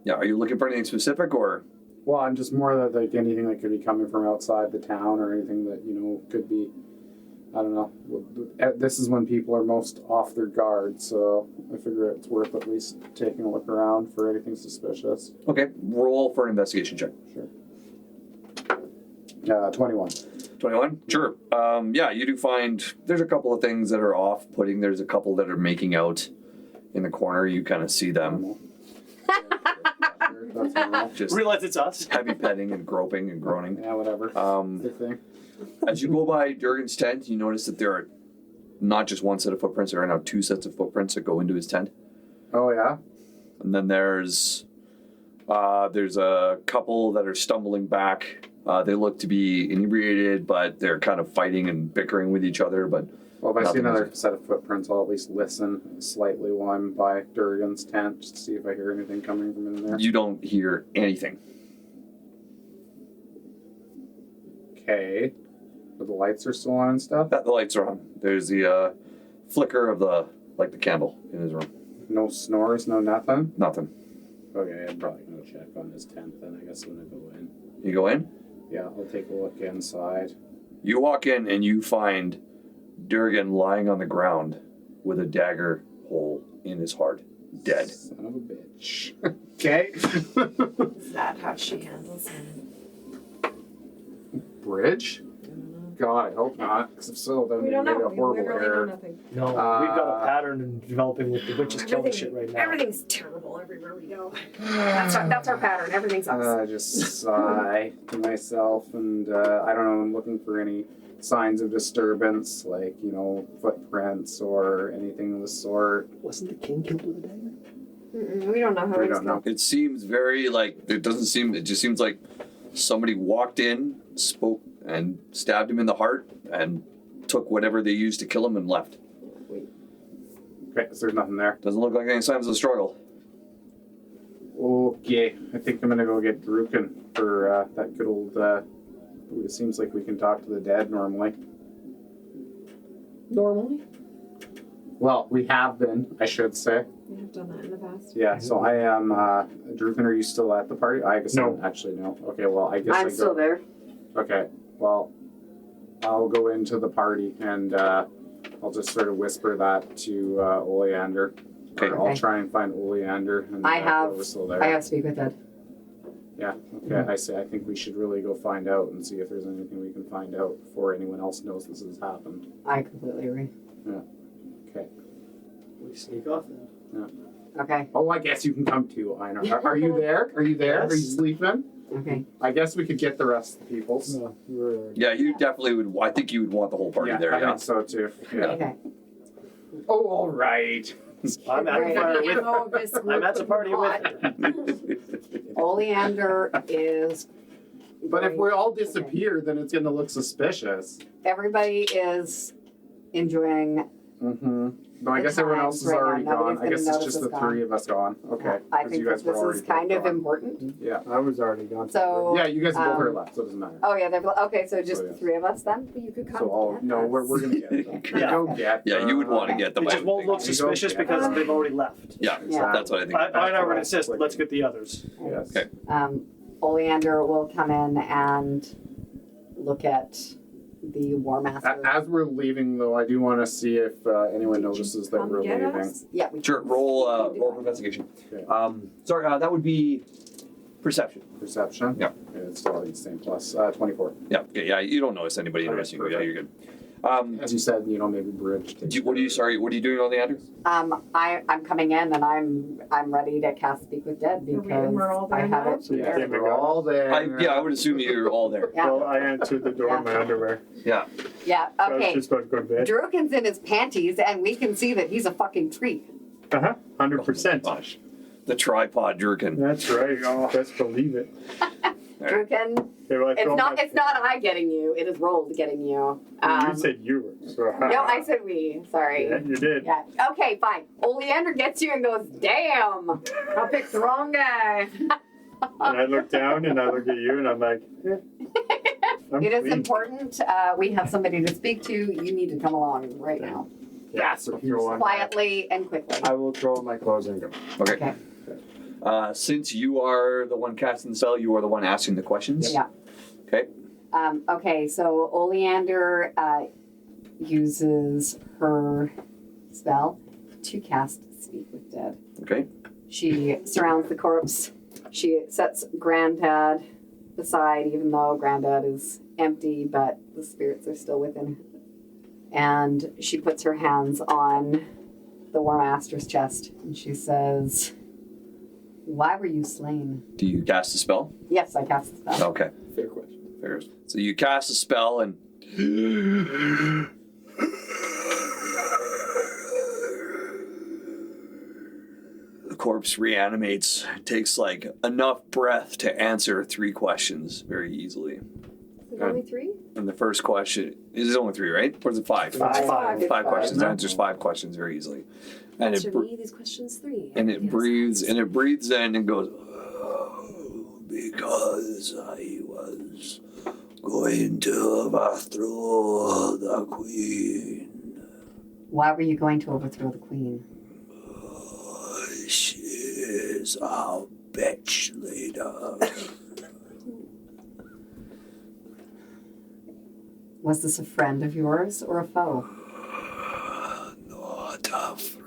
you looking for anything specific, or? Well, I'm just more that like anything that could be coming from outside the town or anything that, could be, I don't know. This is when people are most off their guard, so I figure it's worth at least taking a look around for anything suspicious. Okay, roll for an investigation check. Sure. 21. 21? Sure. You do find there's a couple of things that are off-putting. There's a couple that are making out in the corner. You kind of see them. That's normal. Just Realize it's us. heavy petting and groping and groaning. Yeah, whatever. Good thing. As you go by Durgan's tent, you notice that there are not just one set of footprints, there are now two sets of footprints that go into his tent. Oh, yeah? And then there's a couple that are stumbling back. They look to be inebriated, but they're kind of fighting and bickering with each other. But Well, if I see nothing another is- set of footprints, I'll at least listen slightly while I'm by Durgan's tent, just to see if I hear anything coming from in there. you don't hear anything. Okay. But the lights are still on and stuff? The lights are on. There's the flicker of the candle in his room. No snores, no nothing? Nothing. Okay, I'm probably going to check on his tent then, I guess, when I go in. You go in. Yeah, I'll take a look inside. You walk in and you find Durgan lying on the ground with a dagger hole in his heart, dead. Son of a bitch. Okay. Is that how she handles him? Bridge? God, I hope not. Because if so, then We don't made know. a We horrible literally know error. nothing. No, we've got a pattern in developing with the witches killing shit right now. Everything's terrible everywhere we go. That's our pattern. Everything's us. I just sigh to myself, and I don't know. I'm looking for any signs of disturbance, like footprints or anything of the sort. Wasn't the king killed with a dagger? We don't know how We it's don't know. It seems very it just seems like somebody walked in, spoke, and stabbed him in the heart, and took whatever they used to kill him and left. Okay, so there's nothing there. Doesn't look like any signs of a struggle. Okay, I think I'm gonna go get Druken for that good old. It seems like we can talk to the dead normally. Normally? Well, we have been, I should say. We have done that in the past. Yeah, so I am. Druken, are you still at the party? I guess No. Actually, no. Okay, well, I guess I I'm go. still there. Okay, well, I'll go into the party and I'll just sort of whisper that to Oleander. Okay. Or I'll try and find Oleander. And, I have- whoever's still there. I have to speak with Ed. Yeah, okay, I say I think we should really go find out and see if there's anything we can find out before anyone else knows this has happened. I completely agree. Okay. We sneak off then. Okay. Oh, I guess you can come too, Einar. Are you there? Are you there? Are you Yes. sleeping? Okay. I guess we could get the rest of the peoples. No, we're Yeah, you definitely would. I think you would want the whole party there. I Yeah. think so too. Yeah. Okay. Oh, all right. I'm at the Right. fire The with. MO of this group I'm at the is party not- with. Oleander is. But if we all disappear, then it's going to look suspicious. Everybody is enjoying. Mm-hmm. No, I The guess everyone times else is right now, already gone. nobody's I guess gonna it's just the notice us three of us gone. Okay. I 'Cause think you guys that were this already is kind of gone. important. Yeah. I was already gone. So. Yeah, you guys both are Um, left, so it doesn't matter. Oh yeah, okay. So just Oh, yeah. the three of us then. You could come So all get no, us. we're gonna get them. Yeah. Go get. Yeah, you would want to Okay. get them. It I just would won't think. look suspicious because they've already left. Yeah, Yeah. that's what I think. I and I were going to insist. Let's get the others. Yes. Okay. Oleander will come in and look at the War Master. As we're leaving, though, I do want to see if anyone Did you notices that come we're get leaving. us? Yeah, we Sure. Roll investigation. Okay. Sorry, that would be perception. Perception. Yeah. It's still the same plus 24. Yeah. Okay. Yeah. You don't notice anybody Okay, noticing you. Yeah, perfect. you're good. As you said, maybe bridge. What are you? Sorry. What are you doing on the Andrew? I'm coming in and I'm ready to cast Speak with Dead because we're all there I have now? it. Yeah, there. we're all there. I would assume you're all there. Yeah. Well, I answered the door in my underwear. Yeah. Yeah. So I was Okay. just about to go to bed. Druken's in his panties and we can see that he's a fucking treat. 100%. Gosh. The tripod jerkin. That's right. Best believe it. Druken, Okay, well, I throw my- it's not I getting you. It is Rolled getting you. You said you were. So, No, I said we. Sorry. Yeah, you did. Yeah. Okay, fine. Oleander gets you and goes, damn. I picked the wrong guy. And I look down and I look at you and I'm like, I'm It is clean. important. We have somebody to speak to. You need to come along right now. Yeah, so throw on Quietly and quickly. I will throw on my clothes and go. Okay. Okay. Since you are the one casting the spell, you are the one asking the questions. Yeah. Okay. Okay, so Oleander uses her spell to cast Speak with Dead. Okay. She surrounds the corpse. She sets Granddad beside, even though Granddad is empty, but the spirits are still within. And she puts her hands on the War Master's chest, and she says, "Why were you slain?" Do you cast a spell? Yes, I cast the spell. Okay. Fair question. Fair. So you cast a spell and the corpse reanimates. It takes like enough breath to answer 3 questions very easily. Is it only 3? And the first question is only 3, right? Or is it 5? Five. Five. 5 questions. Five. Answers 5 questions very easily. And it Answer me these questions 3. and it breathes in and goes, "Oh, because I was going to overthrow the queen. Why were you going to overthrow the queen? She's a bitch leader." Was this a friend of yours or a foe? Not a friend.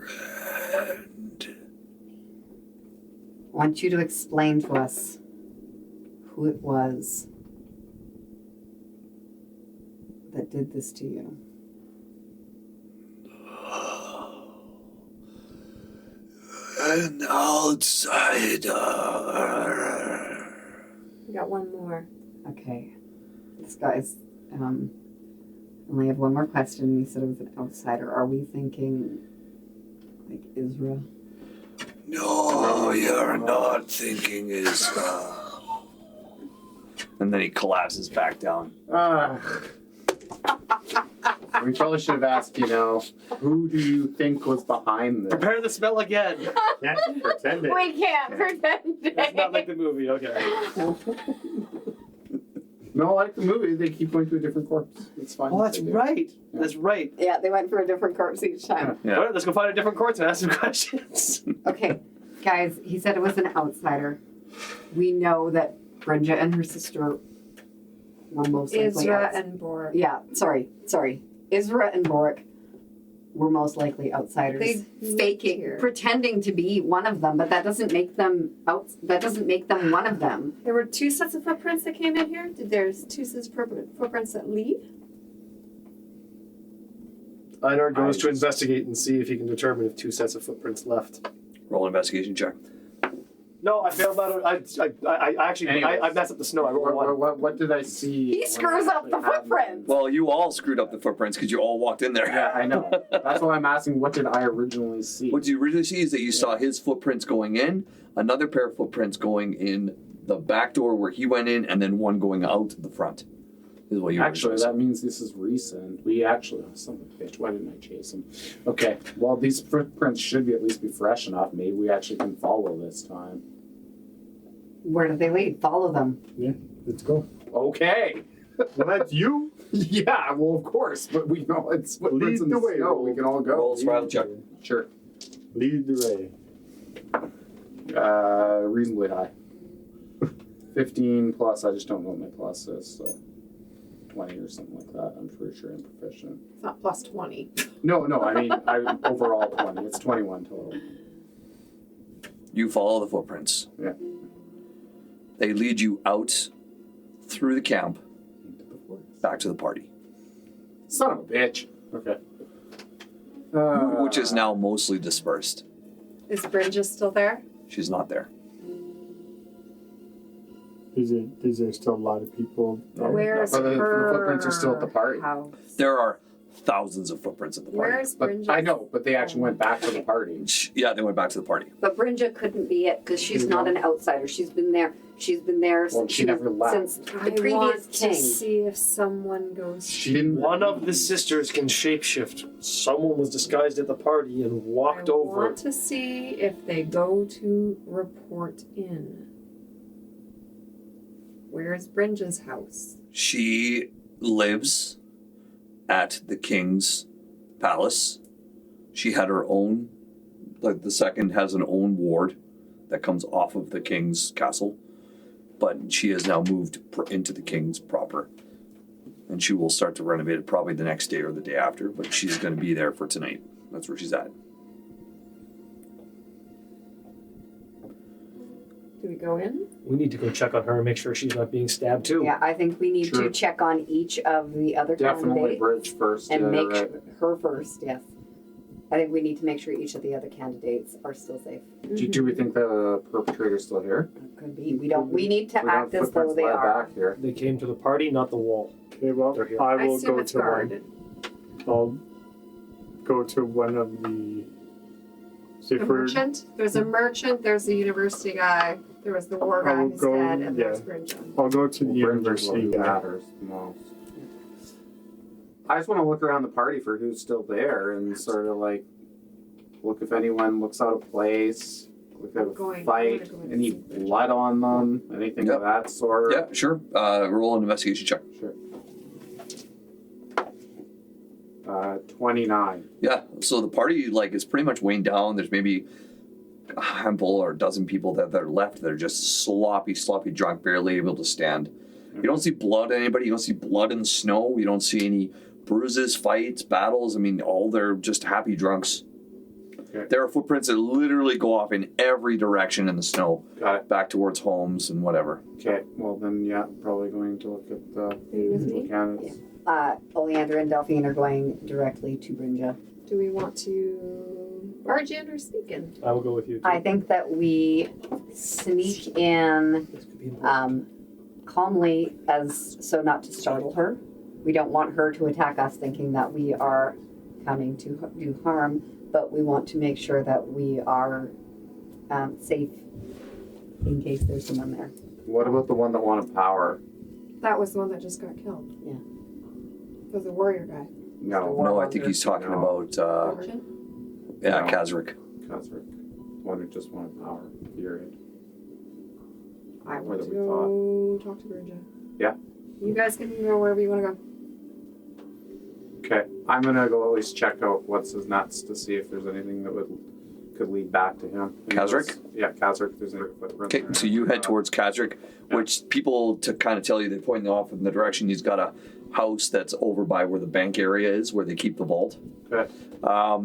I want you to explain to us who it was that did this to you. An outsider. We got one more. Okay. This guy's only have one more question. He said it was an outsider. Are we thinking like Israel? No, you're not thinking Israel. And then he collapses back down. We probably should have asked, who do you think was behind this? Prepare the spell again. Can't pretend it. We can't pretend It's not like the movie. Okay. No, like the movie, they keep going to a different corpse. It's fine. Oh, if that's they do. right. That's right. Yeah, they went for a different corpse each time. Yeah. All right, let's go find a different court and ask some questions. Okay, guys, he said it was an outsider. We know that Brenda and her sister were most likely Isra and Bor. Yeah, sorry. Isra and Boric were most likely outsiders. They lived faking, here. pretending to be one of them, but that doesn't make them that doesn't make them one of them. There were 2 sets of footprints that came in here. There's 2 sets of footprints that leave. Einar goes to investigate and see if he can determine if 2 sets of footprints left. Roll an investigation check. No, I failed that. I actually I messed up the snow. I rolled 1. What did I see? He screws up the footprints. Well, you all screwed up the footprints because you all walked in there. Yeah, I know. That's why I'm asking, what did I originally see? What you originally see is that you saw his footprints going in, another pair of footprints going in the back door where he went in, and then one going out the front. Is what you Actually, originally that means this is recent. We actually, son of a bitch, why didn't I chase him? Okay, well, these footprints should at least be fresh enough. Maybe we actually can follow this time. Where do they lead? Follow them. Yeah, let's go. Okay. Well, that's you. Yeah, well, of course, but we know it's footprints Lead in the the way, snow. We can all go. Roll a survival check. Sure. Lead the way. Reasonably high. 15 plus, I just don't know what my plus is, so 20 or something like that. I'm pretty sure I'm proficient. It's not plus 20. No, I mean, overall 20. It's 21 total. You follow the footprints. Yeah. They lead you out through the camp Into the forest. back to the party, Son of a bitch. Okay. which is now mostly dispersed. Is Brenda still there? She's not there. Is there still a lot of people there? Where's But the her footprints are still at the party. house? There are thousands of footprints at the party. Where's But Brenda? I know, but they actually went back to the party. Yeah, they went back to the party. But Brenda couldn't be it because she's not an outsider. She's been there. She's been there Well, since she never left. since I the previous want king. to see if someone goes. She didn't. One of the sisters can shapeshift. Someone was disguised at the party and walked I over. want to see if they go to report in. Where's Brenda's house? She lives at the king's palace. She had her own, like the second has an own ward that comes off of the king's castle, but she has now moved into the king's proper. And she will start to renovate it probably the next day or the day after, but she's going to be there for tonight. That's where she's at. Do we go in? We need to go check on her and make sure she's not being stabbed too. Yeah, I think we need Sure. to check on each of the other Definitely candidates Bridge first. and yeah, make right. her first. Yes, I think we need to make sure each of the other candidates are still safe. Do we think the perpetrator's still here? Could be. We don't. We need to We don't act as though footprints they led are. back here. They came to the party, not the wall. Okay, well, They're here. I I will assume go it's to one. guarded. I'll go to one of the. See The if we're. merchant? There's a merchant, there's the university guy, there was the war I guy will who's go- dead, and there's yeah. Brenda. I'll go to the Well, Bridge is what university guy. matters most. I just want to look around the party for who's still there and sort of like look if anyone looks out of place, look at a I'm fight, gonna go and any see Bridge. blood on them, anything Yep. of that sort. Yeah, sure. Roll an investigation check. Sure. 29. Yeah, so the party is pretty much weighing down. There's maybe a handful or a dozen people that are left that are just sloppy drunk, barely able to stand. You don't see blood on anybody. You don't see blood in the snow. You don't see any bruises, fights, battles. I mean, all they're just happy drunks. Okay. There are footprints that literally go off in every direction in the snow, Got it. back towards homes and whatever. Okay, well then, yeah, probably going to look at the Are you with individual me? candidates. Oleander and Delphine are going directly to Brenda. Do we want to barge in or sneak in? I will go with you. Too. I think that we sneak in This could be important. calmly as so not to startle her. We don't want her to attack us thinking that we are coming to do harm, but we want to make sure that we are safe in case there's someone there. What about the one that wanted power? That was the one that just got killed. Yeah. It was a warrior guy. No. No, I think he's talking about Kazric. Kazric. One who just wanted power. Period. I Or want that to we go talk to Bridget. Yeah. You guys can go wherever you want to go. Okay. I'm gonna go at least check out what's his nuts to see if there's anything that could lead back to him. Kazric? Yeah, Kazric. If there's any footprints. Okay, so you head towards Kazric, which people to kind of tell you, they're pointing off in the direction. He's got a house that's over by where the bank area is, where they keep the vault. Okay.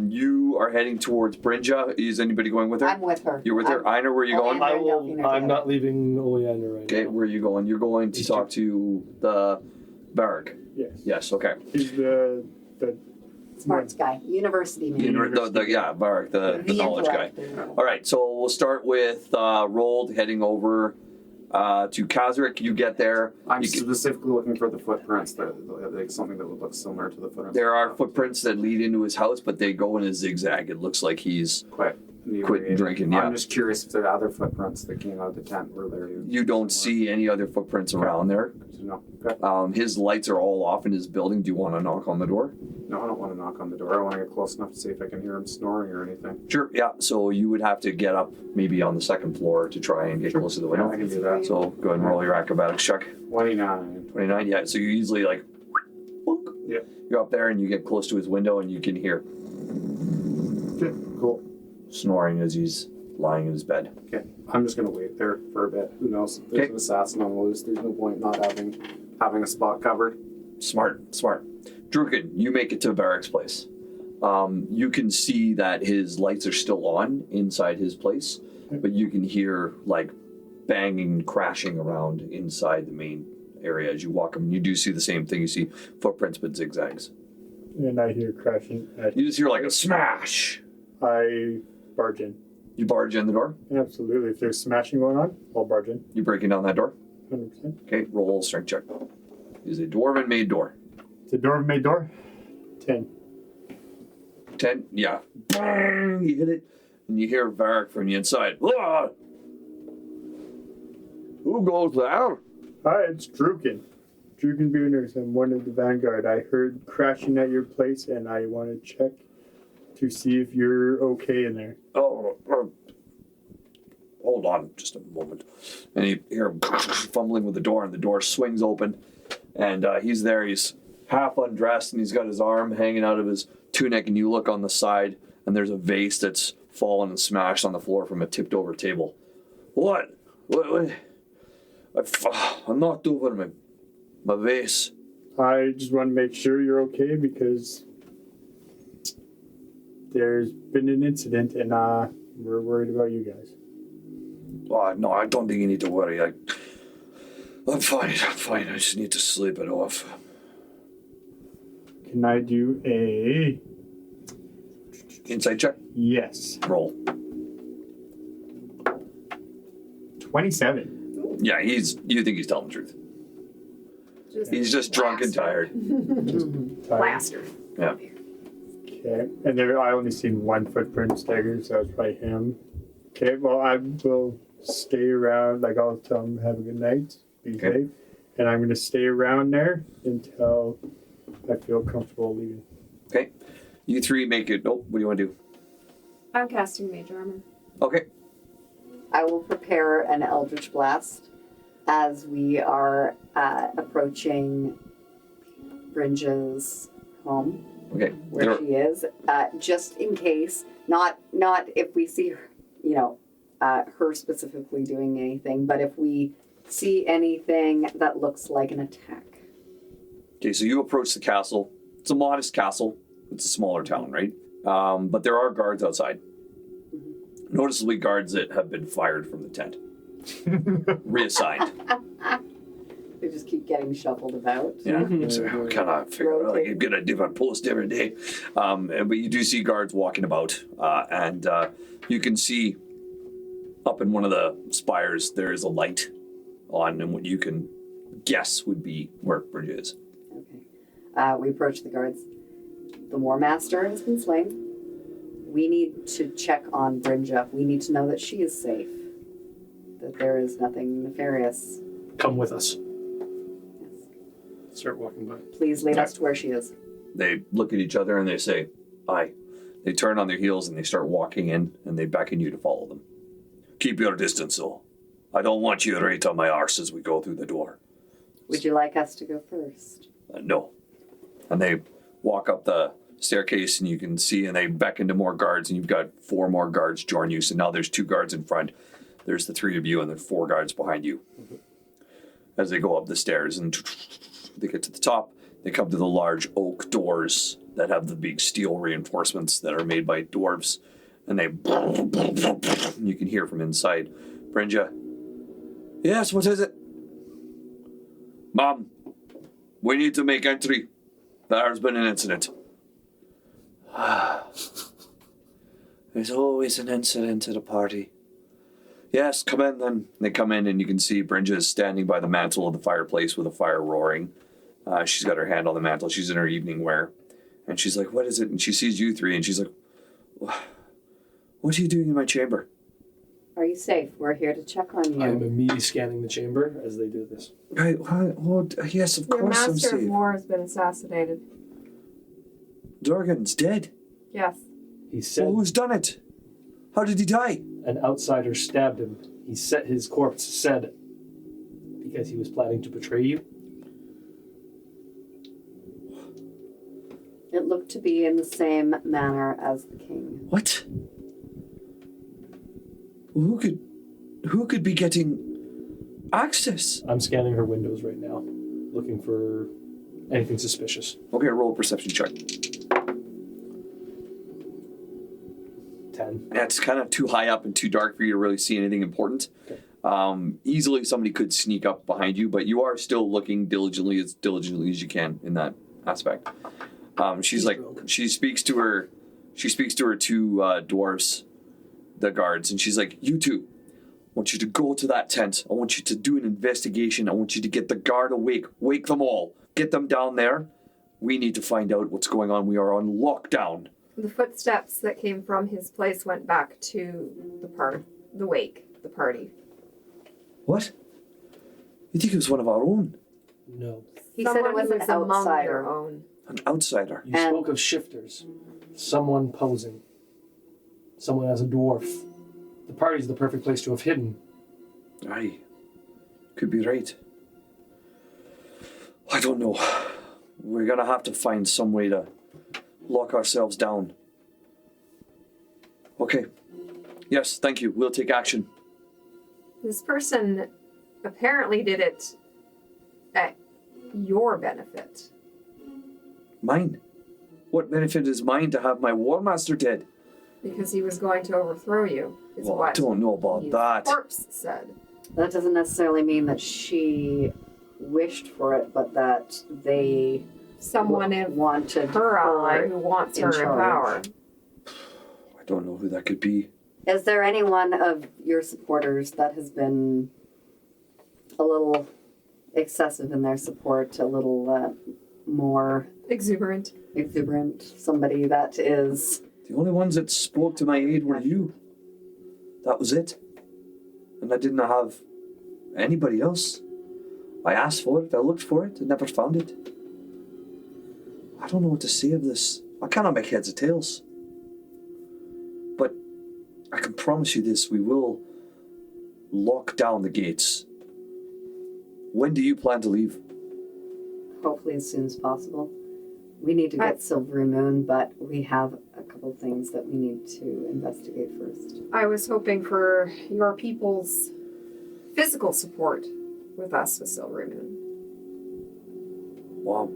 You are heading towards Brynja. Is anybody going with her? I'm with her. You're with her. Einar, where are you Oh, going? yeah. I'm not leaving Oleander right Okay, now. where are you going? You're going to talk to the barrack. Yes. Yes, okay. He's the Smarts guy. University man. Barrack, the knowledge guy. intellect. All right, so we'll start with Rold heading over to Kazric. You get there. I'm You can- specifically looking for the footprints like something that would look similar to the footprints. There are footprints that lead into his house, but they go in a zigzag. It looks like he's Quit drinking. Yeah, I'm just curious if there are other footprints that came out of the tent were there. you don't see any other footprints around there. No. Okay. His lights are all off in his building. Do you want to knock on the door? No, I don't want to knock on the door. I want to get close enough to see if I can hear him snoring or anything. Sure. Yeah. So you would have to get up maybe on the second floor to try and get close to the Yeah, I window. can do that. So go ahead and roll your acrobatics check. 29. 29. Yeah. So you easily like. Boink. Yep. You're up there and you get close to his window and you can hear Okay, cool. snoring as he's lying in his bed. Okay, I'm just gonna wait there for a bit. Who knows? If there's Okay. an assassin on the loose, there's no point not having a spot covered. Smart. Druken, you make it to Varric's place. You can see that his lights are still on inside his place, but you can hear like banging, crashing around inside the main area as you walk him. You do see the same thing. You see footprints, but zigzags. and I hear crashing. You just hear like a smash. I barge in. You barge in the door. Absolutely. If there's smashing going on, I'll barge in. You breaking down that door. 100%. Okay, roll a strength check. It is a dwarven-made door. It's a door-made door. 10. 10, yeah. Bang! You hit it, and you hear Varric from the inside. Ah! Who goes there? Hi, it's Druken. Druken Beerners. I'm one of the Vanguard. I heard crashing at your place, and I want to check to see if you're okay in there. Oh, hold on just a moment. And you hear him fumbling with the door, and the door swings open, and he's there. He's half undressed, and he's got his arm hanging out of his tunic, and you look on the side, and there's a vase that's fallen and smashed on the floor from a tipped-over table. What? I knocked over my vase. I just want to make sure you're okay because there's been an incident, and we're worried about you guys. Oh, no, I don't think you need to worry. I'm fine. I just need to sleep it off. Can I do a... Insight check. Yes. Roll. 27. Yeah, you think he's telling the truth. He's just drunk and tired. Plaster. Yeah. Okay. And there, I only seen one footprint stagger, so it's probably him. Okay, well, I will stay around. Like, I'll tell him, have a good night. Be Okay. safe. And I'm going to stay around there until I feel comfortable leaving. Okay. You three make it. Oh, what do you want to do? I'm casting mage armor. Okay. I will prepare an Eldritch Blast as we are approaching Brynja's home, Okay. where she is, just in case. Not if we see her, her specifically doing anything, but if we see anything that looks like an attack. Okay, so you approach the castle. It's a modest castle. It's a smaller town, right? But there are guards outside. Noticeably guards that have been fired from the tent. Reassigned. They just keep getting shuffled about. Yeah. So kind of figure out like, I'm going to do a post every day. But you do see guards walking about. And you can see up in one of the spires, there is a light on, and what you can guess would be where Bridget is. Okay. We approach the guards. The War Master has been slain. We need to check on Brynja. We need to know that she is safe. That there is nothing nefarious. Come with us. Yes. Start walking by. Please lead us to where she is. They look at each other and they say, aye. They turn on their heels and they start walking in and they beckon you to follow them. Keep your distance, though. I don't want you right on my arse as we go through the door. Would you like us to go first? No. And they walk up the staircase and you can see, and they beckon to more guards, and you've got 4 more guards join you. So now there's 2 guards in front. There's the 3 of you, and there's 4 guards behind you. As they go up the stairs and they get to the top, they come to the large oak doors that have the big steel reinforcements that are made by dwarves. And they, and you can hear from inside. Brynja. Yes, what is it? Mom, we need to make entry. There's been an incident. There's always an incident at a party. Yes, come in then. They come in and you can see Brynja is standing by the mantle of the fireplace with a fire roaring. She's got her hand on the mantle. She's in her evening wear. And she's like, what is it? And she sees you 3 and she's like, what are you doing in my chamber? Are you safe? We're here to check on you. I'm immediately scanning the chamber as they do this. Right, yes, of Your course I'm master of safe. war has been assassinated. Dorgan's dead. Yes. He said Who's done it? How did he die? an outsider stabbed him. He set his corpse said because he was planning to betray you. It looked to be in the same manner as the king. What? Who could be getting access? I'm scanning her windows right now, looking for anything suspicious. Okay, roll a perception check. 10. That's kind of too high up and too dark for you to really see anything important. Okay. Easily somebody could sneak up behind you, but you are still looking diligently as you can in that aspect. She's like, she speaks to her two dwarves, the guards, and she's like, you two, I want you to go to that tent. I want you to do an investigation. I want you to get the guard awake. Wake them all. Get them down there. We need to find out what's going on. We are on lockdown. The footsteps that came from his place went back to the party. What? You think it was one of our own? No. He said it was an among outsider. their own. An outsider? You spoke of shifters. Someone posing. Someone as a dwarf. The party's the perfect place to have hidden. Aye. Could be right. I don't know. We're gonna have to find some way to lock ourselves down. Okay. Yes, thank you. We'll take action. This person apparently did it at your benefit. Mine? What benefit is mine to have my War Master dead? Because he was going to overthrow you, is Well, I what don't know about his that. corpse said. That doesn't necessarily mean that she wished for it, but that they Someone in wanted her ally who wants in her in charge. power. I don't know who that could be. Is there any one of your supporters that has been a little excessive in their support, a little more Exuberant. exuberant? Somebody that is... The only ones that spoke to my aid were you. That was it. And I didn't have anybody else. I asked for it, I looked for it, and never found it. I don't know what to say of this. I cannot make heads or tails. But I can promise you this, we will lock down the gates. When do you plan to leave? Hopefully as soon as possible. We need to get Silverymoon, but we have a couple things that we need to investigate first. I was hoping for your people's physical support with us with Silverymoon. Wow.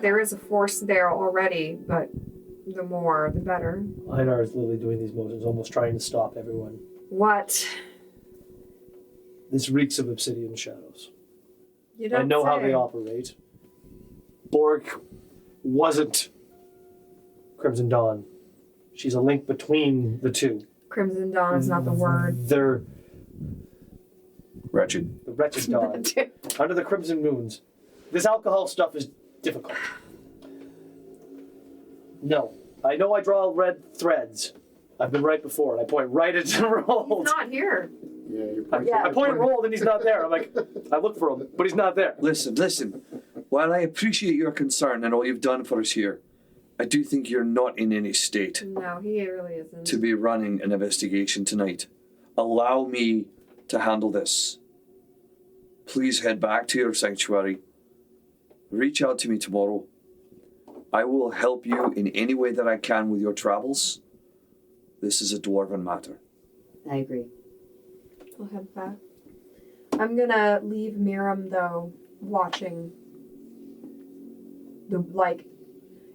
There is a force there already, but the more, the better. Einar is literally doing these motions, almost trying to stop everyone. What? This reeks of obsidian shadows. You don't I know how say. they operate. Borg wasn't Crimson Dawn. She's a link between the two. Crimson Dawn is not the word. They're Wretched. the wretched dawn. Under the Crimson Moons. This alcohol stuff is difficult. No. I know I draw red threads. I've been right before, and I point right at He's Roald. not here. Yeah, you're Yeah. I point at Roald and he's not there. I'm like, I look for him, but he's not there. Listen. while I appreciate your concern and all you've done for us here, I do think you're not in any state No, he really isn't. to be running an investigation tonight. Allow me to handle this. Please head back to your sanctuary. Reach out to me tomorrow. I will help you in any way that I can with your travels. This is a dwarven matter. I agree. I'll head back. I'm gonna leave Miriam though, watching the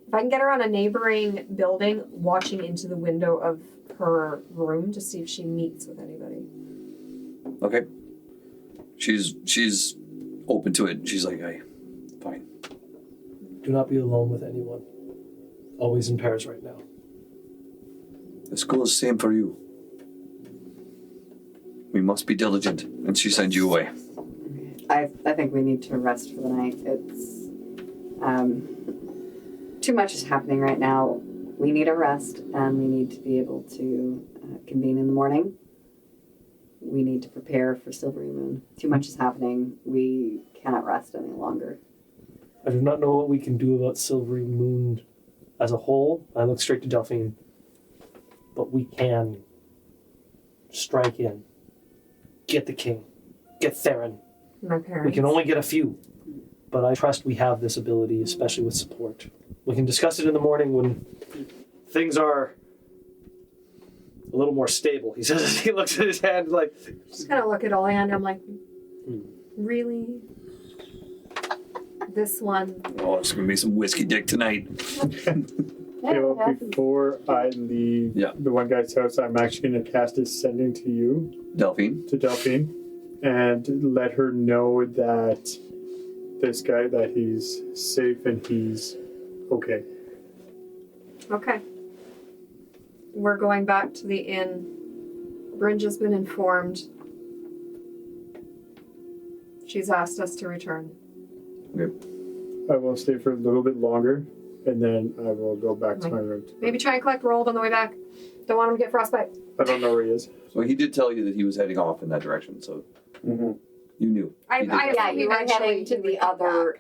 if I can get her on a neighboring building, watching into the window of her room to see if she meets with anybody. Okay. She's open to it. She's like, hey, fine. Do not be alone with anyone. Always in pairs right now. The school is the same for you. We must be diligent. And she sends you away. I think we need to rest for the night. It's too much is happening right now. We need a rest, and we need to be able to convene in the morning. We need to prepare for Silverymoon. Too much is happening. We cannot rest any longer. I do not know what we can do about Silverymoon as a whole. I look straight to Delphine. But we can strike in. Get the king. Get Theron. My parents. We can only get a few. But I trust we have this ability, especially with support. We can discuss it in the morning when things are a little more stable. He says as he looks at his hand like... Just gonna look at Oleander. I'm like, really? This one? Oh, it's going to be some whiskey dick tonight. Okay, well, before I leave Yeah. the one guy's house, I'm actually going to cast Ascending to you, Delphine. to Delphine, and let her know that this guy, that he's safe and he's okay. Okay. We're going back to the inn. Brynja's been informed. She's asked us to return. I will stay for a little bit longer, and then I will go back to my room. Maybe try and collect Rold on the way back. Don't want him to get frostbite. I don't know where he is. So he did tell you that he was heading off in that direction, so you knew. He did that. Yeah, you were heading to the other,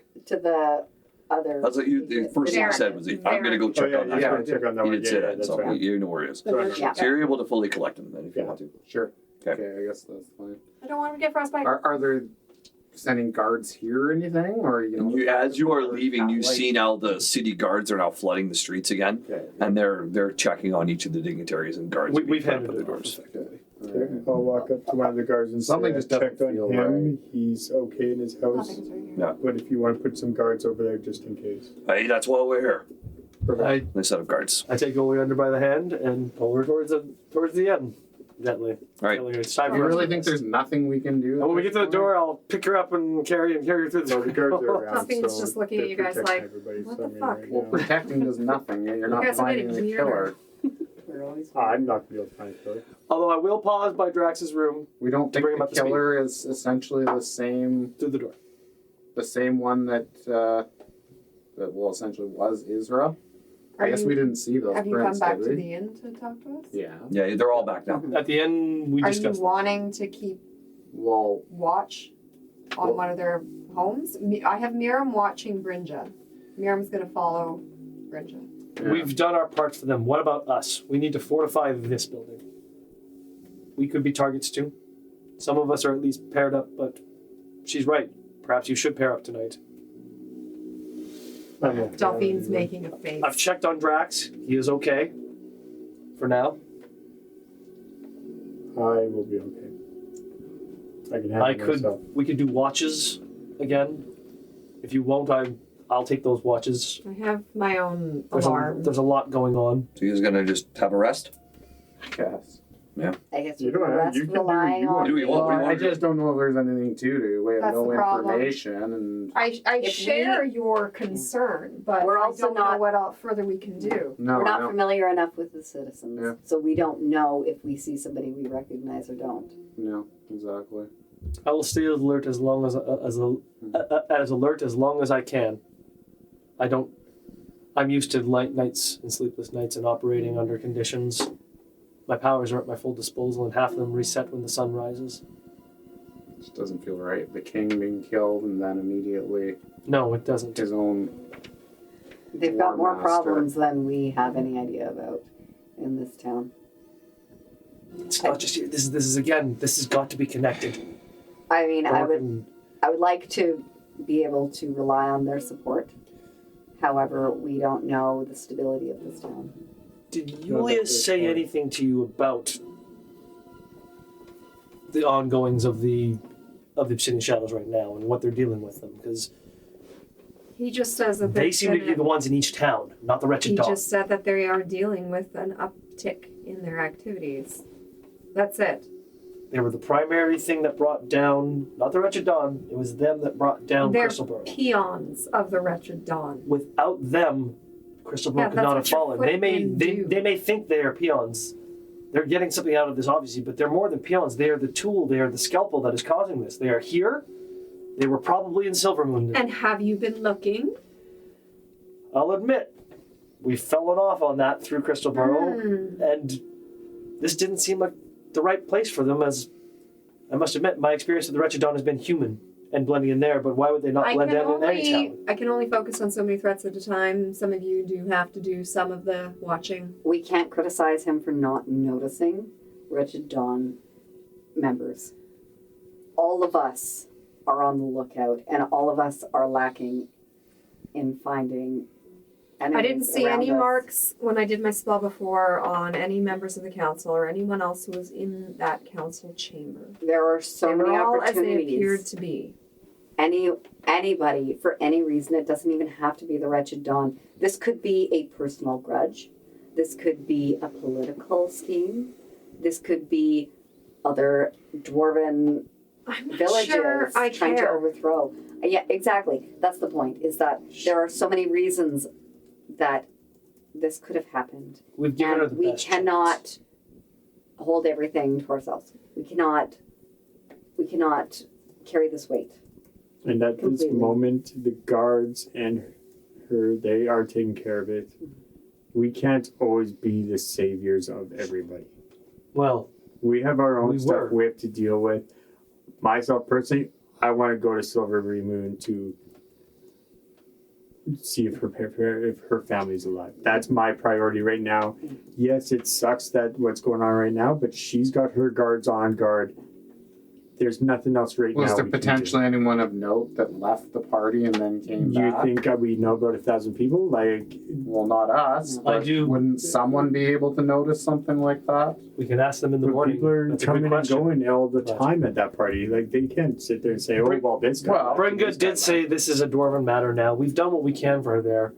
That's what you. The first thing you said was, "I'm going to go check on that." Yeah, check on that He one. did say that, that's so right. you know where he is. Yeah. So you're able to fully collect him then if you want to. Sure. Okay. Okay, I guess that's fine. I don't want him to get frostbite. Are there sending guards here or anything, or you know? As you are leaving, you like- see now the city guards are now flooding the streets again, Okay. and they're checking on each of the dignitaries and guards. being We've put up handed at the it doors. off. Okay. Okay, I'll walk up to one of the guards and Something say, just I checked on doesn't him. feel right. He's okay in his house. Nothing's right here. Yeah. But if you want to put some guards over there just in case. Hey, that's why we're here. Perfect. They set up guards. I take Oleander by the hand and pull her towards the end. Gently. All right. Telling her it's time Do you for us really to think rest. there's nothing we can do? And when we get to the door, I'll pick her up and carry her through the So the guards are around. Delphine's so just looking at they're you guys protecting like, everybody, what so the I mean, fuck? right Well, now- protecting does nothing. You're not guys are finding getting the killer. I'm not going to be able to find a killer. Although I will pause by Drax's room We don't think Bring him the up to speed. killer is essentially the same through the door. one that well essentially was Isra. I guess we didn't see those Have you come prints, back did to we? the inn to talk to us? Yeah. Yeah, they're all back now. At the end, we Are you discussed. wanting to keep Well, watch on one of their homes? I have Miriam watching Brynja. Miriam's going to follow Brynja. yeah. We've done our part for them. What about us? We need to fortify this building. We could be targets too. Some of us are at least paired up, but she's right. Perhaps you should pair up tonight. Delphine's making a face. I've checked on Drax. He is okay. For now. I will be okay. I can handle myself. We could do watches again. If you won't, I'll take those watches. I have my own There's alarm. there's a lot going on. So you're going to just have a rest? I guess. I guess You you don't can have- rest you can do what relying you on want. Do what you want. What do you Well, want I to do? just don't know if there's anything to do. We have That's no the problem. information, and I If share your concern, but We're I also don't know not- what else further we can do. no, we're I not don't. familiar enough with the citizens, Yeah. so we don't know if we see somebody we recognize or don't. No, exactly. I will stay alert as long as alert as long as I can. I'm used to light nights and sleepless nights and operating under conditions. My powers are at my full disposal, and half of them reset when the sun rises. Just doesn't feel right. The king being killed and then immediately No, it doesn't. his own. They've got War more master. problems than we have any idea about in this town. It's not just here. This has got to be connected. I mean, I would Broken- like to be able to rely on their support. However, we don't know the stability of this town. Did No, Yulia that's say fine. anything to you about the ongoings of the Obsidian Shadows right now and what they're dealing with them? Because He just says that they there's seem to been be a- the ones in each town, not the Wretched He Dog. just said that they are dealing with an uptick in their activities. That's it. They were the primary thing that brought down, not the Wretched Dawn, it was them that brought down They're Crystalboro. peons of the Wretched Dawn. Without them, Crystalboro Yeah, could that's not what have your fallen. They footmen do. they may think they are peons. They're getting something out of this, obviously, but they're more than peons. They are the tool, they are the scalpel that is causing this. They are here. They were probably in Silvermoon. And have you been looking? I'll admit, we've fallen off on that through Crystalboro, and this didn't seem like the right place for them. As I must admit, my experience with the Wretched Dawn has been human and blending in there, but why would they not blend in any town? I can only focus on so many threats at a time. Some of you do have to do some of the watching. We can't criticize him for not noticing Wretched Dawn members. All of us are on the lookout, and all of us are lacking in finding enemies I didn't see around any us. marks when I did my spell before on any members of the council or anyone else who was in that council chamber. There are so They many were all as they appeared opportunities. to be. Anybody, for any reason, it doesn't even have to be the Wretched Dawn. This could be a personal grudge. This could be a political scheme. This could be other dwarven I'm not villages sure I trying to care. overthrow. Yeah, exactly. That's the point, is that there are so many reasons that this could have happened. We've given her And the we best cannot chance. hold everything to ourselves. We cannot carry this weight. And at this Completely. moment, the guards and her, they are taking care of it. We can't always be the saviors of everybody. Well, We have our own We stuff were. we have to deal with. Myself personally, I want to go to Silverymoon to see if her family's alive. That's my priority right now. Yes, it sucks that what's going on right now, but she's got her guards on guard. There's nothing else right Was now. there we can do. potentially anyone of note that left the party and then came You back? think we know about 1,000 people? Like, Well, not us. I But do. Wouldn't someone be able to notice something like that? we can ask them in the but morning. people are That's a good coming and question. going all the Right. time at that party. Like, they can't sit there and say, "Oh, well, this guy." Well, left and Bringood this guy did say left." this is a dwarven matter now. We've done what we can for her there.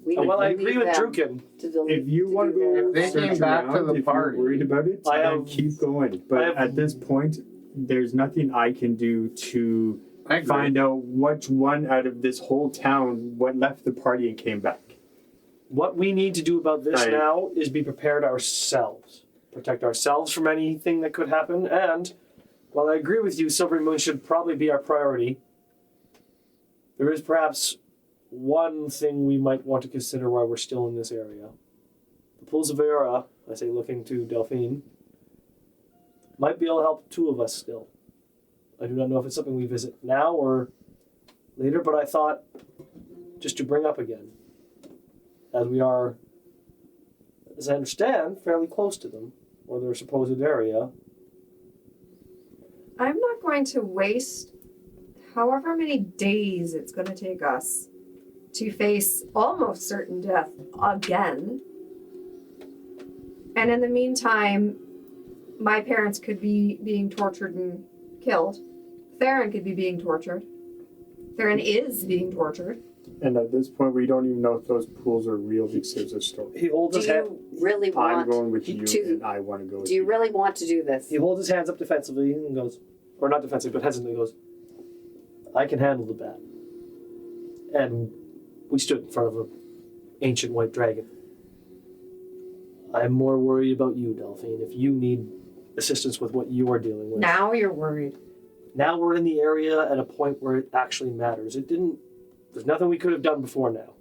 We And while I need agree with them Drukin, to delete, If you to want to do go their- If they search came back to around, the if party- you're worried about it, I then have- keep going. I But have- at this point, there's nothing I can do to I agree. find out which one out of this whole town what left the party and came back. what we need to do about this Right. now is be prepared ourselves. Protect ourselves from anything that could happen. And while I agree with you, Silverymoon should probably be our priority, there is perhaps one thing we might want to consider while we're still in this area. The pools of Aera, I say looking to Delphine, might be able to help two of us still. I do not know if it's something we visit now or later, but I thought just to bring up again, as we are, as I understand, fairly close to them, or their supposed area. I'm not going to waste however many days it's going to take us to face almost certain death again. And in the meantime, my parents could be being tortured and killed. Theron could be being tortured. Theron is being tortured. And at this point, we don't even know if those pools are real because there's a story. He holds Do his hand. you really I'm want? going with you, to- and I want to go with Do you really want to do this? He holds his hands up defensively and goes, or not defensively, but hesitantly goes, "I can handle the bat." And we stood in front of an ancient white dragon. I'm more worried about you, Delphine. If you need assistance with what you are dealing with. Now you're worried. Now we're in the area at a point where it actually matters. There's nothing we could have done before now.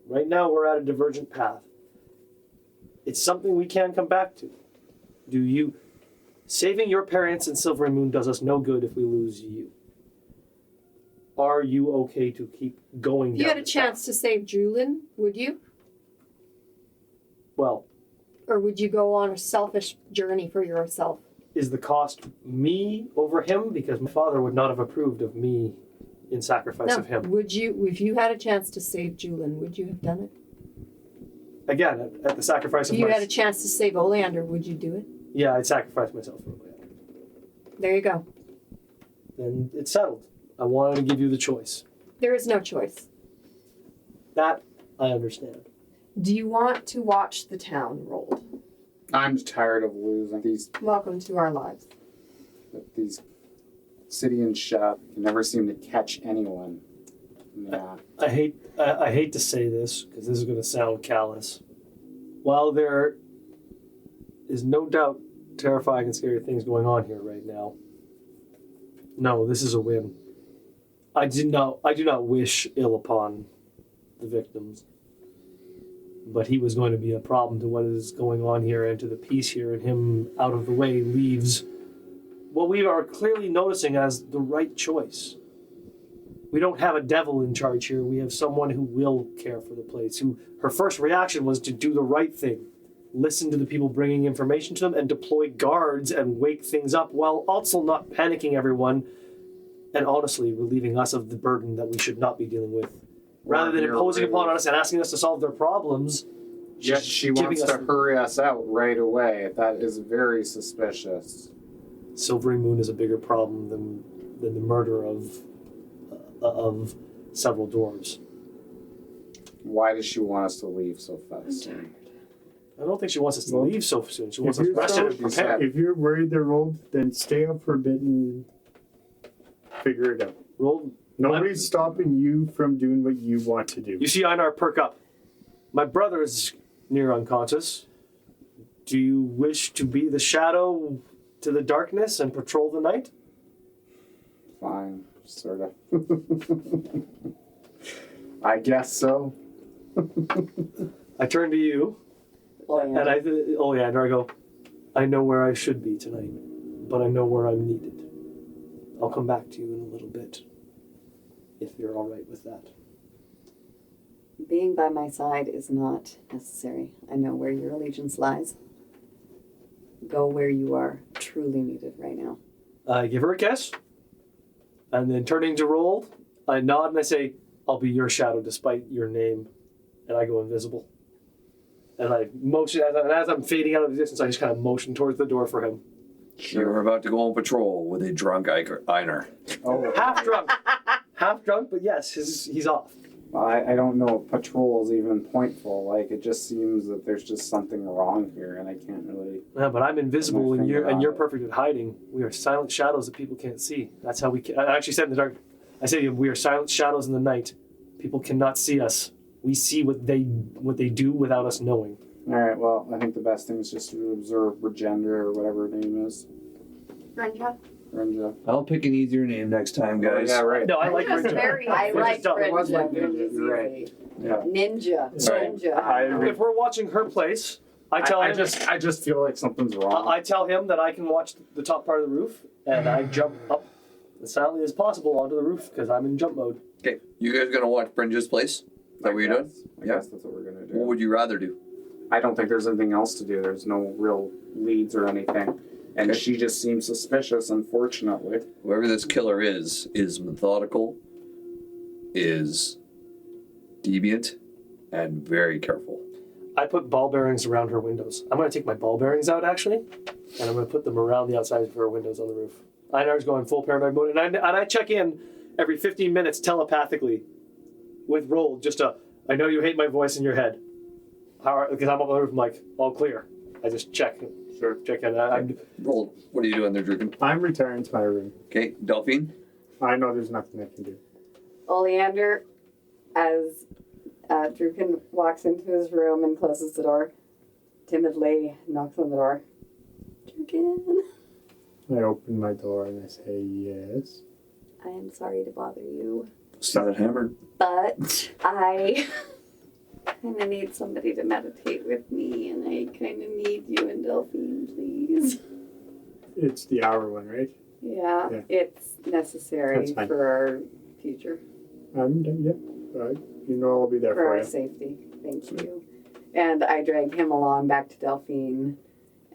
Right now we're at a divergent path. It's something we can come back to. Do you Saving your parents in Silverymoon does us no good if we lose you. Are you okay to keep going? If you down had a this chance path? to save Julin, would you? Well, Or would you go on a selfish journey for yourself? is the cost me over him? Because my father would not have approved of me in sacrifice No. of him. Would you, if you had a chance to save Julin, would you have done it? Again, at the sacrifice If of you my... had a chance to save Oleander, would you do it? Yeah, I'd sacrifice myself for it. There you go. Then it's settled. I wanted to give you the choice. There is no choice. That I understand. Do you want to watch the town rolled? I'm tired of losing these Welcome to our lives. city and shop can never seem to catch anyone. Yeah. I hate to say this because this is going to sound callous. While there is no doubt terrifying and scary things going on here right now, no, this is a win. I do not wish ill upon the victims, but he was going to be a problem to what is going on here and to the peace here, and him out of the way leaves what we are clearly noticing as the right choice. We don't have a devil in charge here. We have someone who will care for the place, who her first reaction was to do the right thing, listen to the people bringing information to them, and deploy guards and wake things up while also not panicking everyone and honestly relieving us of the burden that we should not be dealing with. Rather than imposing upon us and asking us to solve their problems, Yet she giving wants us- to hurry us out right away. That is very suspicious. Silverymoon is a bigger problem than the murder of several dwarves. Why does she want us to leave so fast? I don't think she wants us to Well, leave so soon. She wants If us you're, rested and prepared. if you're worried they're old, then stay up for a bit and figure it out. Roll. Nobody's stopping you from doing what you want to do. You see Einar perk up. My brother is near unconscious. Do you wish to be the shadow to the darkness and patrol the night? Fine, sort of. I guess so. I turn to you, and I go, I know where I should be tonight, but I know where I'm needed. I'll come back to you in a little bit, if you're all right with that. Being by my side is not necessary. I know where your allegiance lies. Go where you are truly needed right now. I give her a kiss, and then turning to Roll, I nod and I say, I'll be your shadow despite your name, and I go invisible. And I motion, as I'm fading out of existence, I just kind of motion towards the door for him. You're about to go on patrol with a drunk Einar. Oh, Half drunk, but yes, he's off. I don't know if patrol is even pointful. Like, it just seems that there's just something wrong here, and I can't really. Yeah, but I'm invisible, My and you're finger on it. perfect at hiding. We are silent shadows that people can't see. That's how I actually said in the dark. I say to you, we are silent shadows in the night. People cannot see us. We see what they do without us knowing. All right, well, I think the best thing is just to observe Regenda or whatever her name is. Renja? Renja. I'll pick an easier name next time, guys. Oh, yeah, right. No, I like That's Rinja. very- I Rinja's like dumb. It was like Ninja. Ninja, you're right. Yeah. Ninja. So, Ninja. If we're watching her place, I tell him. I just feel like something's wrong. I tell him that I can watch the top part of the roof, and I jump up as silently as possible onto the roof because I'm in jump mode. Okay, you guys gonna watch Brinja's place? Is that what you're doing? I guess that's what we're gonna do. What would you rather do? I don't think there's anything else to do. There's no real leads or anything. And Okay. she just seems suspicious, unfortunately. Whoever this killer is methodical, is deviant, and very careful. I put ball bearings around her windows. I'm going to take my ball bearings out, actually, and I'm going to put them around the outside of her windows on the roof. Einar's going full paranoid mode, and I check in every 15 minutes telepathically with Roll, just I know you hate my voice in your head. Because I'm up on the roof, I'm like, all clear. I just check in. Roll. What are you doing there, Druken? I'm retiring to my room. Okay, Delphine. I know there's nothing I can do. Oleander, as Druken walks into his room and closes the door, timidly knocks on the door. Druken, I open my door and I say yes. I am sorry to bother you, See that hammer? but I kind of need somebody to meditate with me, and I kind of need you and Delphine, please. It's the hour one, right? Yeah, Yeah. it's necessary That's fine. for our future, Yeah. You know I'll be there for for our you. safety. Thank you. And I dragged him along back to Delphine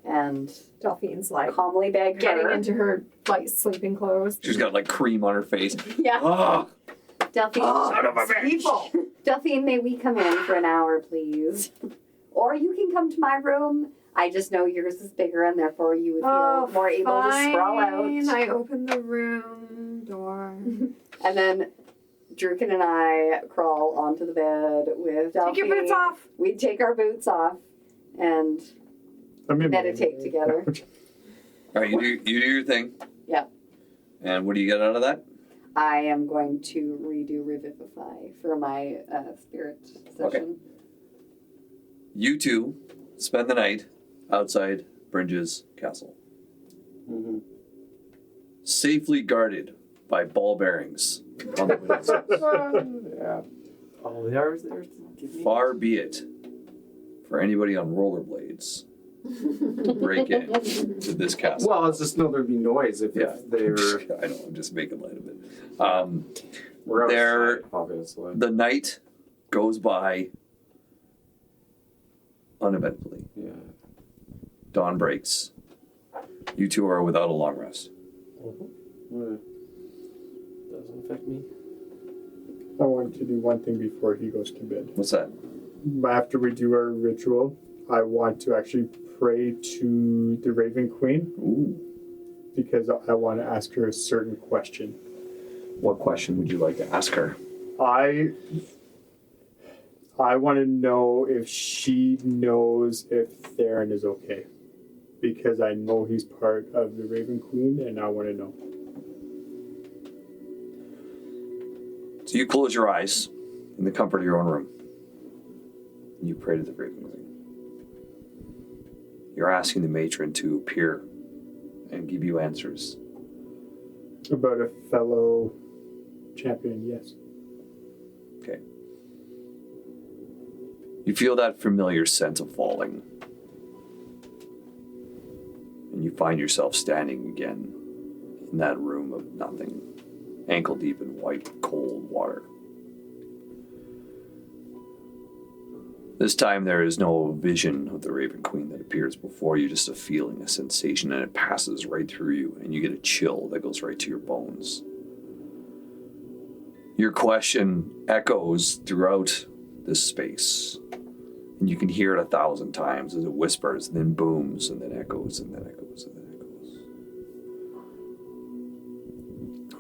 and Delphine's like calmly begged getting her. into her like sleeping clothes. She's got like cream on her face. Yeah, Ah, Delphine. son of a bitch. Delphine, may we come in for an hour, please? Or you can come to my room. I just know yours is bigger and therefore you would feel more able to sprawl out. I open the room door. And then Druken and I crawl onto the bed with Delphine. Take your boots off. We'd take our boots off and meditate together. All right, you do your thing. Yep. And what do you get out of that? I am going to redo Revivify for my spirit session. Okay. You two spend the night outside Bringe's castle. Mm-hmm. Safely guarded by ball bearings on the windows. Yeah. Oh, they are there. Give me. Far be it for anybody on rollerblades to break in to this castle. Well, it's just know there'd be noise if Yeah. they were. I know, I'm just making light of it. We're outside, There- obviously. The night goes by uneventfully. Yeah. Dawn breaks. You two are without a long rest. Yeah. Doesn't affect me. I want to do one thing before he goes to bed. What's that? After we do our ritual, I want to actually pray to the Raven Queen Ooh. because I want to ask her a certain question. What question would you like to ask her? I want to know if she knows if Theron is okay. Because I know he's part of the Raven Queen and I want to know. So you close your eyes in the comfort of your own room. And you pray to the Raven Queen. You're asking the matron to appear and give you answers. About a fellow champion, yes. Okay. You feel that familiar sense of falling. And you find yourself standing again in that room of nothing, ankle deep in white, cold water. This time there is no vision of the Raven Queen that appears before you, just a feeling, a sensation, and it passes right through you, and you get a chill that goes right to your bones. Your question echoes throughout this space, and you can hear it 1,000 times as it whispers, and then booms, and then echoes, and then echoes, and then echoes.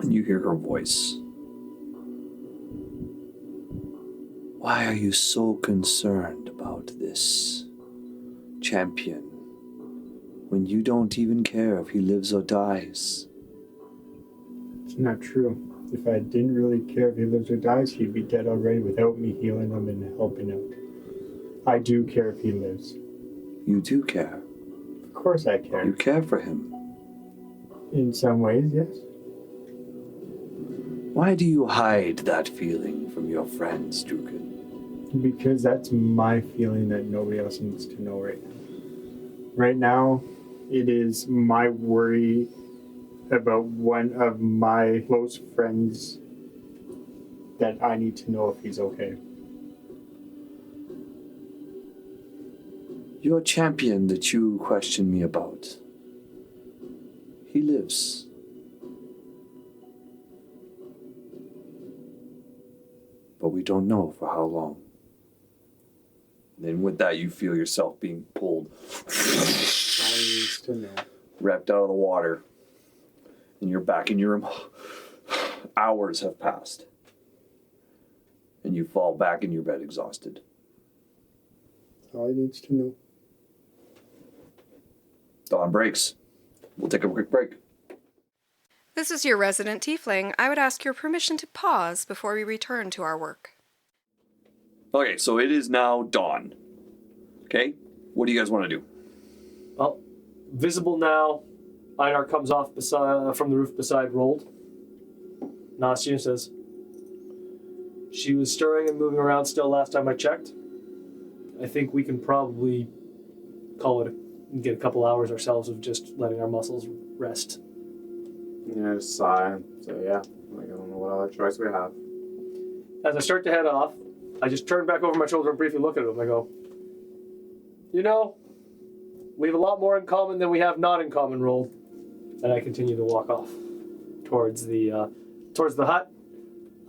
And you hear her voice. Why are you so concerned about this champion when you don't even care if he lives or dies? It's not true. If I didn't really care if he lives or dies, he'd be dead already without me healing him and helping out. I do care if he lives. You do care. Of course I care. You care for him. In some ways, yes. Why do you hide that feeling from your friends, Druken? Because that's my feeling that nobody else needs to know right now. Right now, it is my worry about one of my close friends that I need to know if he's okay. Your champion that you question me about. He lives. But we don't know for how long. Then with that, you feel yourself being pulled, I need to know. wrapped out of the water, and you're back in your room. Hours have passed, and you fall back in your bed exhausted. That's all he needs to know. Dawn breaks. We'll take a quick break. This is your resident tiefling. I would ask your permission to pause before we return to our work. Okay, so it is now dawn. Okay, what do you guys want to do? Well, visible now. Einar comes off from the roof beside Rold. Nastia says, she was stirring and moving around still last time I checked. I think we can probably call it get a couple hours ourselves of just letting our muscles rest. Yeah, just sigh. So yeah, like, I don't know what other choice we have. As I start to head off, I just turn back over my shoulder and briefly look at him. I go, you know, we have a lot more in common than we have not in common, Roll. And I continue to walk off towards the hut.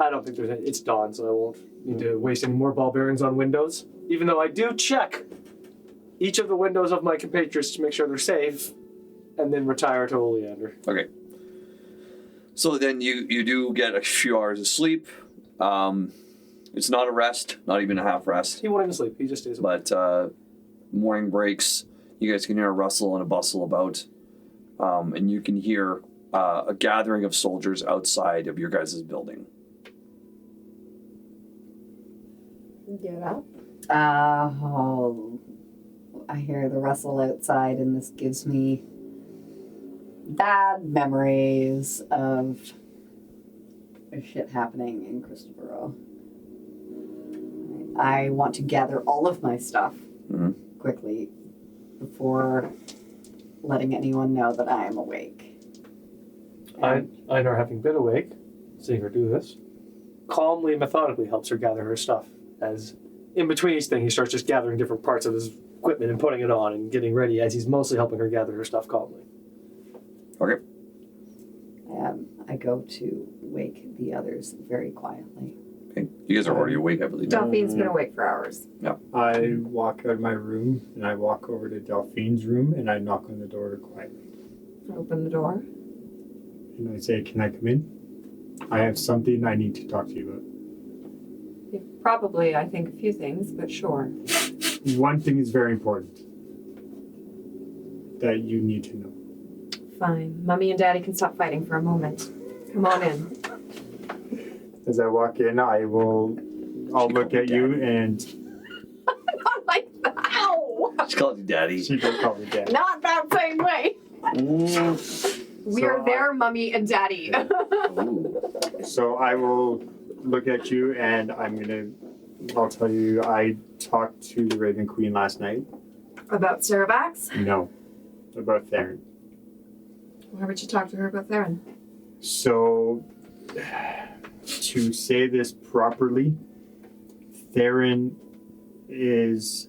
I don't think it's dawn, so I won't need to waste any more ball bearings on windows. Even though I do check each of the windows of my compatriots to make sure they're safe, and then retire to Oleander. Okay. So then you do get a few hours of sleep. It's not a rest, not even a half rest. He won't even sleep. He just stays awake. But morning breaks. You guys can hear a rustle and a bustle about. And you can hear a gathering of soldiers outside of your guys' building. Get up. Oh, I hear the rustle outside, and this gives me bad memories of shit happening in Christopher. I want to gather all of my stuff quickly before letting anyone know that I am awake. Einar, having been awake, seeing her do this, calmly and methodically helps her gather her stuff. As in between each thing, he starts just gathering different parts of his equipment and putting it on and getting ready as he's mostly helping her gather her stuff calmly. Okay. I go to wake the others very quietly. Okay. You guys are already awake, I believe. Delphine's been awake for hours. Yeah. I walk out of my room and I walk over to Delphine's room and I knock on the door quietly. Open the door. And I say, "Can I come in? I have something I need to talk to you about." Probably, I think, a few things, but sure. One thing is very important that you need to know. Fine. Mummy and Daddy can stop fighting for a moment. Come on in. As I walk in, I'll look at you and Not like that. Ow! She called you daddy. she will call me dad. Not that same way. We are there, Mummy and Daddy. So I will look at you and I'll tell you I talked to the Raven Queen last night. About Saravax? No, about Theron. Why would you talk to her about Theron? So, to say this properly, Theron is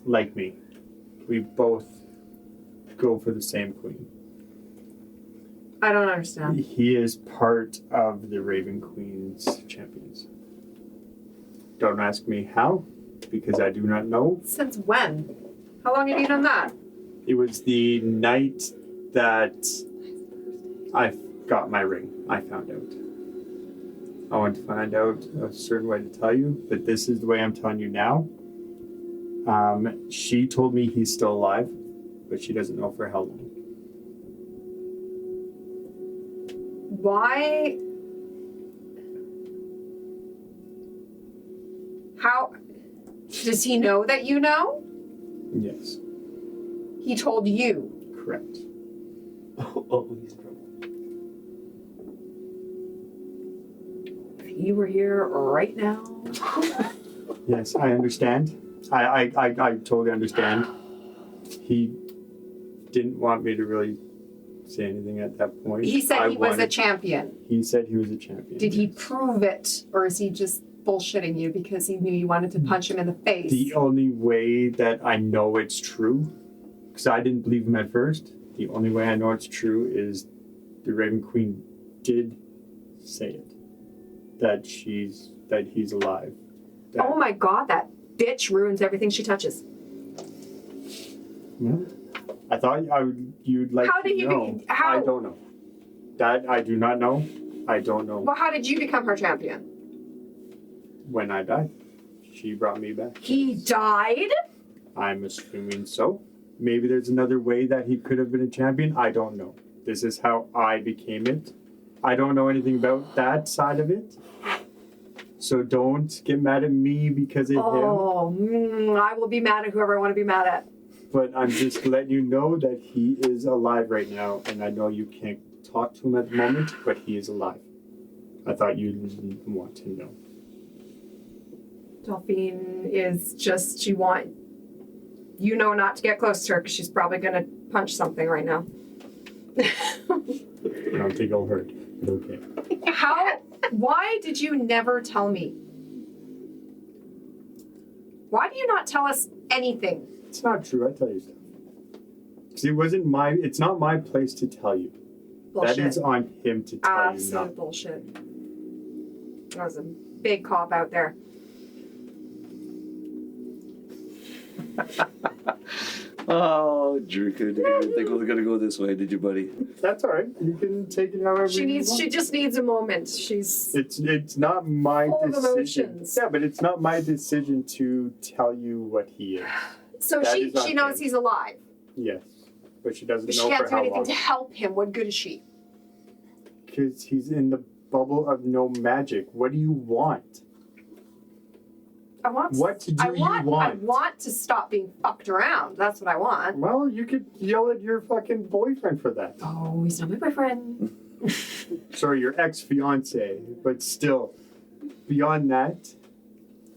like me. We both go for the same queen. I don't understand. He is part of the Raven Queen's champions. Don't ask me how, because I do not know. Since when? How long have you done that? It was the night that I got my ring. I found out. I want to find out a certain way to tell you, but this is the way I'm telling you now. She told me he's still alive, but she doesn't know for how long. Why? How? Does he know that you know? Yes, He told you. correct. Oh, he's in trouble. If he were here right now. Yes, I understand. I totally understand. He didn't want me to really say anything at that point. He said he was a champion. He said he was a champion. Did he yes. prove it, or is he just bullshitting you because he knew you wanted to punch him in the face? The only way that I know it's true, because I didn't believe him at first, the only way I know it's true is the Raven Queen did say it. That he's alive. That, Oh my god, that bitch ruins everything she touches. Well, I thought you'd like How to did you know. be- how- I don't know. That I do not know. I don't know. Well, how did you become her champion? When I died, she brought me back. He died? I'm assuming so. Maybe there's another way that he could have been a champion. I don't know. This is how I became it. I don't know anything about that side of it. So don't get mad at me because of him. I will be mad at whoever I want to be mad at. But I'm just letting you know that he is alive right now. And I know you can't talk to him at the moment, but he is alive. I thought you'd want to know. Delphine is just, You know not to get close to her because she's probably going to punch something right now. I don't think I'll hurt. Okay. Why did you never tell me? Why do you not tell us anything? It's not true. I tell you stuff. See, it's not my place to tell you. Bullshit. That is on him to tell you. Absolute bullshit. That was a big cop out there. Oh, Druka, didn't think we were gonna go this way, did you, buddy? That's all right. You can take it however you want. She just needs a moment. She's It's not my full of decision. emotions. Yeah, but it's not my decision to tell you what he is. So That she is on knows him. he's alive. Yes, but she doesn't But she know can't for do how anything long. to help him. What good is she? Because he's in the bubble of no magic. What do you want? What do you want? I want to stop being fucked around. That's what I want. Well, you could yell at your fucking boyfriend for that. Oh, he's not my boyfriend. Sorry, your ex-fiance. But still, beyond that,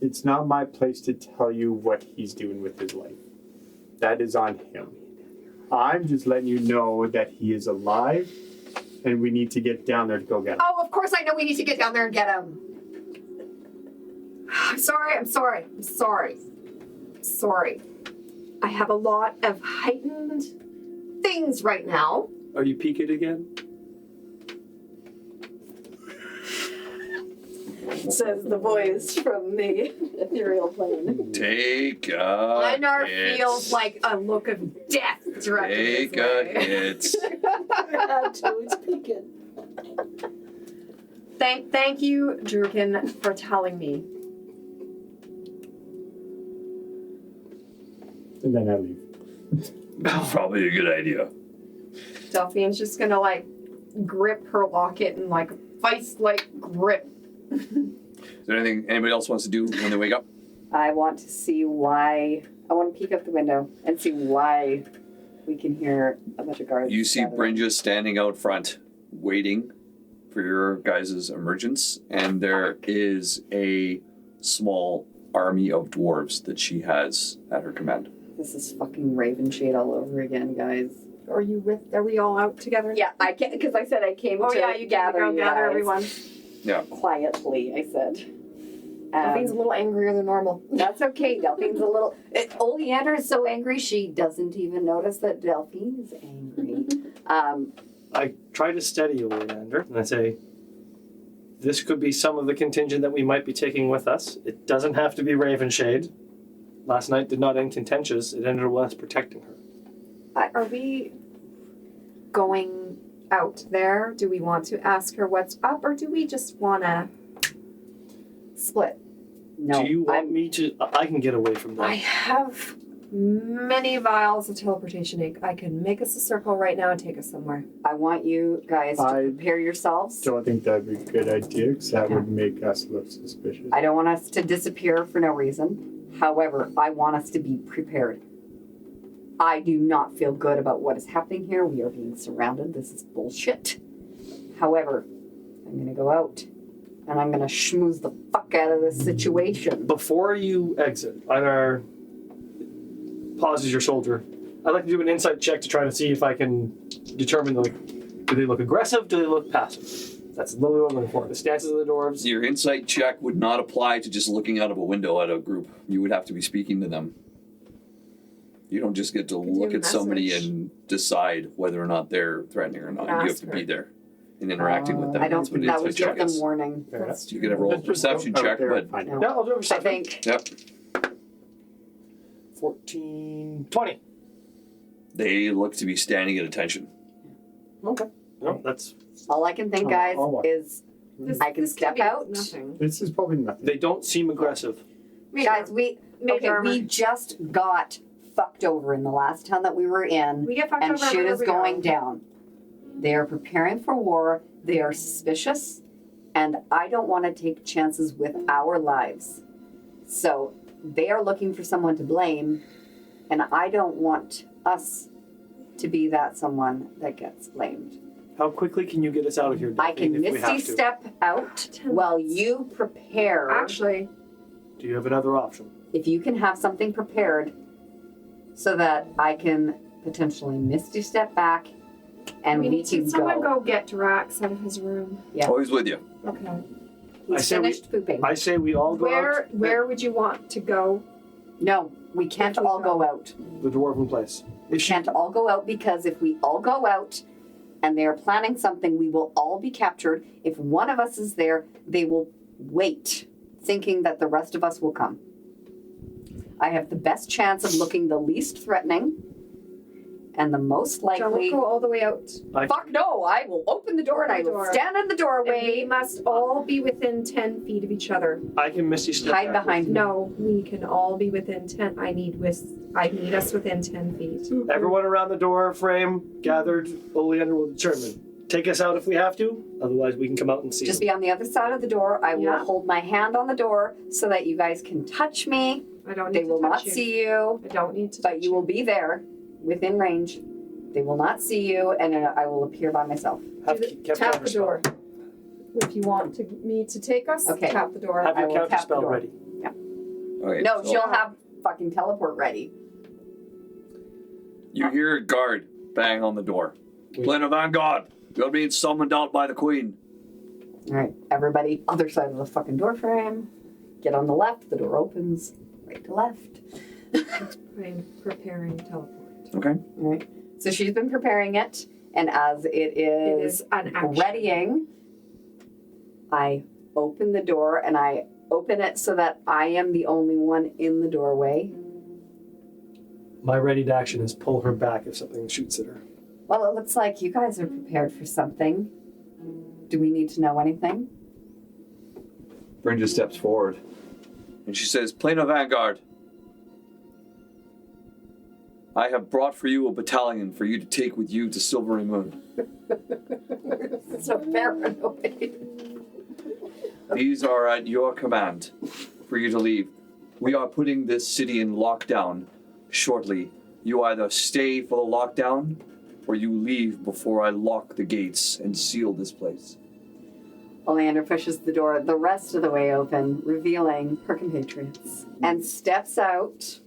it's not my place to tell you what he's doing with his life. That is on him. I'm just letting you know that he is alive, and we need to get down there to go get him. Oh, of course I know we need to get down there and get him. I'm sorry. I have a lot of heightened things right now. Are you peaked again? Says the voice from the ethereal plane. Take a Einar hit. feels like a look of death directed Take his a way. hit. It's peeking. Thank you, Drukin, for telling me. And then I leave. Probably a good idea. Delphine's just gonna grip her locket and vice grip. Is there anything anybody else wants to do when they wake up? I want to see why. I want to peek out the window and see why we can hear a bunch of guards. You see gathering. Brynja standing out front, waiting for your guys' emergence, and there is a small army of dwarves that she has at her command. This is fucking Raven Shade all over again, guys. Are we all out together? Yeah, I can't because I said I came Oh to yeah, you gather gather you guys. everyone. Yeah. Quietly, I said. Delphine's a little angrier than normal. That's okay. Delphine's a little. Oleander is so angry she doesn't even notice that Delphine is angry. I try to steady you, Oleander, and I say, this could be some of the contingent that we might be taking with us. It doesn't have to be Ravenshade. Last night did not end contentious. It ended with us protecting her. Are we going out there? Do we want to ask her what's up, or do we just want to split? No. Do you want me to? I can get away from that. I have many vials of teleportation ink. I can make us a circle right now and take us somewhere. I want you guys to prepare yourselves. Don't think that'd be a good idea because that would make us look suspicious. I don't want us to disappear for no reason. However, I want us to be prepared. I do not feel good about what is happening here. We are being surrounded. This is bullshit. However, I'm going to go out and I'm going to schmooze the fuck out of this situation. Before you exit, Einar pauses your shoulder. I'd like to do an insight check to try to see if I can determine, do they look aggressive? Do they look passive? That's literally what I'm looking for. The stances of the dwarves. Your insight check would not apply to just looking out of a window at a group. You would have to be speaking to them. You don't just get to look at somebody and decide whether or not they're threatening or not. You have to be there and interacting with them. I don't That's what think that an would insight give check them is. warning. You can have a roll a perception check, but No. Yeah, I'll do a I perception. think yep. 14, 20. They look to be standing at attention. Okay. No, that's. all I can think, guys, I'll watch. is I can step out. Nothing. This is probably nothing. They don't seem aggressive. Guys, we armor. just got fucked over in the last town that we were in, We get fucked and over shit everywhere is we go. going down. They are preparing for war. They are suspicious, and I don't want to take chances with our lives. So they are looking for someone to blame, and I don't want us to be that someone that gets blamed. How quickly can you get us out of here, I can Delphine, if we have misty to? step out while you prepare. Actually, Do you have another option? If you can have something prepared, so that I can potentially misty step back and we need can someone go. go get Drax out of his room. Yeah. Always with you. Okay. He's finished pooping. I say we all go out. Where would you want to go? No, we can't all go out. The dwarven place. We can't all go out because if we all go out and they are planning something, we will all be captured. If one of us is there, they will wait, thinking that the rest of us will come. I have the best chance of looking the least threatening and the most likely. Don't go all the way out. Fuck no! I will open the door and I will stand in the And doorway. we must all be within 10 feet of each other. I can misty step Hide back behind with me. No, we can all be within 10. I need us within 10 feet. you. Everyone around the door frame gathered. Oleander will determine. Take us out if we have to. Otherwise, we can come out and see. Just them. be on the other side of the door. I will hold my hand on the door so that you guys can touch me. I don't need They to will touch not you. see you, I don't need to but touch you will be there within range. They will not see you, and I will appear by myself. Have Tap the door. If you want me to take us, Okay. tap the door. Have I your will counter tap the spell door. ready. Okay, No, so she'll have fucking teleport ready. you hear a guard bang on the door. Plane of Vanguard. You're being summoned out by the queen. All right, everybody, other side of the fucking door frame. Get on the left. The door opens. Right to left. I'm preparing teleport. Okay. All right. So she's been preparing it, and as it is an action. readying, I open the door and I open it so that I am the only one in the doorway. My ready to action is pull her back if something shoots at her. Well, it looks like you guys are prepared for something. Do we need to know anything? Brenda steps forward and she says, Plane of Vanguard. I have brought for you a battalion for you to take with you to Silverymoon. So paranoid. These are at your command for you to leave. We are putting this city in lockdown shortly. You either stay for the lockdown or you leave before I lock the gates and seal this place. Oleander pushes the door the rest of the way open, revealing her compatriots, and steps out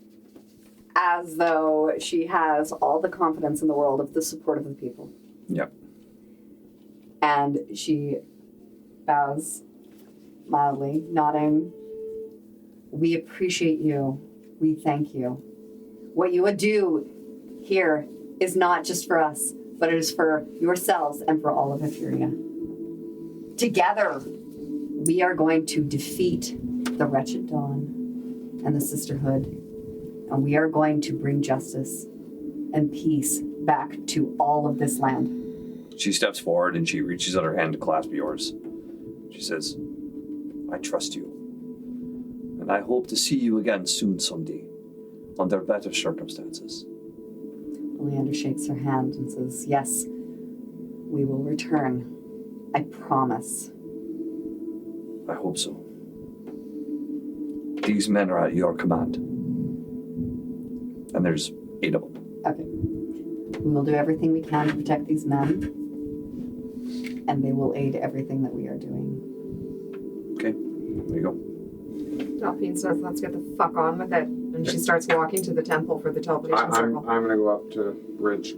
as though she has all the confidence in the world of the support of the people. Yep. And she bows mildly, nodding. We appreciate you. We thank you. What you would do here is not just for us, but it is for yourselves and for all of Etheria. Together, we are going to defeat the Wretched Dawn and the Sisterhood, and we are going to bring justice and peace back to all of this land. She steps forward and she reaches out her hand to clasp yours. She says, I trust you. And I hope to see you again soon someday, under better circumstances. Oleander shakes her hand and says, yes, we will return. I promise. I hope so. These men are at your command. And there's 8 of them. Okay. We will do everything we can to protect these men, and they will aid everything that we are doing. Okay, there you go. Delphine says, let's get the fuck on with it. And she starts walking to the temple for the teleportation I'm circle. gonna go up to Brinja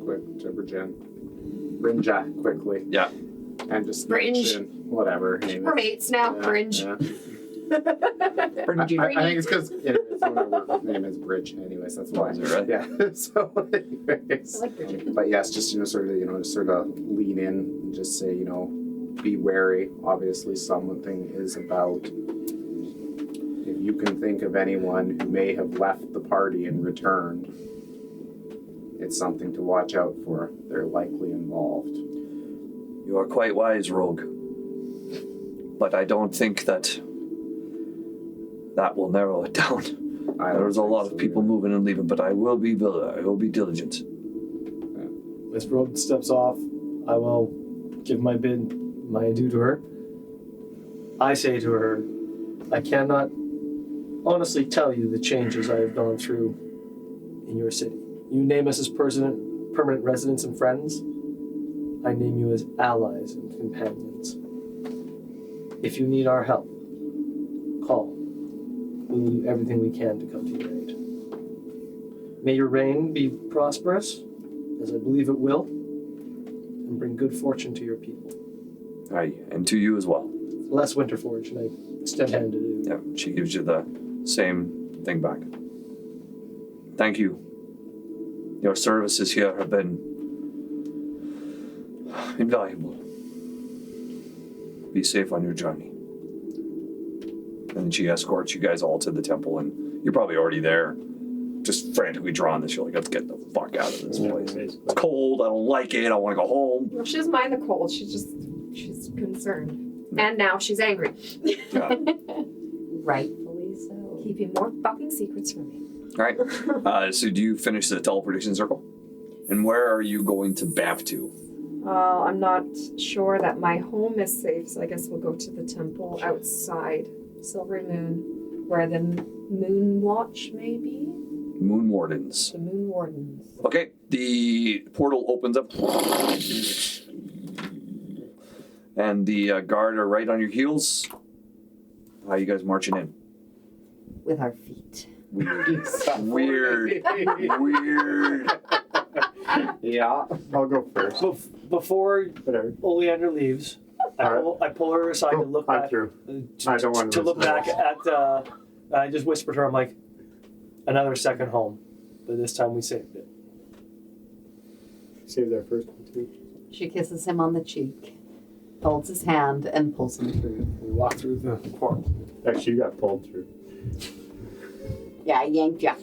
quickly. Yeah. And just Bringe. mention whatever. her name We're is. mates now, Yeah, Bringe. yeah. I think it's because someone at work name is Bridge. Anyways, that's why. Is it really? Yeah. So, anyways. I like Bridget. But yes, just just sort of lean in and just say, be wary. Obviously, something is about. If you can think of anyone who may have left the party and returned, it's something to watch out for. They're likely involved. You are quite wise, Rogue. But I don't think that will narrow it down. There's a lot of people moving and leaving, but I will be diligent. Miss Rogue steps off. I will give my adieu to her. I say to her, I cannot honestly tell you the changes I have gone through in your city. You name us as permanent residents and friends. I name you as allies and companions. If you need our help, call. We will do everything we can to come to your aid. May your reign be prosperous, as I believe it will, and bring good fortune to your people. Aye, and to you as well. Less Winterforge, and I extend hand to you. Yeah, she gives you the same thing back. Thank you. Your services here have been invaluable. Be safe on your journey. And then she escorts you guys all to the temple, and you're probably already there, just frantically drawing this. You're like, let's get the fuck out of this place. It's cold. I don't like it. I want to go home. Well, she doesn't mind the cold. She's concerned. And now she's angry. Yeah. Rightfully so. Keeping more fucking secrets from me. All right. So do you finish the teleportation circle? And where are you going to bamf to? I'm not sure that my home is safe, so I guess we'll go to the temple outside Silverymoon, where the Moon Watch may be. Moon Wardens. The Moon Wardens. Okay, the portal opens up. And the guard are right on your heels. How are you guys marching in? With our feet. Weird. Weird. Yeah. I'll go first. Before Whatever. Oleander leaves, I pull her aside to look I'm back. through. I don't want to look back at. I just whispered to her, I'm like, another second home, but this time we saved it. Saved our first one too. She kisses him on the cheek, holds his hand, and pulls him through. We walk through the portal. Actually, you got pulled through. Yeah, I yanked ya.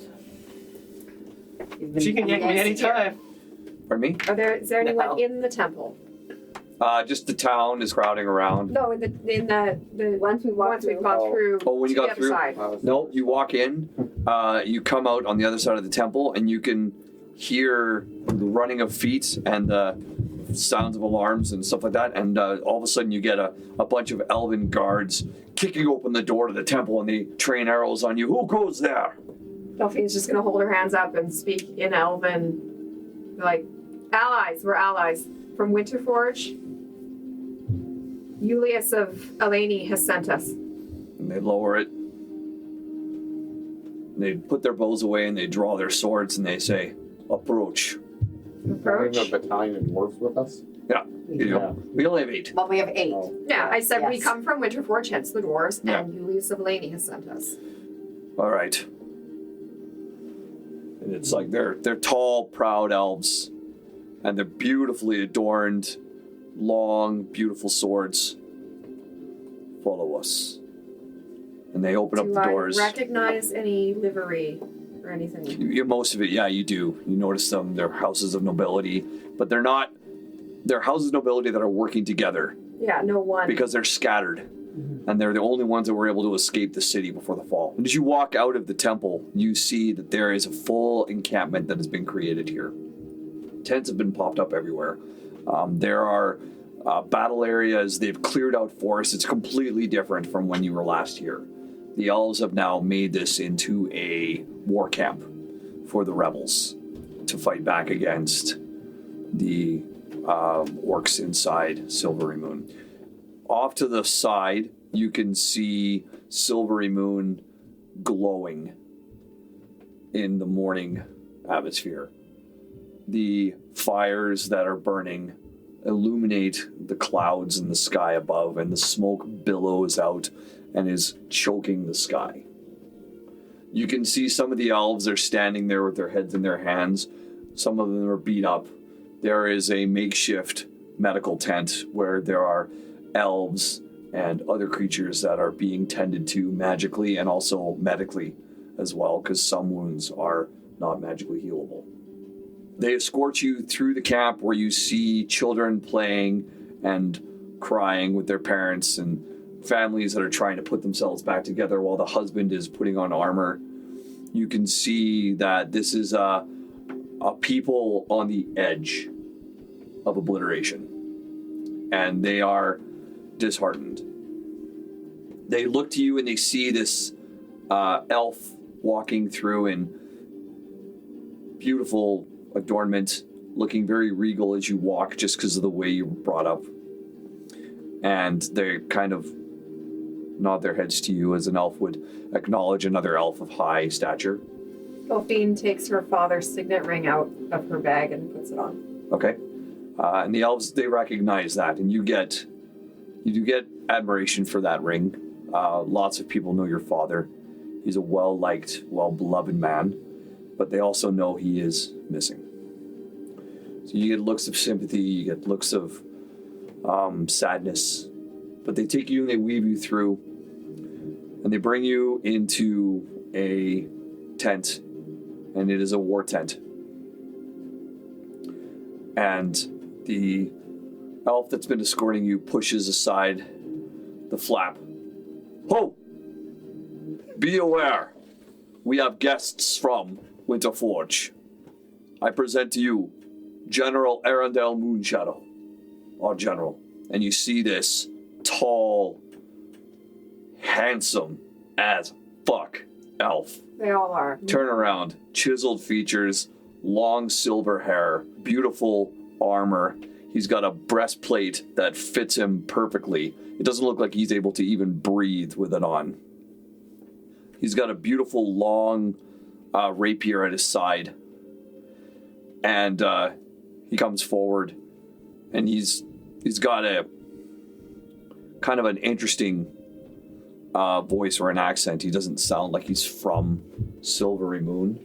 She can yank me anytime. Pardon me? Is there anyone No. in the temple? Just the town is crowding around. No, in the Once we walk we've gone through. Oh, when you to got the through? Other side. No, you walk in, you come out on the other side of the temple, and you can hear the running of feet and the sounds of alarms and stuff like that. And all of a sudden, you get a bunch of elven guards kicking open the door to the temple, and they train arrows on you. Who goes there? Delphine's just gonna hold her hands up and speak in Elven, like, allies. We're allies from Winterforge. Julius of Eleni has sent us. And they lower it. They put their bows away and they draw their swords and they say, approach. Approach. We have a battalion of dwarves with us. Yeah. You know, we only have 8. Well, we have 8. Oh. Yeah, I said we Yes. come from Winterforge, hence the dwarves, Yeah. and Julius of Eleni has sent us. All right. And it's like they're tall, proud elves, and they're beautifully adorned, long, beautiful swords. Follow us. And they open up Do the I doors. recognize any livery or anything? Most of it, yeah, you do. You notice them. They're houses of nobility, but they're not. They're houses of nobility that are working together Yeah, no one. because they're scattered. And they're the only ones that were able to escape the city before the fall. And as you walk out of the temple, you see that there is a full encampment that has been created here. Tents have been popped up everywhere. There are battle areas. They've cleared out forests. It's completely different from when you were last here. The elves have now made this into a war camp for the rebels to fight back against the orcs inside Silverymoon. Off to the side, you can see Silverymoon glowing in the morning atmosphere. The fires that are burning illuminate the clouds in the sky above, and the smoke billows out and is choking the sky. You can see some of the elves are standing there with their heads in their hands. Some of them are beat up. There is a makeshift medical tent where there are elves and other creatures that are being tended to magically and also medically as well, because some wounds are not magically healable. They escort you through the camp where you see children playing and crying with their parents and families that are trying to put themselves back together while the husband is putting on armor. You can see that this is a people on the edge of obliteration, and they are disheartened. They look to you and they see this elf walking through in beautiful adornment, looking very regal as you walk just because of the way you were brought up. And they kind of nod their heads to you as an elf would acknowledge another elf of high stature. Delphine takes her father's signet ring out of her bag and puts it on. Okay. And the elves, they recognize that, and you do get admiration for that ring. Lots of people know your father. He's a well-liked, well-beloved man, but they also know he is missing. So you get looks of sympathy, you get looks of sadness, but they take you and they weave you through, and they bring you into a tent, and it is a war tent. And the elf that's been escorting you pushes aside the flap. Ho! Be aware, we have guests from Winterforge. I present to you General Arundel Moonshadow, our general. And you see this tall, handsome as fuck elf. They all are. Turn around, chiseled features, long silver hair, beautiful armor. He's got a breastplate that fits him perfectly. It doesn't look like he's able to even breathe with it on. He's got a beautiful long rapier at his side. And he comes forward, and he's got a kind of an interesting voice or an accent. He doesn't sound like he's from Silverymoon,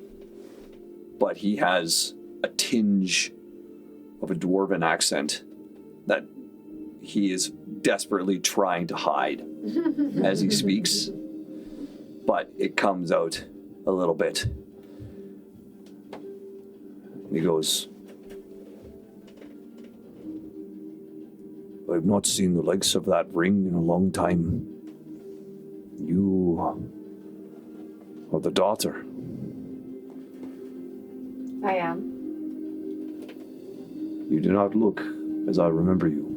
but he has a tinge of a dwarven accent that he is desperately trying to hide as he speaks, but it comes out a little bit. And he goes, I've not seen the likes of that ring in a long time. You are the daughter. I am. You do not look as I remember you.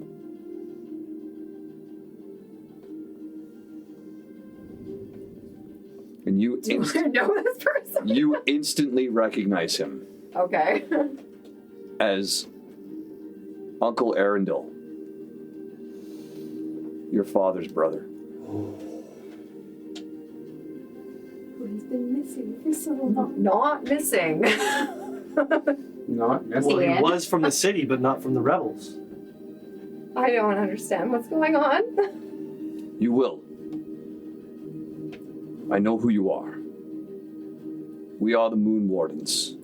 And you Do you know this person? you instantly recognize him Okay. as Uncle Arundel, your father's brother. Who's been missing for so long? Not missing. Not missing. Well, he And? was from the city, but not from the rebels. I don't understand what's going on. You will. I know who you are. We are the Moon Wardens.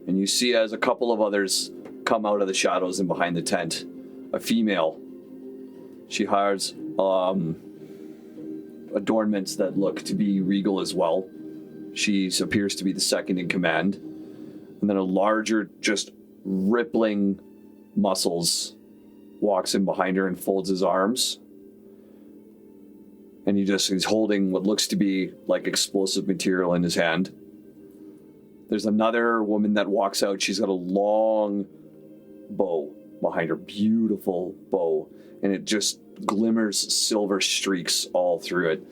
And you see as a couple of others come out of the shadows and behind the tent, a female. She hires adornments that look to be regal as well. She appears to be the second in command. And then a larger, just rippling muscles walks in behind her and folds his arms. And he's holding what looks to be like explosive material in his hand. There's another woman that walks out. She's got a long bow behind her, beautiful bow. And it just glimmers silver streaks all through it.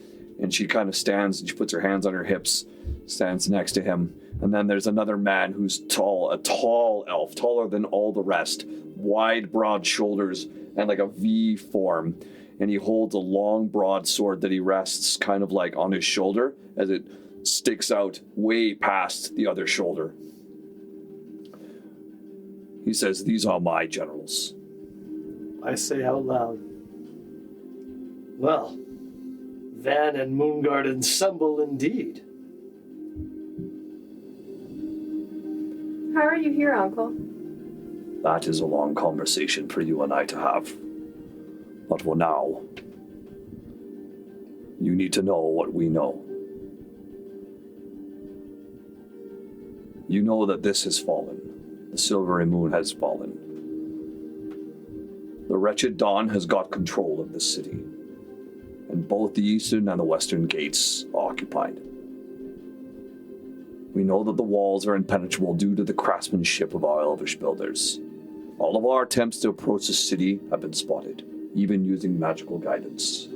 And she kind of stands and she puts her hands on her hips, stands next to him. And then there's another man who's tall, a tall elf, taller than all the rest, wide, broad shoulders and like a V form. And he holds a long, broad sword that he rests kind of like on his shoulder as it sticks out way past the other shoulder. He says, "These are my generals." I say out loud, well, Van and Moongard ensemble indeed. How are you here, Uncle? That is a long conversation for you and I to have. But for now, you need to know what we know. You know that this has fallen. The Silverymoon has fallen. The wretched Dawn has got control of the city, and both the eastern and the western gates are occupied. We know that the walls are impenetrable due to the craftsmanship of our elvish builders. All of our attempts to approach the city have been spotted, even using magical guidance.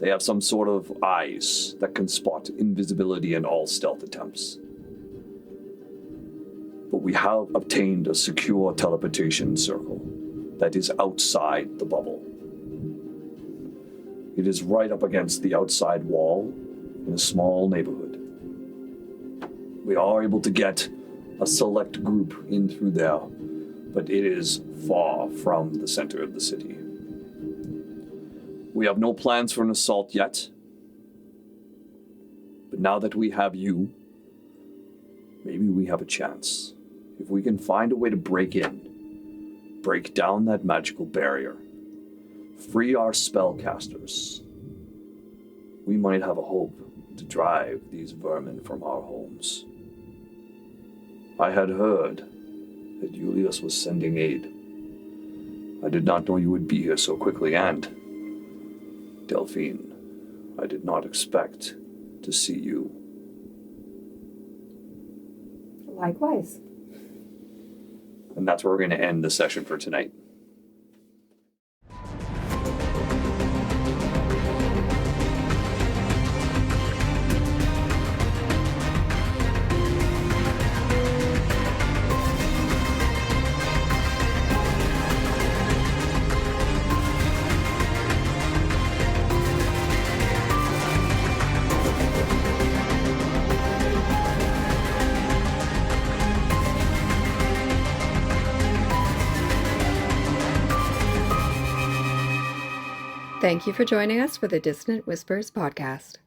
They have some sort of eyes that can spot invisibility in all stealth attempts. But we have obtained a secure teleportation circle that is outside the bubble. It is right up against the outside wall in a small neighborhood. We are able to get a select group in through there, but it is far from the center of the city. We have no plans for an assault yet, but now that we have you, maybe we have a chance. If we can find a way to break in, break down that magical barrier, free our spellcasters, we might have a hope to drive these vermin from our homes. I had heard that Julius was sending aid. I did not know you would be here so quickly, and Delphine, I did not expect to see you. Likewise. And that's where we're going to end the session for tonight. Thank you for joining us for the Dissonant Whispers podcast.